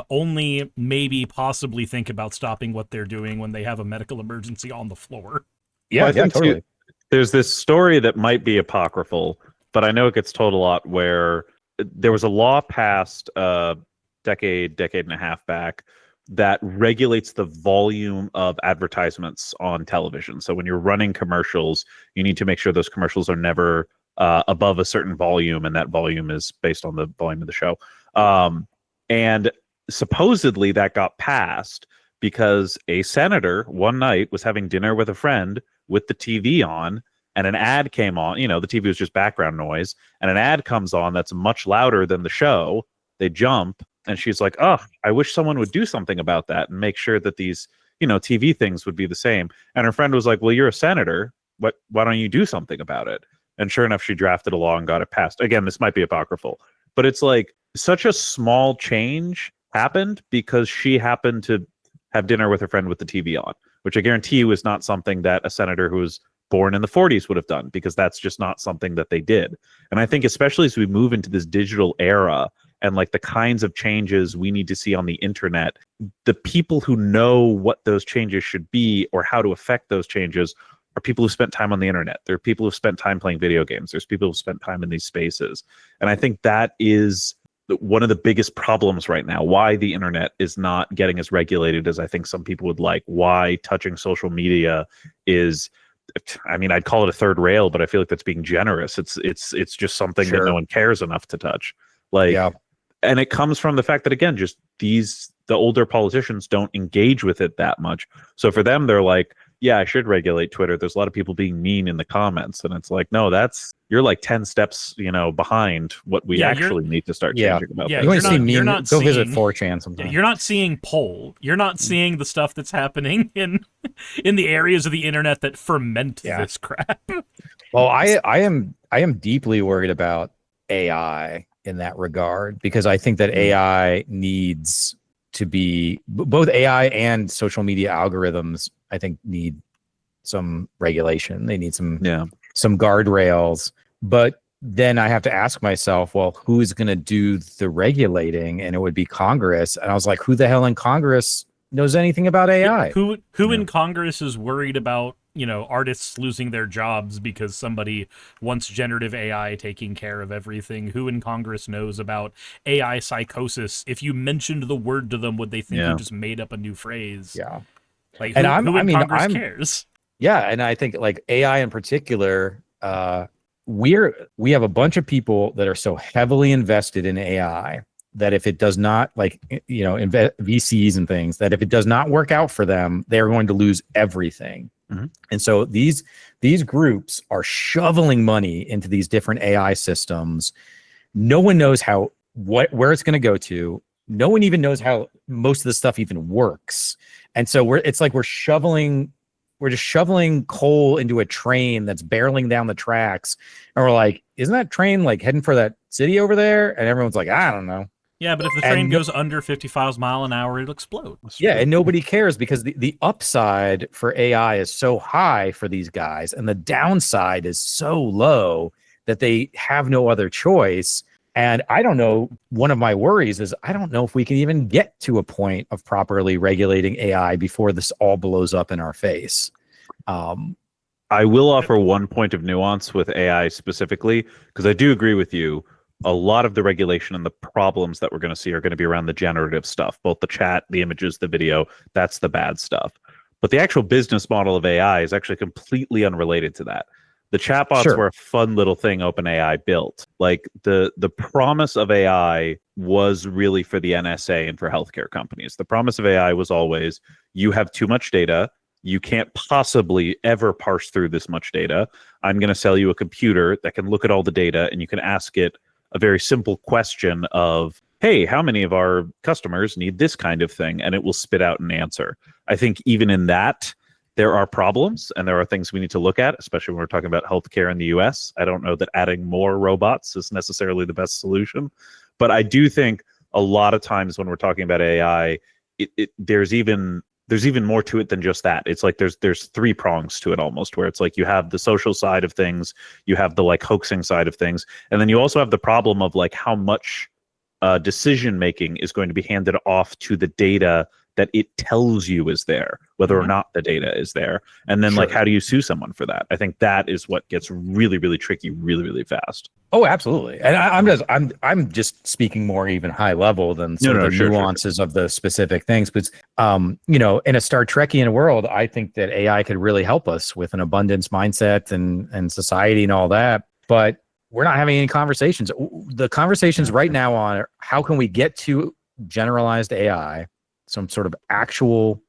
[SPEAKER 3] only maybe possibly think about stopping what they're doing when they have a medical emergency on the floor.
[SPEAKER 1] Yeah,
[SPEAKER 4] well, I think
[SPEAKER 1] totally.
[SPEAKER 4] There's this story that might be apocryphal, but I know it gets told a lot, where there was a law passed a decade and a half back that regulates the volume of advertisements on television. So when you're running commercials, you need to make sure those commercials are never above a certain volume, and that volume is based on the volume of the show. And supposedly that got passed because a senator one night was having dinner with a friend with the TV on, and an ad came on. You know, the TV was just background noise, and an ad comes on that's much louder than the show. They jump, and she's like, "Oh, I wish someone would do something about that and make sure that these, TV things would be the same." And her friend was like, "Well, you're a senator. Why don't you do something about it?" And sure enough, she drafted a law and got it passed. Again, this might be apocryphal, but it's like such a small change happened because she happened to have dinner with her friend with the TV on, which I guarantee you is not something that a senator who was born in the 40s would have done, because that's just not something that they did. And I think especially as we move into this digital era and like the kinds of changes we need to see on the internet, the people who know what those changes should be or how to affect those changes are people who spent time on the internet. There are people who spent time playing video games. There's people who spent time in these spaces. And I think that is one of the biggest problems right now, why the internet is not getting as regulated as I think some people would like, why touching social media is, I mean, I'd call it a third rail, but I feel like that's being generous. It's just something that no one cares enough to touch. And it comes from the fact that, again, just the older politicians don't engage with it that much. So for them, they're like, yeah, I should regulate Twitter. There's a lot of people being mean in the comments. And it's like, no, you're like 10 steps, behind what we actually need to start changing about.
[SPEAKER 1] Yeah, go visit 4chan sometime.
[SPEAKER 3] You're not seeing poll. You're not seeing the stuff that's happening in the areas of the internet that ferment this crap.
[SPEAKER 1] Well, I am deeply worried about AI in that regard, because I think that AI needs to be, both AI and social media algorithms, I think, need some regulation. They need some guardrails. But then I have to ask myself, well, who's going to do the regulating? And it would be Congress. And I was like, who the hell in Congress knows anything about AI?
[SPEAKER 3] Who in Congress is worried about, artists losing their jobs because somebody wants generative AI taking care of everything? Who in Congress knows about AI psychosis? If you mentioned the word to them, would they think you just made up a new phrase?
[SPEAKER 1] Yeah.
[SPEAKER 3] Like, who in Congress cares?
[SPEAKER 1] Yeah, and I think like AI in particular, we have a bunch of people that are so heavily invested in AI that if it does not, VCs and things, that if it does not work out for them, they're going to lose everything. Mm-hmm. And so these groups are shoveling money into these different AI systems. No one knows where it's going to go to. No one even knows how most of the stuff even works. And so we're just shoveling coal into a train that's barreling down the tracks. And we're like, isn't that train like heading for that city over there? And everyone's like, I don't know.
[SPEAKER 3] Yeah, but if the train goes under 55 miles an hour, it'll explode.
[SPEAKER 1] Yeah, and nobody cares because the upside for AI is so high for these guys, and the downside is so low that they have no other choice. And I don't know, one of my worries is I don't know if we can even get to a point of properly regulating AI before this all blows up in our face.
[SPEAKER 4] I will offer one point of nuance with AI specifically, because I do agree with you. A lot of the regulation and the problems that we're going to see are going to be around the generative stuff, both the chat, the images, the video. That's the bad stuff. But the actual business model of AI is actually completely unrelated to that. The chatbots were a fun little thing OpenAI built. Like the promise of AI was really for the NSA and for healthcare companies. The promise of AI was always, you have too much data. You can't possibly ever parse through this much data. I'm going to sell you a computer that can look at all the data, and you can ask it a very simple question of, hey, how many of our customers need this kind of thing? And it will spit out an answer. I think even in that, there are problems and there are things we need to look at, especially when we're talking about healthcare in the US. I don't know that adding more robots is necessarily the best solution, but I do think a lot of times when we're talking about AI, there's even more to it than just that. It's like there's three prongs to it almost, where it's like you have the social side of things, you have the like hoaxing side of things, and then you also have the problem of like how much decision making is going to be handed off to the data that it tells you is there, whether or not the data is there. And then like, how do you sue someone for that? I think that is what gets really, really tricky, really, really fast.
[SPEAKER 1] Oh, absolutely. And I'm just speaking more even high level than sort of the nuances of the specific things. But you know, in a Star Trekian world, I think that AI could really help us with an abundance mindset and society and all that. But we're not having any conversations. The conversations right now on how can we get to generalized AI, some sort of actual,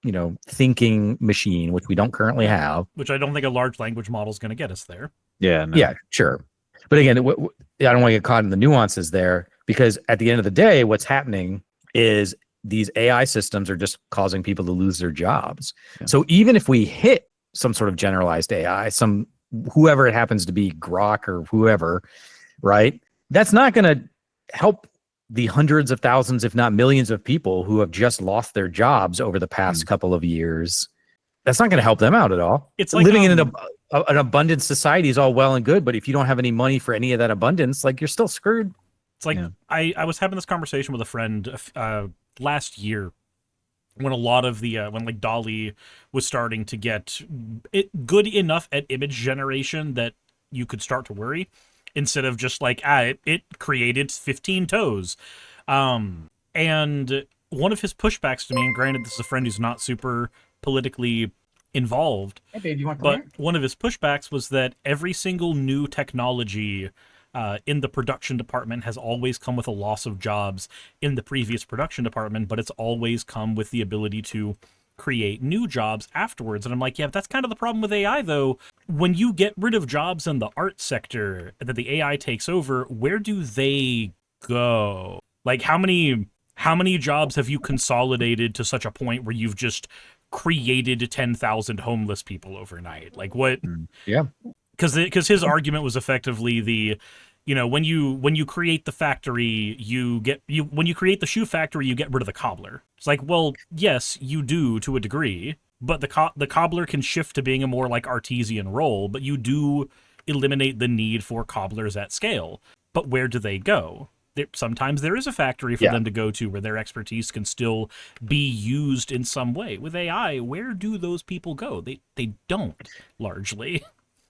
[SPEAKER 1] you know, thinking machine, which we don't currently have.
[SPEAKER 3] Which I don't think a large language model is going to get us there.
[SPEAKER 4] Yeah. No.
[SPEAKER 1] Yeah, sure. But again, I don't want to get caught in the nuances there, because at the end of the day, what's happening is these AI systems are just causing people to lose their jobs. Yeah. So even if we hit some sort of generalized AI, whoever it happens to be, Grok or whoever, right? That's not going to help the hundreds of thousands, if not millions of people who have just lost their jobs over the past couple of years. That's not going to help them out at all.
[SPEAKER 3] It's like
[SPEAKER 1] living in an abundant society is all well and good, but if you don't have any money for any of that abundance, like, you're still screwed.
[SPEAKER 3] It's like, I was having this conversation with a friend last year when a lot of the when like DALL-E was starting to get it good enough at image generation that you could start to worry, instead of just like it created 15 toes. And one of his pushbacks to me, and granted this is a friend who's not super politically involved,
[SPEAKER 1] hey babe, you want
[SPEAKER 3] but one of his pushbacks was that every single new technology in the production department has always come with a loss of jobs in the previous production department, but it's always come with the ability to create new jobs afterwards. And I'm like, yeah, that's kind of the problem with AI, though. When you get rid of jobs in the art sector that the AI takes over, where do they go? Like, how many jobs have you consolidated to such a point where you've just created 10,000 homeless people overnight? Like, what?
[SPEAKER 1] Yeah.
[SPEAKER 3] Because his argument was effectively the, you know, when you create the factory, when you create the shoe factory, you get rid of the cobbler. It's like, well, yes, you do to a degree, but the cobbler can shift to being a more like artisan role, but you do eliminate the need for cobblers at scale. But where do they go? Sometimes there is a factory for them to go to where their expertise can still be used in some way. With AI, where do those people go? They don't, largely.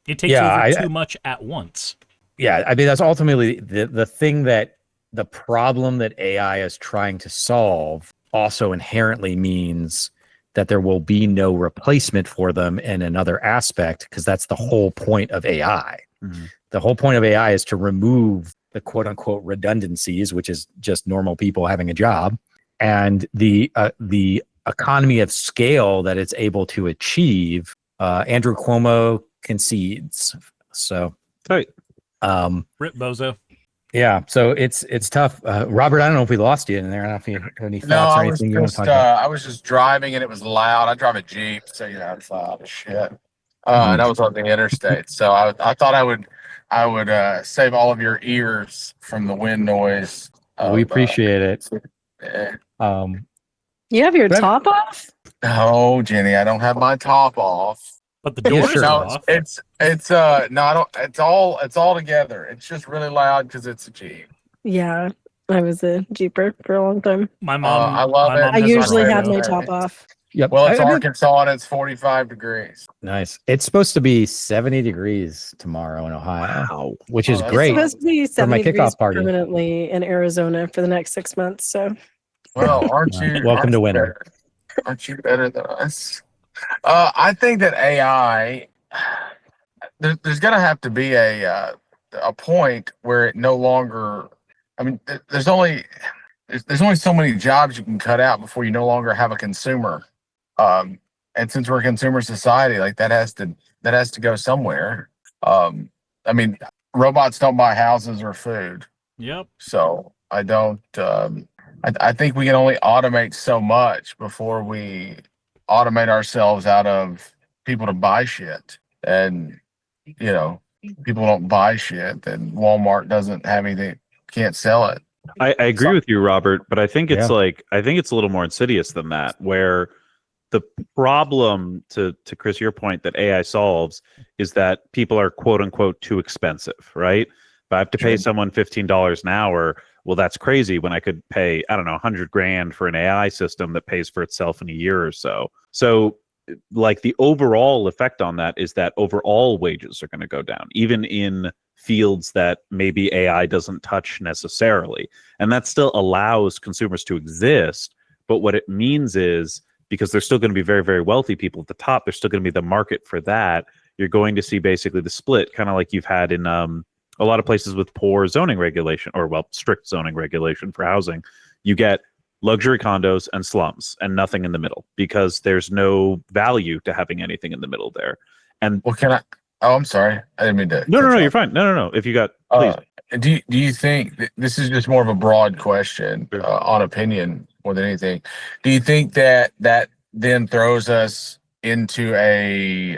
[SPEAKER 3] It takes over too much at once.
[SPEAKER 1] Yeah, I mean, that's ultimately the thing, that the problem that AI is trying to solve also inherently means that there will be no replacement for them in another aspect, because that's the whole point of AI. Mm-hmm. The whole point of AI is to remove the quote unquote redundancies, which is just normal people having a job, and the economy of scale that it's able to achieve. Andrew Cuomo concedes. So,
[SPEAKER 3] rip bozo.
[SPEAKER 1] Yeah, so it's tough. Robert, I don't know if we lost you in there. I don't know if you had any thoughts or anything you want to talk about.
[SPEAKER 6] I was just driving and it was loud. I drive a Jeep, so it's loud as shit. And I was on the interstate, so I thought I would save all of your ears from the wind noise.
[SPEAKER 1] We appreciate it.
[SPEAKER 2] You have your top off?
[SPEAKER 6] No, Jenny, I don't have my top off.
[SPEAKER 3] But the door is off.
[SPEAKER 6] It's no, I don't. It's all together. It's just really loud because it's a Jeep.
[SPEAKER 2] Yeah, I was a Jeeper for a long time.
[SPEAKER 3] My mom,
[SPEAKER 6] I love it.
[SPEAKER 2] I usually have my top off.
[SPEAKER 1] Yep.
[SPEAKER 6] Well, it's Arkansas and it's 45 degrees.
[SPEAKER 1] Nice. It's supposed to be 70 degrees tomorrow in Ohio, which is great.
[SPEAKER 2] It's supposed to be 70
[SPEAKER 1] my
[SPEAKER 2] degrees
[SPEAKER 1] kickoff party
[SPEAKER 2] permanently in Arizona for the next 6 months. So,
[SPEAKER 6] well, aren't you?
[SPEAKER 1] Welcome to winter.
[SPEAKER 6] Aren't you better than us? I think that AI, there's going to have to be a point where it no longer. I mean, there's only so many jobs you can cut out before you no longer have a consumer. And since we're a consumer society, like that has to go somewhere. I mean, robots don't buy houses or food.
[SPEAKER 3] Yep.
[SPEAKER 6] So I don't. I think we can only automate so much before we automate ourselves out of people to buy shit. And people don't buy shit, and Walmart doesn't have anything, can't sell it.
[SPEAKER 4] I agree with you, Robert, but I think it's
[SPEAKER 1] Yeah.
[SPEAKER 4] I think it's a little more insidious than that, where the problem, to Chris, your point, that AI solves is that people are quote unquote too expensive, right? If I have to pay someone $15 an hour, well, that's crazy when I could pay, I don't know, 100 grand for an AI system that pays for itself in a year or so. So like the overall effect on that is that overall wages are going to go down, even in fields that maybe AI doesn't touch necessarily. And that still allows consumers to exist. But what it means is, because there's still going to be very, very wealthy people at the top, there's still going to be the market for that. You're going to see basically the split, kind of like you've had in a lot of places with poor zoning regulation, or strict zoning regulation for housing. You get luxury condos and slums and nothing in the middle, because there's no value to having anything in the middle there. And
[SPEAKER 6] Well, can I? Oh, I'm sorry. I didn't mean to.
[SPEAKER 4] no, you're fine. No. If you got, please.
[SPEAKER 6] Do you think this is just more of a broad question on opinion more than anything? Do you think that then throws us into a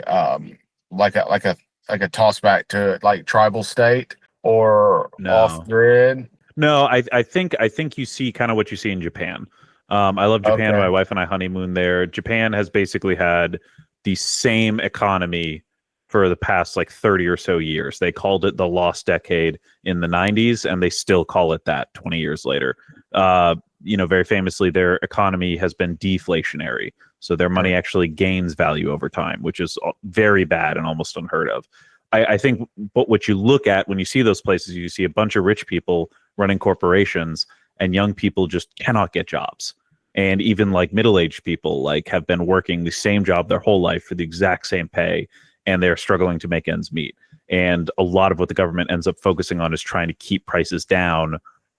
[SPEAKER 6] like a toss back to like tribal state or off grid?
[SPEAKER 4] No, I think you see kind of what you see in Japan. I love Japan.
[SPEAKER 6] Okay.
[SPEAKER 4] My wife and I honeymoon there. Japan has basically had the same economy for the past like 30 or so years. They called it the lost decade in the 90s, and they still call it that 20 years later. Very famously, their economy has been deflationary. So their money actually gains value over time, which is very bad and almost unheard of. I think what you look at when you see those places, you see a bunch of rich people running corporations, and young people just cannot get jobs. And even like middle-aged people like have been working the same job their whole life for the exact same pay, and they're struggling to make ends meet. And a lot of what the government ends up focusing on is trying to keep prices down.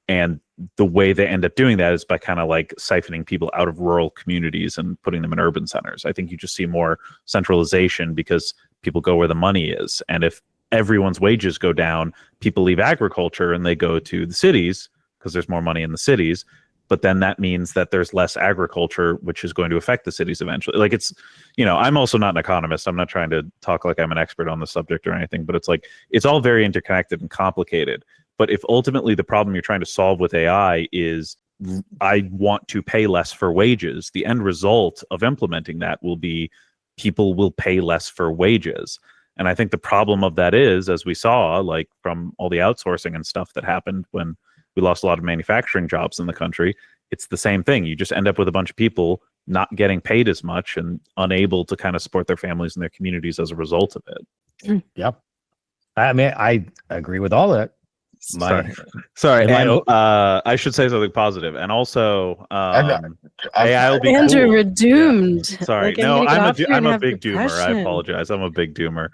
[SPEAKER 4] And the way they end up doing that is by kind of like siphoning people out of rural communities and putting them in urban centers. I think you just see more centralization because people go where the money is. And if everyone's wages go down, people leave agriculture and they go to the cities because there's more money in the cities. But then that means that there's less agriculture, which is going to affect the cities eventually. Like it's, I'm also not an economist. I'm not trying to talk like I'm an expert on the subject or anything, but it's like, it's all very interconnected and complicated. But if ultimately the problem you're trying to solve with AI is I want to pay less for wages, the end result of implementing that will be people will pay less for wages. And I think the problem of that is, as we saw, like from all the outsourcing and stuff that happened when we lost a lot of manufacturing jobs in the country, it's the same thing. You just end up with a bunch of people not getting paid as much and unable to kind of support their families and their communities as a result of it.
[SPEAKER 1] Yep. I mean, I agree with all that.
[SPEAKER 4] Sorry.
[SPEAKER 1] And
[SPEAKER 4] I should say something positive. And also, AI will be
[SPEAKER 2] Andrew,
[SPEAKER 4] cool.
[SPEAKER 2] we're doomed.
[SPEAKER 4] Yeah. Sorry.
[SPEAKER 2] Like,
[SPEAKER 4] No,
[SPEAKER 2] I'm
[SPEAKER 4] I'm
[SPEAKER 2] gonna
[SPEAKER 4] a big doomer. I
[SPEAKER 2] depression.
[SPEAKER 4] apologize. I'm a big doomer.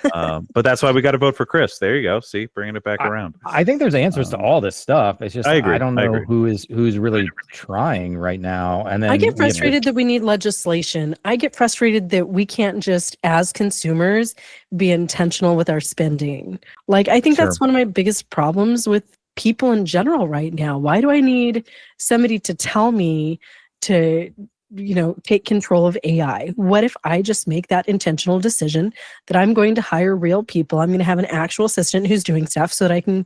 [SPEAKER 4] But that's why we got to vote for Chris. There you go. See, bringing it back around.
[SPEAKER 1] I think there's answers to all this stuff. It's just
[SPEAKER 4] I agree.
[SPEAKER 1] I don't know
[SPEAKER 4] I agree.
[SPEAKER 1] who's really trying right now. And then
[SPEAKER 2] I get frustrated that we need legislation. I get frustrated that we can't just, as consumers, be intentional with our spending. Like, I think that's one of my biggest problems with people in general right now. Why do I need somebody to tell me to, take control of AI? What if I just make that intentional decision that I'm going to hire real people? I'm going to have an actual assistant who's doing stuff so that I can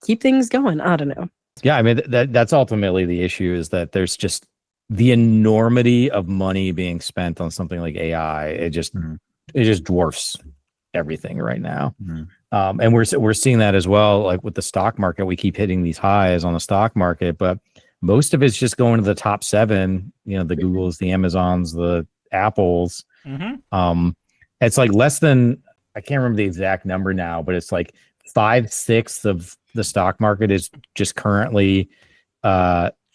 [SPEAKER 2] keep things going. I don't know.
[SPEAKER 1] Yeah, I mean that's ultimately the issue, is that there's just the enormity of money being spent on something like AI. It just dwarfs everything right now. And we're seeing that as well, like with the stock market. We keep hitting these highs on the stock market, but most of it's just going to the top 7, the Googles, the Amazons, the Apples. It's like less than, I can't remember the exact number now, but it's like 5/6 of the stock market is just currently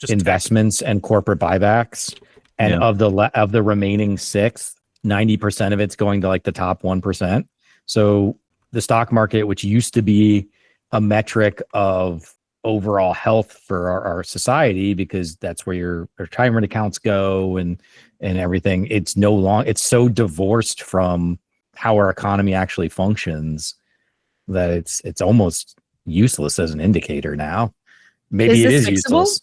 [SPEAKER 1] investments and corporate buybacks. And of the remaining 6, 90% of it's going to like the top 1%. So the stock market, which used to be a metric of overall health for our society, because that's where your retirement accounts go and everything, it's no longer, it's so divorced from how our economy actually functions that it's almost useless as an indicator now. maybe it
[SPEAKER 2] this
[SPEAKER 1] is
[SPEAKER 2] fixable?
[SPEAKER 1] useless.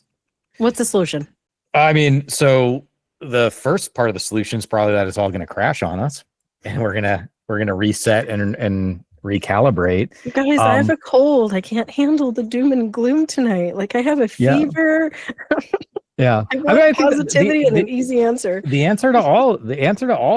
[SPEAKER 2] What's the solution?
[SPEAKER 1] I mean, so the first part of the solution is probably that it's all going to crash on us, and we're gonna reset and recalibrate.
[SPEAKER 2] You guys, I have a cold. I can't handle the doom and gloom tonight. Like I have a fever.
[SPEAKER 1] Yeah,
[SPEAKER 2] I want
[SPEAKER 1] I think
[SPEAKER 2] positivity and an easy answer.
[SPEAKER 1] The answer to all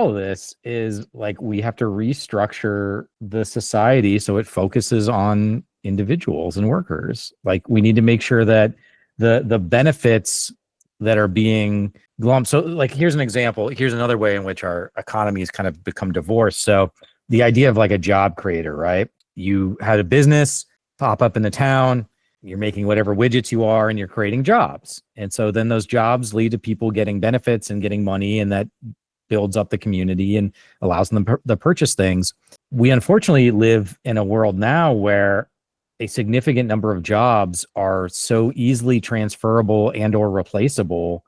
[SPEAKER 1] of this is like we have to restructure the society so it focuses on individuals and workers. Like we need to make sure that the benefits that are being glommed. So like here's an example. Here's another way in which our economy has kind of become divorced. So the idea of like a job creator, right? You had a business pop up in the town. You're making whatever widgets you are and you're creating jobs. And so then those jobs lead to people getting benefits and getting money, and that builds up the community and allows them to purchase things. We unfortunately live in a world now where a significant number of jobs are so easily transferable and or replaceable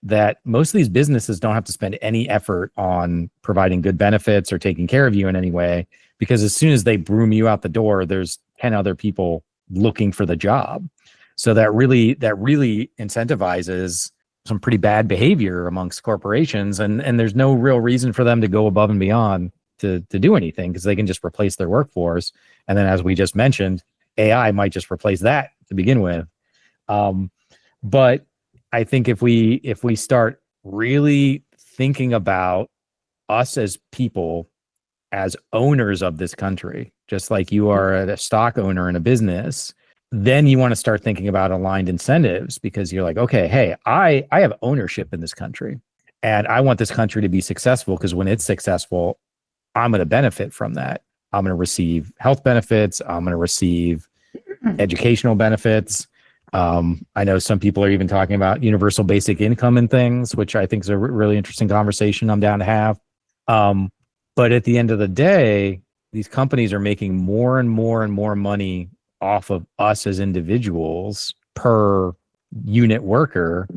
[SPEAKER 1] that most of these businesses don't have to spend any effort on providing good benefits or taking care of you in any way, because as soon as they broom you out the door, there's 10 other people looking for the job. So that really incentivizes some pretty bad behavior amongst corporations, and there's no real reason for them to go above and beyond to do anything, because they can just replace their workforce. And then, as we just mentioned, AI might just replace that to begin with. But I think if we start really thinking about us as people, as owners of this country, just like you are a stock owner in a business, then you want to start thinking about aligned incentives, because you're like, okay, hey, I have ownership in this country and I want this country to be successful, because when it's successful, I'm going to benefit from that. I'm going to receive health benefits. I'm going to receive educational benefits. I know some people are even talking about universal basic income and things, which I think is a really interesting conversation I'm down to have. But at the end of the day, these companies are making more and more and more money off of us as individuals per unit worker,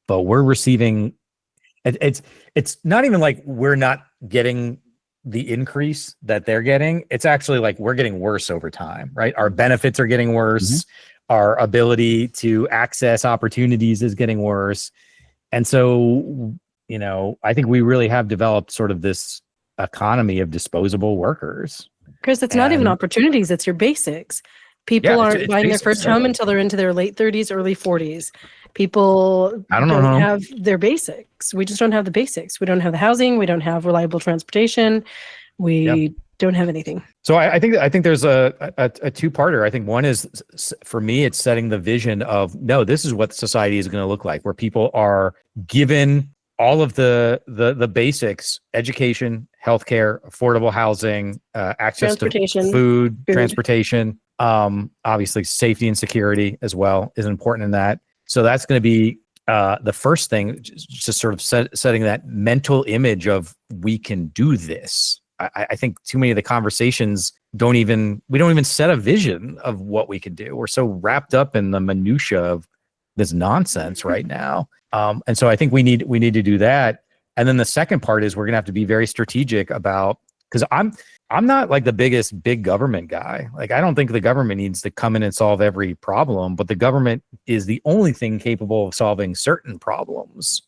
[SPEAKER 1] but we're receiving it's not even like we're not getting the increase that they're getting. It's actually like we're getting worse over time, right? Our benefits are getting worse. Our ability to access opportunities is getting worse. And so, I think we really have developed sort of this economy of disposable workers.
[SPEAKER 2] Chris, it's not even opportunities, it's your basics. People aren't buying their first home until they're into their late 30s, early 40s. People don't have their basics. We just don't have the basics. We don't have the housing. We don't have reliable transportation. We don't have anything.
[SPEAKER 1] So I think there's a two-parter. I think one is, for me, it's setting the vision of, no, this is what society is going to look like, where people are given all of the basics: education, healthcare, affordable housing, access to food, transportation, obviously safety and security as well is important in that. So that's going to be the first thing, just sort of setting that mental image of we can do this. I think too many of the conversations we don't even set a vision of what we can do. We're so wrapped up in the minutia of this nonsense right now. And so I think we need to do that. And then the second part is we're going to have to be very strategic about, because I'm not like the biggest big government guy. Like, I don't think the government needs to come in and solve every problem, but the government is the only thing capable of solving certain problems.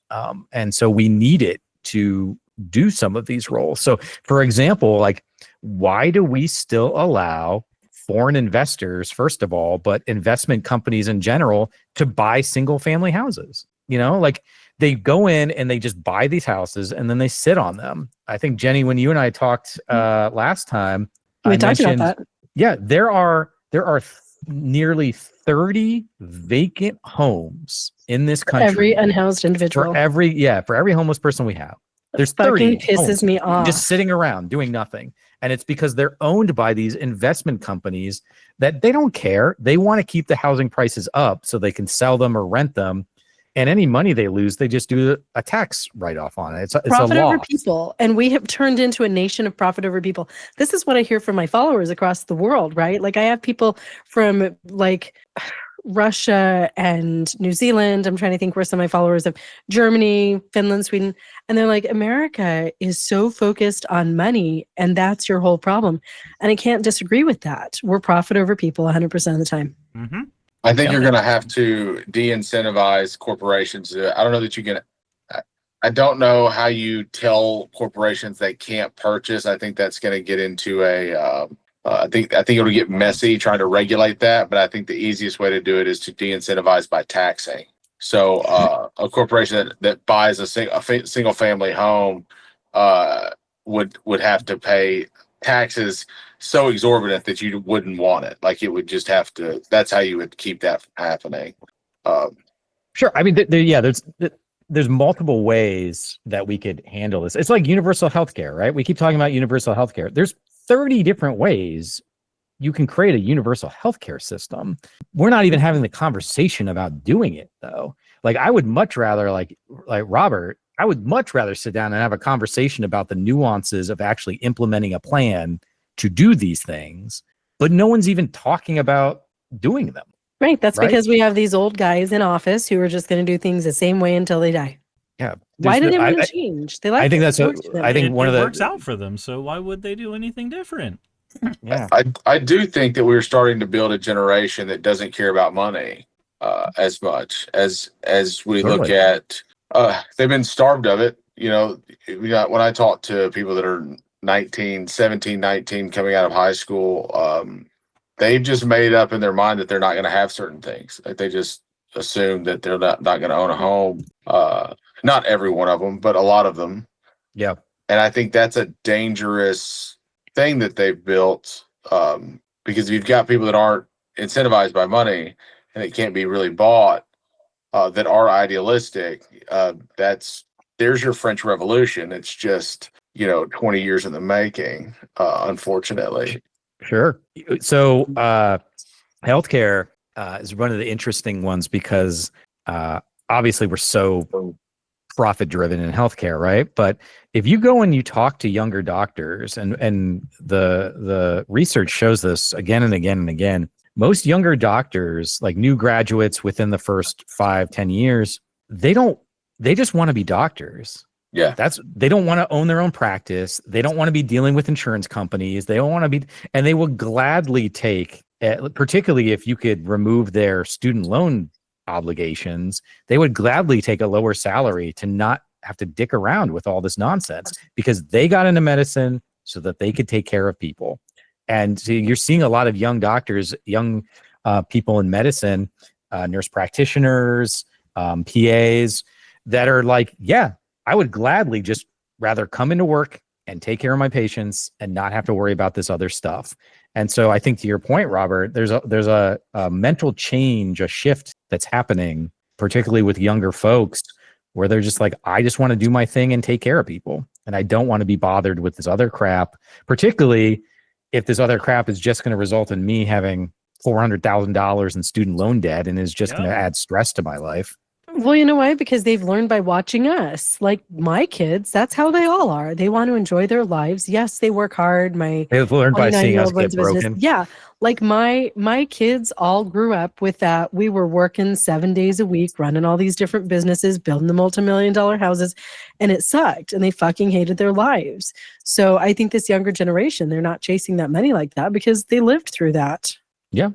[SPEAKER 1] And so we need it to do some of these roles. So, for example, like, why do we still allow foreign investors, first of all, but investment companies in general, to buy single family houses? Like, they go in and they just buy these houses and then they sit on them. I think, Jenny, when you and I talked last time,
[SPEAKER 2] we talked about that.
[SPEAKER 1] Yeah, there are nearly 30 vacant homes in this country.
[SPEAKER 2] Every unhoused individual.
[SPEAKER 1] For every homeless person we have. There's 30
[SPEAKER 2] pisses me off.
[SPEAKER 1] Just sitting around doing nothing. And it's because they're owned by these investment companies that they don't care. They want to keep the housing prices up so they can sell them or rent them. And any money they lose, they just do a tax write-off on it. It's
[SPEAKER 2] profit
[SPEAKER 1] a loss.
[SPEAKER 2] Over people. And we have turned into a nation of profit over people. This is what I hear from my followers across the world, right? Like, I have people from like Russia and New Zealand. I'm trying to think where some of my followers of Germany, Finland, Sweden. And they're like, America is so focused on money, and that's your whole problem. And I can't disagree with that. We're profit over people 100% of the time.
[SPEAKER 3] Mm-hmm.
[SPEAKER 6] I think you're going to have to de-incentivize corporations. I don't know that you can. I don't know how you tell corporations they can't purchase. I think that's going to get into a. I think it'll get messy trying to regulate that. But I think the easiest way to do it is to de-incentivize by taxing. So a corporation that buys a single family home would have to pay taxes so exorbitant that you wouldn't want it. Like it would just have to. That's how you would keep that from happening.
[SPEAKER 1] Sure. I mean, there's multiple ways that we could handle this. It's like universal healthcare, right? We keep talking about universal healthcare. There's 30 different ways you can create a universal healthcare system. We're not even having the conversation about doing it, though. Like I would much rather, like Robert, I would much rather sit down and have a conversation about the nuances of actually implementing a plan to do these things, but no one's even talking about doing them.
[SPEAKER 2] Right. That's
[SPEAKER 1] Right?
[SPEAKER 2] because we have these old guys in office who are just going to do things the same way until they die.
[SPEAKER 1] Yeah.
[SPEAKER 2] Why do they want
[SPEAKER 1] I
[SPEAKER 2] to change? They like.
[SPEAKER 1] I think that's I think
[SPEAKER 3] it,
[SPEAKER 1] one of
[SPEAKER 3] it
[SPEAKER 1] the
[SPEAKER 3] works out for them. So why would they do anything different?
[SPEAKER 1] Yeah.
[SPEAKER 6] I do think that we're starting to build a generation that doesn't care about money as much as we look
[SPEAKER 1] Totally.
[SPEAKER 6] at. They've been starved of it. You know, when I talk to people that are 17, 19 coming out of high school, they've just made up in their mind that they're not going to have certain things. Like they just assume that they're not going to own a home. Not every one of them, but a lot of them.
[SPEAKER 1] Yeah.
[SPEAKER 6] And I think that's a dangerous thing that they've built, because if you've got people that aren't incentivized by money and it can't be really bought, that are idealistic, there's your French Revolution. It's just 20 years in the making, unfortunately.
[SPEAKER 1] Sure. So healthcare is one of the interesting ones because obviously we're so profit driven in healthcare, right? But if you go and you talk to younger doctors, and the research shows this again and again and again, most younger doctors, like new graduates within the first 5-10 years, they just want to be doctors.
[SPEAKER 6] Yeah.
[SPEAKER 1] They don't want to own their own practice. They don't want to be dealing with insurance companies. They don't want to be, and they will gladly take, particularly if you could remove their student loan obligations, they would gladly take a lower salary to not have to dick around with all this nonsense because they got into medicine so that they could take care of people. And so you're seeing a lot of young doctors, young people in medicine, nurse practitioners, PAs that are like, yeah, I would gladly just rather come into work and take care of my patients and not have to worry about this other stuff. And so I think to your point, Robert, there's a mental change, a shift that's happening, particularly with younger folks, where they're just like, I just want to do my thing and take care of people. And I don't want to be bothered with this other crap, particularly if this other crap is just going to result in me having $400,000 in student loan debt and is just going to add stress to my life.
[SPEAKER 2] Well, you know why? Because they've learned by watching us. Like my kids, that's how they all are. They want to enjoy their lives. Yes, they work hard.
[SPEAKER 1] They've learned by seeing us get broken.
[SPEAKER 2] Yeah. Like my kids all grew up with that. We were working 7 days a week, running all these different businesses, building the multi-million-dollar houses, and it sucked. And they fucking hated their lives. So I think this younger generation, they're not chasing that money like that because they lived through that.
[SPEAKER 1] Yeah.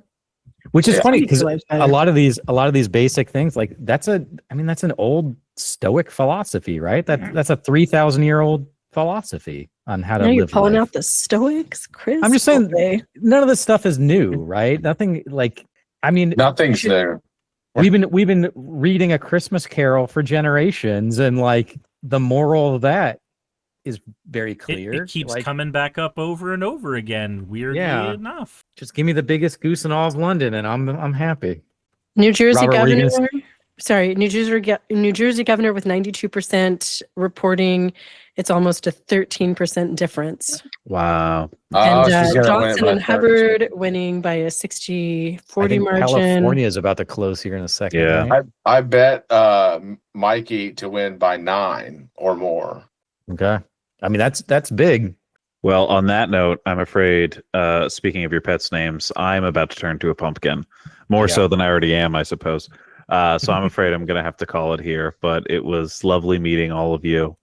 [SPEAKER 1] Which is funny because a lot of these basic things, like that's an old Stoic philosophy, right? That's a 3,000-year-old philosophy on how to live.
[SPEAKER 2] You're pulling
[SPEAKER 1] life.
[SPEAKER 2] out the Stoics, Chris.
[SPEAKER 1] I'm just saying, none of this stuff is new, right? Nothing
[SPEAKER 6] nothing's new.
[SPEAKER 1] We've been reading A Christmas Carol for generations, and like the moral of that is very clear.
[SPEAKER 3] It keeps coming back up over and over again. Weirdly enough.
[SPEAKER 1] Just give me the biggest goose in all of London, and I'm happy.
[SPEAKER 2] New Jersey
[SPEAKER 1] Robert,
[SPEAKER 2] governor. New Jersey governor with 92% reporting. It's almost a 13% difference.
[SPEAKER 4] Wow.
[SPEAKER 2] And Johnson and Hubbard winning by a 60-40 margin.
[SPEAKER 1] California is about to close here in a second.
[SPEAKER 4] Yeah.
[SPEAKER 1] Right?
[SPEAKER 6] I bet Mikey to win by 9 or more.
[SPEAKER 1] Okay. I mean, that's big.
[SPEAKER 4] Well, on that note, I'm afraid, speaking of your pets' names, I'm about to turn to a pumpkin. More so than I already am, I suppose. So I'm afraid I'm going to have to call it here. But it was lovely meeting all of you.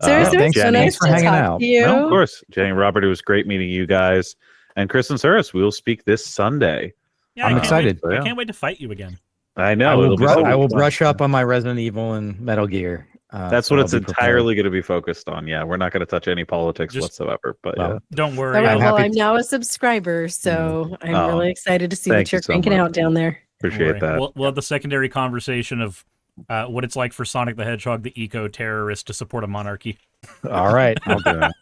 [SPEAKER 1] Thanks for hanging out.
[SPEAKER 4] No, of course. Jenny and Robert, it was great meeting you guys. And Chris and Suris, we will speak this Sunday.
[SPEAKER 3] Yeah,
[SPEAKER 1] I'm excited.
[SPEAKER 3] I can't wait to fight you again.
[SPEAKER 4] I know.
[SPEAKER 1] I will brush up on my Resident Evil and Metal Gear.
[SPEAKER 4] That's
[SPEAKER 1] so
[SPEAKER 4] what
[SPEAKER 1] I'll
[SPEAKER 4] it's
[SPEAKER 1] be
[SPEAKER 4] entirely going to be focused on. Yeah, we're not going to touch any politics whatsoever. But
[SPEAKER 1] well,
[SPEAKER 4] yeah.
[SPEAKER 3] Don't
[SPEAKER 2] All
[SPEAKER 3] worry.
[SPEAKER 2] right,
[SPEAKER 1] I'm
[SPEAKER 2] well,
[SPEAKER 1] happy
[SPEAKER 2] I'm now a subscriber, so I'm
[SPEAKER 4] Oh,
[SPEAKER 2] really excited to see
[SPEAKER 4] thank
[SPEAKER 2] what you're
[SPEAKER 4] you so
[SPEAKER 2] cranking
[SPEAKER 4] much.
[SPEAKER 2] out down there.
[SPEAKER 4] Appreciate that.
[SPEAKER 3] We'll have the secondary conversation of what it's like for Sonic the Hedgehog, the eco-terrorist, to support a monarchy.
[SPEAKER 1] all right.
[SPEAKER 4] I'll do it.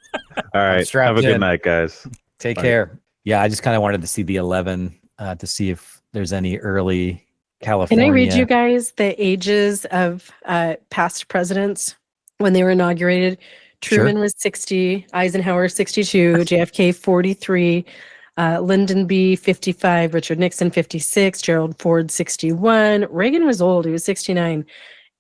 [SPEAKER 4] All right.
[SPEAKER 1] strapped
[SPEAKER 4] Have a good
[SPEAKER 1] in.
[SPEAKER 4] night, guys.
[SPEAKER 1] Take
[SPEAKER 4] Bye.
[SPEAKER 1] care. Yeah, I just kind of wanted to see the 11 to see if there's any early
[SPEAKER 2] Can
[SPEAKER 1] California.
[SPEAKER 2] I read you guys the ages of past presidents when they were inaugurated? Truman was 60, Eisenhower 62, JFK 43, Lyndon B 55, Richard Nixon 56, Gerald Ford 61. Reagan was old; he was 69.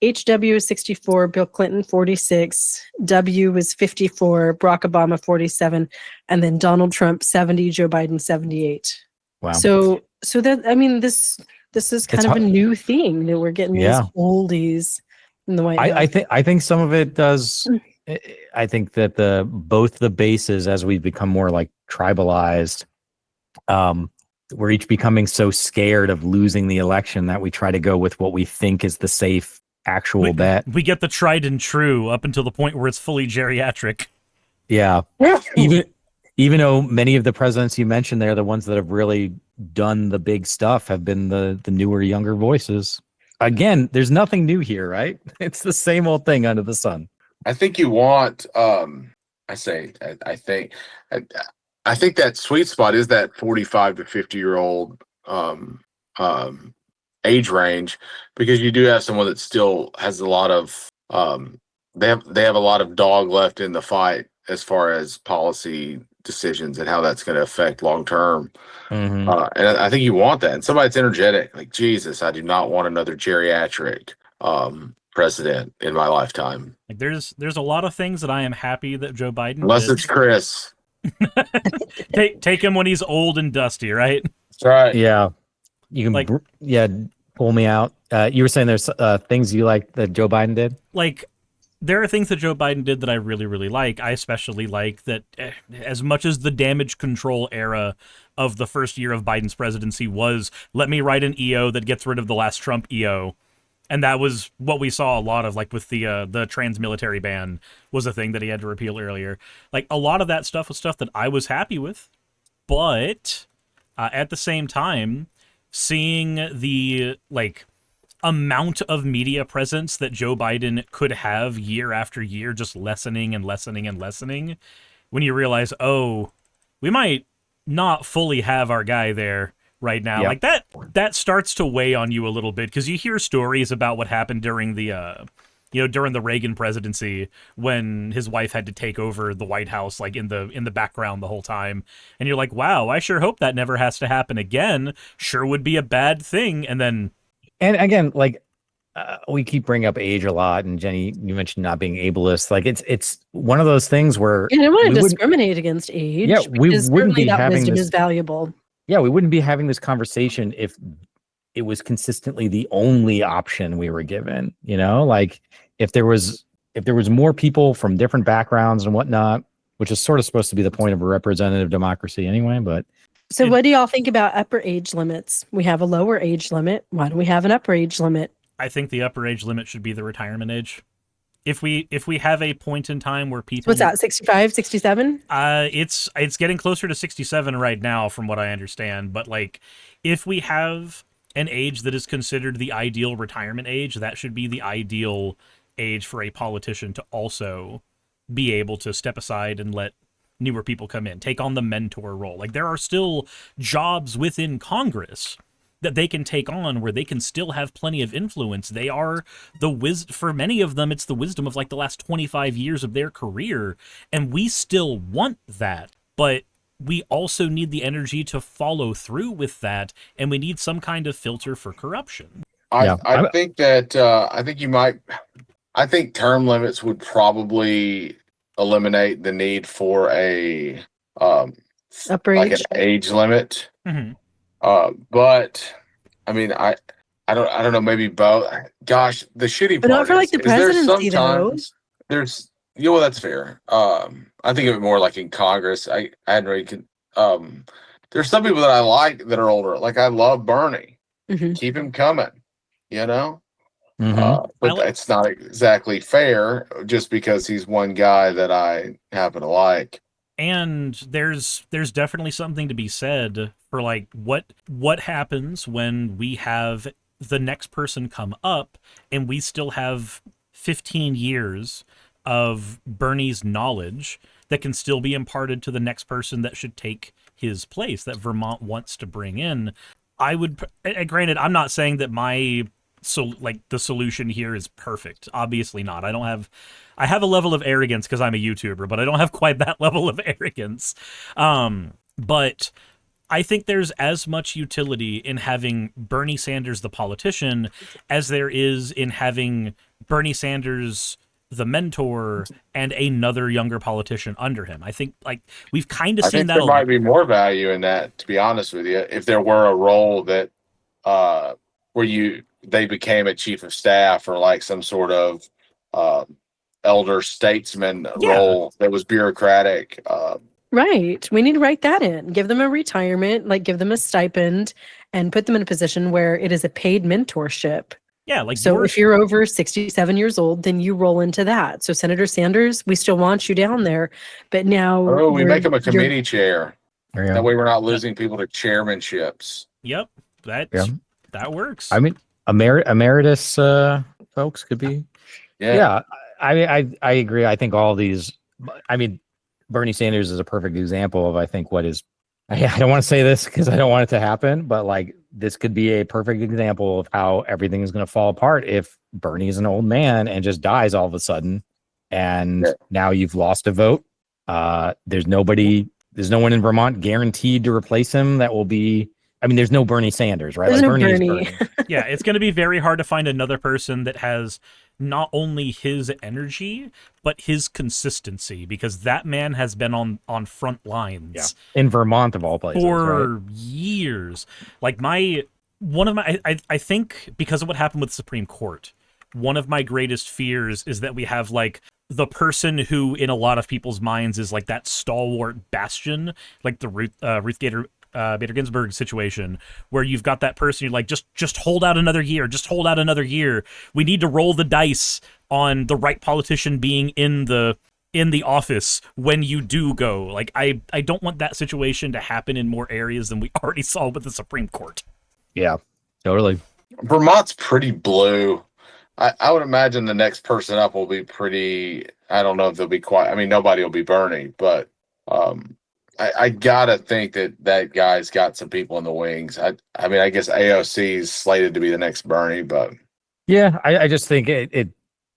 [SPEAKER 2] HW was 64, Bill Clinton 46, W was 54, Barack Obama 47, and then Donald Trump 70, Joe Biden 78.
[SPEAKER 1] Wow.
[SPEAKER 2] So that, I mean, this is kind
[SPEAKER 1] It's
[SPEAKER 2] of a
[SPEAKER 1] hard-
[SPEAKER 2] new thing that we're getting
[SPEAKER 1] Yeah.
[SPEAKER 2] these oldies in the White House.
[SPEAKER 1] I think some of it does. I think that both the bases, as we become more like tribalized, we're each becoming so scared of losing the election that we try to go with what we think is the safe actual bet.
[SPEAKER 3] We get the tried and true up until the point where it's fully geriatric.
[SPEAKER 1] Yeah. Even though many of the presidents you mentioned there, the ones that have really done the big stuff have been the newer, younger voices. Again, there's nothing new here, right? It's the same old thing under the sun.
[SPEAKER 6] I think you want. I think that sweet spot is that 45 to 50-year-old age range, because you do have someone that still has a lot of they have a lot of dog left in the fight as far as policy decisions and how that's going to affect long term.
[SPEAKER 1] Mm-hmm.
[SPEAKER 6] And I think you want that. And somebody that's energetic, like, Jesus, I do not want another geriatric president in my lifetime.
[SPEAKER 3] Like there's a lot of things that I am happy that Joe Biden
[SPEAKER 6] Unless
[SPEAKER 3] did.
[SPEAKER 6] it's Chris.
[SPEAKER 3] Take him when he's old and dusty, right?
[SPEAKER 6] That's right.
[SPEAKER 1] Yeah. You can,
[SPEAKER 3] Like-
[SPEAKER 1] pull me out. You were saying there's things you like that Joe Biden did?
[SPEAKER 3] Like, there are things that Joe Biden did that I really, really like. I especially like that as much as the damage control era of the first year of Biden's presidency was, let me write an EO that gets rid of the last Trump EO. And that was what we saw a lot of, like with the trans-military ban was a thing that he had to repeal earlier. Like, a lot of that stuff was stuff that I was happy with. But at the same time, seeing the, like, amount of media presence that Joe Biden could have year after year, just lessening and lessening and lessening, when you realize, oh, we might not fully have our guy there right now.
[SPEAKER 1] Yep.
[SPEAKER 3] Like that starts to weigh on you a little bit, because you hear stories about what happened during the during the Reagan presidency, when his wife had to take over the White House, like in the background the whole time, and you're like, wow, I sure hope that never has to happen again. Sure would be a bad thing. And then,
[SPEAKER 1] And again, like we keep bringing up age a lot, and Jenny, you mentioned not being ableist. Like it's one of those things where
[SPEAKER 2] I don't want
[SPEAKER 1] we
[SPEAKER 2] to
[SPEAKER 1] wouldn't-
[SPEAKER 2] discriminate against age.
[SPEAKER 1] Yeah, we
[SPEAKER 2] because
[SPEAKER 1] wouldn't
[SPEAKER 2] certainly
[SPEAKER 1] be
[SPEAKER 2] that
[SPEAKER 1] having
[SPEAKER 2] wisdom
[SPEAKER 1] this-
[SPEAKER 2] is valuable.
[SPEAKER 1] yeah, we wouldn't be having this conversation if it was consistently the only option we were given. You know, like if there was more people from different backgrounds and whatnot, which is sort of supposed to be the point of a representative democracy anyway. But
[SPEAKER 2] So what do y'all think about upper age limits? We have a lower age limit. Why do we have an upper age limit?
[SPEAKER 3] I think the upper age limit should be the retirement age. If we have a point in time where people,
[SPEAKER 2] What's that, 65, 67?
[SPEAKER 3] It's getting closer to 67 right now, from what I understand. But like, if we have an age that is considered the ideal retirement age, that should be the ideal age for a politician to also be able to step aside and let newer people come in, take on the mentor role. Like, there are still jobs within Congress that they can take on where they can still have plenty of influence. They are for many of them, it's the wisdom of like the last 25 years of their career. And we still want that, but we also need the energy to follow through with that. And we need some kind of filter for corruption.
[SPEAKER 6] I think that I think term limits would probably eliminate the need for a
[SPEAKER 2] Upper
[SPEAKER 6] like
[SPEAKER 2] age?
[SPEAKER 6] an age limit.
[SPEAKER 3] Mm-hmm.
[SPEAKER 6] But I mean, I don't know, maybe both. Gosh, the shitty
[SPEAKER 2] But
[SPEAKER 6] part
[SPEAKER 2] not for like the
[SPEAKER 6] is there's
[SPEAKER 2] presidency, though.
[SPEAKER 6] sometimes there's, well, that's fair. I think of it more like in Congress. I hadn't really there's some people that I like that are older. Like I love Bernie.
[SPEAKER 2] Mhm.
[SPEAKER 6] Keep him coming, you know.
[SPEAKER 1] Mhm.
[SPEAKER 6] But it's not exactly fair just because he's one guy that I happen to like.
[SPEAKER 3] And there's definitely something to be said for like what happens when we have the next person come up and we still have 15 years of Bernie's knowledge that can still be imparted to the next person that should take his place that Vermont wants to bring in. I would, granted, I'm not saying that the solution here is perfect. Obviously not. I have a level of arrogance because I'm a YouTuber, but I don't have quite that level of arrogance. But I think there's as much utility in having Bernie Sanders, the politician, as there is in having Bernie Sanders, the mentor, and another younger politician under him. I think like we've kind of seen that.
[SPEAKER 6] There might be more value in that, to be honest with you, if there were a role that where they became a chief of staff or like some sort of elder statesman role that was bureaucratic.
[SPEAKER 2] Right. We need to write that in. Give them a retirement, like give them a stipend, and put them in a position where it is a paid mentorship.
[SPEAKER 3] Yeah, like
[SPEAKER 2] so if you're over 67 years old, then you roll into that. So Senator Sanders, we still want you down there, but now
[SPEAKER 6] we make him a committee chair.
[SPEAKER 1] Yeah.
[SPEAKER 6] That way we're not losing people to chairmanships.
[SPEAKER 3] Yep, that works.
[SPEAKER 1] I mean, emeritus folks could be. Yeah. I agree. I think all these. I mean, Bernie Sanders is a perfect example of I think what is. I don't want to say this because I don't want it to happen, but like this could be a perfect example of how everything is going to fall apart if Bernie is an old man and just dies all of a sudden, and now you've lost a vote. There's no one in Vermont guaranteed to replace him. That will be. I mean, there's no Bernie Sanders, right?
[SPEAKER 2] There's
[SPEAKER 1] like
[SPEAKER 2] no
[SPEAKER 1] Bernie.
[SPEAKER 2] Bernie.
[SPEAKER 1] Is Bernie.
[SPEAKER 3] Yeah, it's going to be very hard to find another person that has not only his energy but his consistency, because that man has been on front lines
[SPEAKER 1] in Vermont of all places
[SPEAKER 3] for years. Like I think because of what happened with the Supreme Court, one of my greatest fears is that we have like the person who in a lot of people's minds is like that stalwart bastion, like the Ruth Bader Ginsburg situation, where you've got that person you're like, just hold out another year, just hold out another year. We need to roll the dice on the right politician being in the office when you do go. Like I don't want that situation to happen in more areas than we already saw with the Supreme Court.
[SPEAKER 1] Yeah, totally.
[SPEAKER 6] Vermont's pretty blue. I would imagine the next person up will be pretty. I don't know if they'll be quite. I mean, nobody will be Bernie, but I gotta think that guy's got some people in the wings. I mean, I guess AOC is slated to be the next Bernie, but
[SPEAKER 1] yeah, I just think it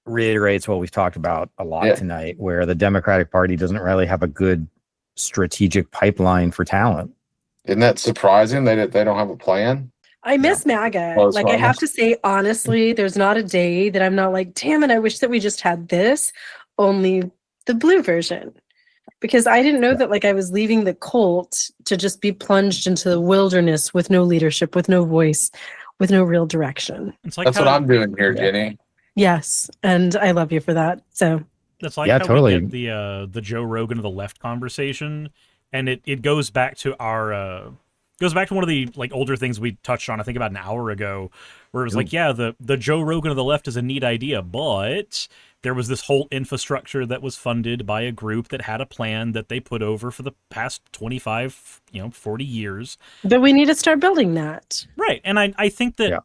[SPEAKER 1] reiterates what we've talked about a lot tonight, where the Democratic Party doesn't really have a good strategic pipeline for talent.
[SPEAKER 6] Isn't that surprising? They don't have a plan.
[SPEAKER 2] I miss MAGA.
[SPEAKER 6] Well,
[SPEAKER 2] I have to say, honestly, there's not a day that I'm not like, damn it, I wish that we just had this, only the blue version. Because I didn't know that like I was leaving the cult to just be plunged into the wilderness with no leadership, with no voice, with no real direction.
[SPEAKER 3] It's like
[SPEAKER 6] that's what I'm doing here, Jenny.
[SPEAKER 2] Yes, and I love you for that. So
[SPEAKER 3] that's like how we get the Joe Rogan of the left conversation, and it goes back to our goes back to one of the like older things we touched on, I think about an hour ago, where it was like, yeah, the Joe Rogan of the left is a neat idea, but there was this whole infrastructure that was funded by a group that had a plan that they put over for the past 25, 40 years.
[SPEAKER 2] But we need to start building that.
[SPEAKER 3] Right. And I think that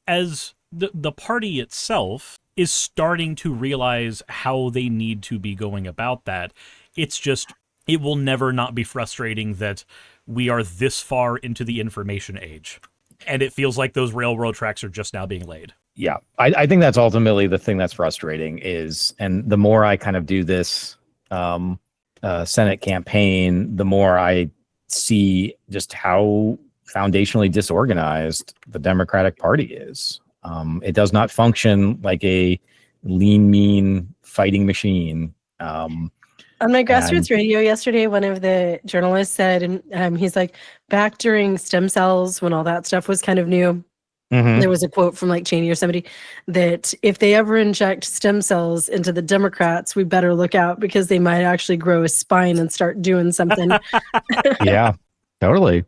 [SPEAKER 3] as the party itself is starting to realize how they need to be going about that, it's just, it will never not be frustrating that we are this far into the information age. And it feels like those railroad tracks are just now being laid.
[SPEAKER 1] Yeah, I think that's ultimately the thing that's frustrating is, and the more I kind of do this Senate campaign, the more I see just how foundationally disorganized the Democratic Party is. It does not function like a lean, mean fighting machine.
[SPEAKER 2] On my grassroots radio yesterday, one of the journalists said, and he's like, back during stem cells when all that stuff was kind of new, there was a quote from like Cheney or somebody that if they ever inject stem cells into the Democrats, we better look out because they might actually grow a spine and start doing something.
[SPEAKER 1] Yeah, totally.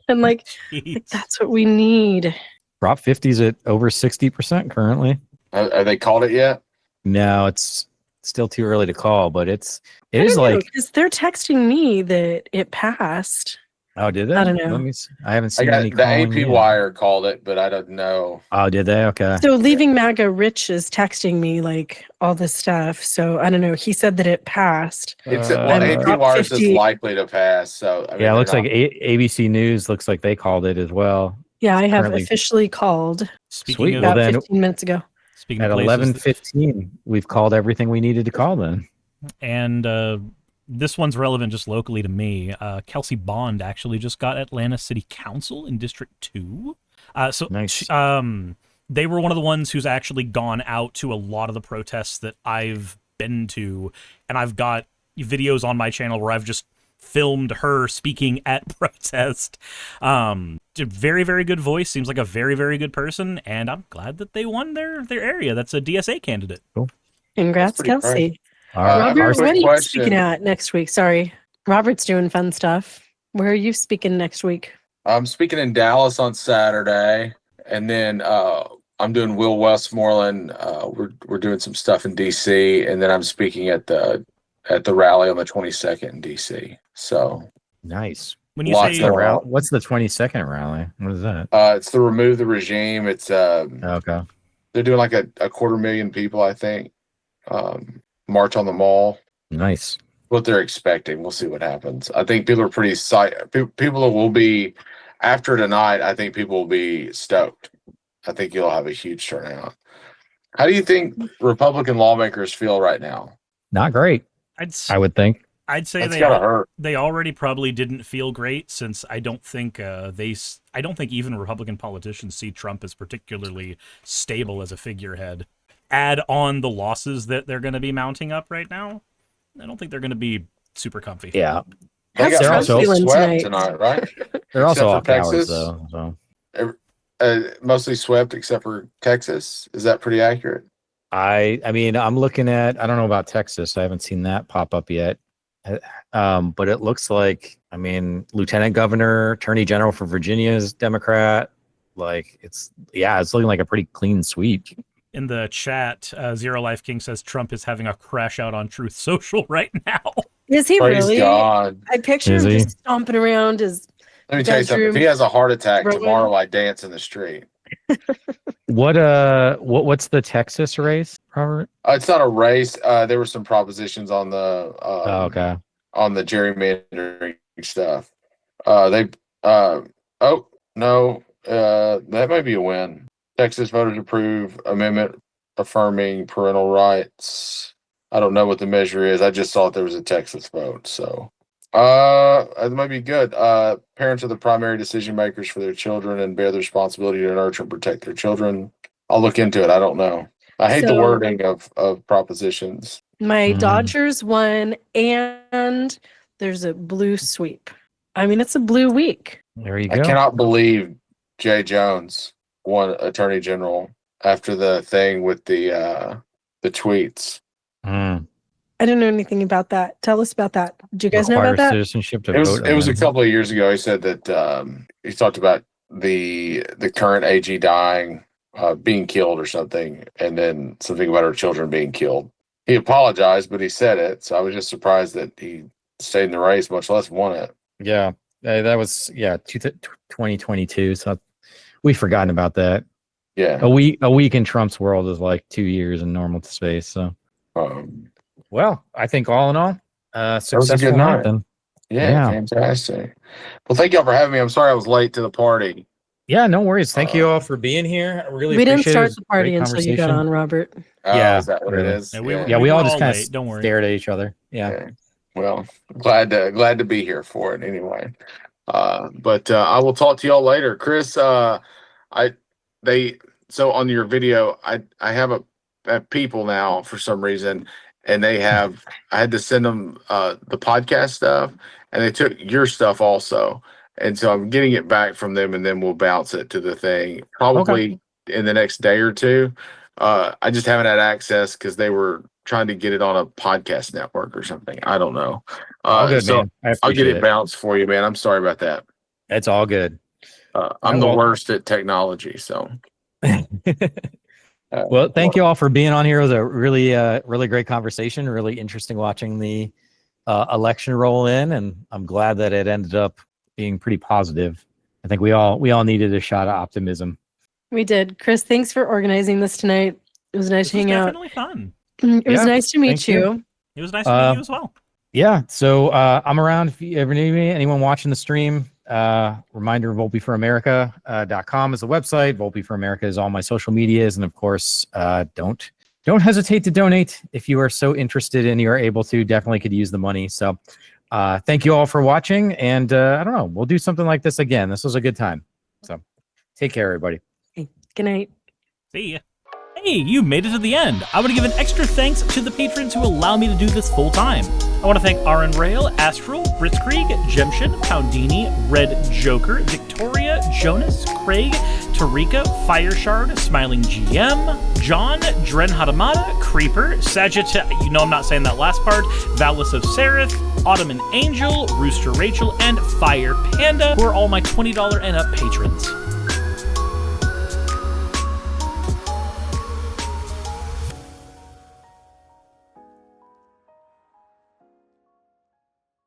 [SPEAKER 2] And like
[SPEAKER 3] Jeez.
[SPEAKER 2] that's what we need.
[SPEAKER 1] Prop 50's at over 60% currently.
[SPEAKER 6] Are they called it yet?
[SPEAKER 1] No, it's still too early to call, but it
[SPEAKER 2] I
[SPEAKER 1] is
[SPEAKER 2] don't know,
[SPEAKER 1] like,
[SPEAKER 2] 'cause they're texting me that it passed.
[SPEAKER 1] oh, did they?
[SPEAKER 2] I don't know.
[SPEAKER 1] Let me see. I haven't
[SPEAKER 6] I
[SPEAKER 1] seen
[SPEAKER 6] got
[SPEAKER 1] any
[SPEAKER 6] the
[SPEAKER 1] calling
[SPEAKER 6] AP
[SPEAKER 1] yet.
[SPEAKER 6] wire called it, but I don't know.
[SPEAKER 1] Oh, did they? Okay.
[SPEAKER 2] So leaving MAGA Rich is texting me like all this stuff. So I don't know. He said that it passed.
[SPEAKER 6] It's
[SPEAKER 2] I'm
[SPEAKER 6] AP
[SPEAKER 2] Prop
[SPEAKER 6] wire says
[SPEAKER 2] 50.
[SPEAKER 6] likely to pass. So I mean,
[SPEAKER 1] Yeah, it
[SPEAKER 6] they're
[SPEAKER 1] looks like
[SPEAKER 6] not-
[SPEAKER 1] ABC News looks like they called it as well.
[SPEAKER 2] Yeah, I have
[SPEAKER 1] Currently-
[SPEAKER 2] officially called
[SPEAKER 3] Speaking
[SPEAKER 1] Sweet.
[SPEAKER 3] of
[SPEAKER 1] Well,
[SPEAKER 2] about
[SPEAKER 1] then
[SPEAKER 2] 15 minutes ago.
[SPEAKER 3] speaking
[SPEAKER 1] at
[SPEAKER 3] of places,
[SPEAKER 1] 11:15, we've called everything we needed to call then.
[SPEAKER 3] and this one's relevant just locally to me. Kelsey Bond actually just got Atlanta City Council in District 2. So
[SPEAKER 1] Nice.
[SPEAKER 3] they were one of the ones who's actually gone out to a lot of the protests that I've been to, and I've got videos on my channel where I've just filmed her speaking at protest. Very, very good voice. Seems like a very, very good person, and I'm glad that they won their area. That's a DSA candidate.
[SPEAKER 2] Congrats,
[SPEAKER 6] That's pretty
[SPEAKER 2] Kelsey.
[SPEAKER 6] great.
[SPEAKER 2] Robert,
[SPEAKER 6] quick
[SPEAKER 2] what are you
[SPEAKER 6] question.
[SPEAKER 2] speaking at next week? Sorry. Robert's doing fun stuff. Where are you speaking next week?
[SPEAKER 6] I'm speaking in Dallas on Saturday, and then I'm doing Will Westmoreland. We're doing some stuff in DC, and then I'm speaking at the rally on the 22nd in DC. So
[SPEAKER 1] Nice.
[SPEAKER 3] When you
[SPEAKER 6] Lots
[SPEAKER 3] say
[SPEAKER 6] of-
[SPEAKER 1] What's the 22nd rally? What is that?
[SPEAKER 6] it's the remove the regime. It's
[SPEAKER 1] Okay.
[SPEAKER 6] they're doing like a 250,000 people, I think. March on the Mall.
[SPEAKER 1] Nice.
[SPEAKER 6] What they're expecting. We'll see what happens. I think people are pretty people will be after tonight. I think people will be stoked. I think you'll have a huge turnout. How do you think Republican lawmakers feel right now?
[SPEAKER 1] Not great, I would think.
[SPEAKER 3] I'd say
[SPEAKER 6] That's gotta hurt.
[SPEAKER 3] they already probably didn't feel great, since I don't think I don't think even Republican politicians see Trump as particularly stable as a figurehead. Add on the losses that they're going to be mounting up right now, I don't think they're going to be super comfy.
[SPEAKER 1] Yeah.
[SPEAKER 6] They
[SPEAKER 2] How's
[SPEAKER 6] got
[SPEAKER 1] they're
[SPEAKER 2] Trump
[SPEAKER 1] also
[SPEAKER 6] mostly
[SPEAKER 2] feeling
[SPEAKER 6] swept
[SPEAKER 2] tonight?
[SPEAKER 6] tonight, right?
[SPEAKER 1] They're also all
[SPEAKER 6] Except for
[SPEAKER 1] cowards,
[SPEAKER 6] Texas?
[SPEAKER 1] though. So
[SPEAKER 6] Mostly swept except for Texas. Is that pretty accurate?
[SPEAKER 1] I mean, I'm looking at. I don't know about Texas. I haven't seen that pop up yet. But it looks like, I mean, Lieutenant Governor, Attorney General for Virginia is Democrat. Like it's looking like a pretty clean sweep.
[SPEAKER 3] In the chat, Zero Life King says Trump is having a crash out on Truth Social right now.
[SPEAKER 2] Is he
[SPEAKER 6] Praise
[SPEAKER 2] really?
[SPEAKER 6] God.
[SPEAKER 2] I picture
[SPEAKER 1] Is
[SPEAKER 2] him
[SPEAKER 1] he?
[SPEAKER 2] just stomping around his
[SPEAKER 6] Let me tell you something. If he has a heart attack
[SPEAKER 2] Rowan.
[SPEAKER 6] tomorrow, I dance in the street.
[SPEAKER 1] What's the Texas race, Robert?
[SPEAKER 6] It's not a race. There were some propositions on the
[SPEAKER 1] Okay.
[SPEAKER 6] on the gerrymandering stuff. That might be a win. Texas voters approve amendment affirming parental rights. I don't know what the measure is. I just saw there was a Texas vote. So it might be good. Parents are the primary decision makers for their children and bear the responsibility to nurture and protect their children. I'll look into it. I don't know. I hate the
[SPEAKER 2] So-
[SPEAKER 6] wording of propositions.
[SPEAKER 2] My
[SPEAKER 1] Mhm.
[SPEAKER 2] Dodgers won, and there's a blue sweep. I mean, it's a blue week.
[SPEAKER 1] There you
[SPEAKER 6] I
[SPEAKER 1] go.
[SPEAKER 6] cannot believe Jay Jones won Attorney General after the thing with the tweets.
[SPEAKER 1] Mm.
[SPEAKER 2] I don't know anything about that. Tell us about that. Do you guys know
[SPEAKER 1] Require
[SPEAKER 2] about that?
[SPEAKER 1] citizenship to
[SPEAKER 6] It was
[SPEAKER 1] vote.
[SPEAKER 6] it was a
[SPEAKER 1] on-
[SPEAKER 6] couple of years ago. He said that he talked about the current AG dying, being killed or something, and then something about her children being killed. He apologized, but he said it. So I was just surprised that he stayed in the race, much less won it.
[SPEAKER 1] Yeah, that was 2022. So we've forgotten about that.
[SPEAKER 6] Yeah.
[SPEAKER 1] A week in Trump's world is like 2 years in normal space. So, well, I think all in all,
[SPEAKER 6] was a
[SPEAKER 1] successful
[SPEAKER 6] good
[SPEAKER 1] night
[SPEAKER 6] night.
[SPEAKER 1] then.
[SPEAKER 6] Yeah,
[SPEAKER 1] Yeah.
[SPEAKER 6] fantastic. Well, thank y'all for having me. I'm sorry I was late to the party.
[SPEAKER 1] Yeah, no worries. Thank you all for being here. I really
[SPEAKER 2] We didn't
[SPEAKER 1] appreciate it. It
[SPEAKER 2] start
[SPEAKER 1] was
[SPEAKER 2] the
[SPEAKER 1] a
[SPEAKER 2] party
[SPEAKER 1] great
[SPEAKER 2] until you got
[SPEAKER 1] conversation.
[SPEAKER 2] on, Robert.
[SPEAKER 1] Yeah,
[SPEAKER 6] Is that what
[SPEAKER 1] really.
[SPEAKER 6] it is?
[SPEAKER 3] Yeah,
[SPEAKER 1] Yeah, we all
[SPEAKER 3] were
[SPEAKER 1] just kind
[SPEAKER 3] late, don't
[SPEAKER 1] of
[SPEAKER 3] worry.
[SPEAKER 1] stared at each other. Yeah.
[SPEAKER 6] Okay. Well, glad to be here for it anyway. But I will talk to y'all later. Chris, so on your video, I have people now for some reason, and I had to send them the podcast stuff, and they took your stuff also. And so I'm getting it back from them, and then we'll bounce it to the thing probably in the next day or two. I just haven't had access because they were trying to get it on a podcast network or something. I don't know.
[SPEAKER 1] All good,
[SPEAKER 6] so
[SPEAKER 1] man. I
[SPEAKER 6] I'll get
[SPEAKER 1] appreciate
[SPEAKER 6] it bounced for you, man. I'm sorry about that.
[SPEAKER 1] It's all good.
[SPEAKER 6] I'm the worst at technology, so.
[SPEAKER 1] Well, thank you all for being on here. It was a really, really great conversation. Really interesting watching the election roll in, and I'm glad that it ended up being pretty positive. I think we all needed a shot of optimism.
[SPEAKER 2] We did. Chris, thanks for organizing this tonight. It was nice to hang out.
[SPEAKER 3] Definitely fun.
[SPEAKER 2] It was nice to meet you.
[SPEAKER 3] It was nice to meet you as well.
[SPEAKER 1] Yeah. So I'm around if you ever need me. Anyone watching the stream, reminder, VolpeForAmerica.com is the website. Volpe for America is all my social medias. And of course, don't hesitate to donate if you are so interested and you are able to. Definitely could use the money. So thank you all for watching. And I don't know, we'll do something like this again. This was a good time. So take care, everybody.
[SPEAKER 2] Good night.
[SPEAKER 3] See ya. Hey, you made it to the end. I want to give an extra thanks to the patrons who allow me to do this full time. I want to thank Aaron Rail, Astral, Britzkrieg, Jemshin, Poundini, Red Joker, Victoria, Jonas, Craig, Tarika, Fireshard, Smiling GM, John, Dren Hadamada, Creeper, Sagitta, you know I'm not saying that last part, Valis of Seraph, Ottoman Angel, Rooster Rachel, and Fire Panda, who are all my $20 and up patrons.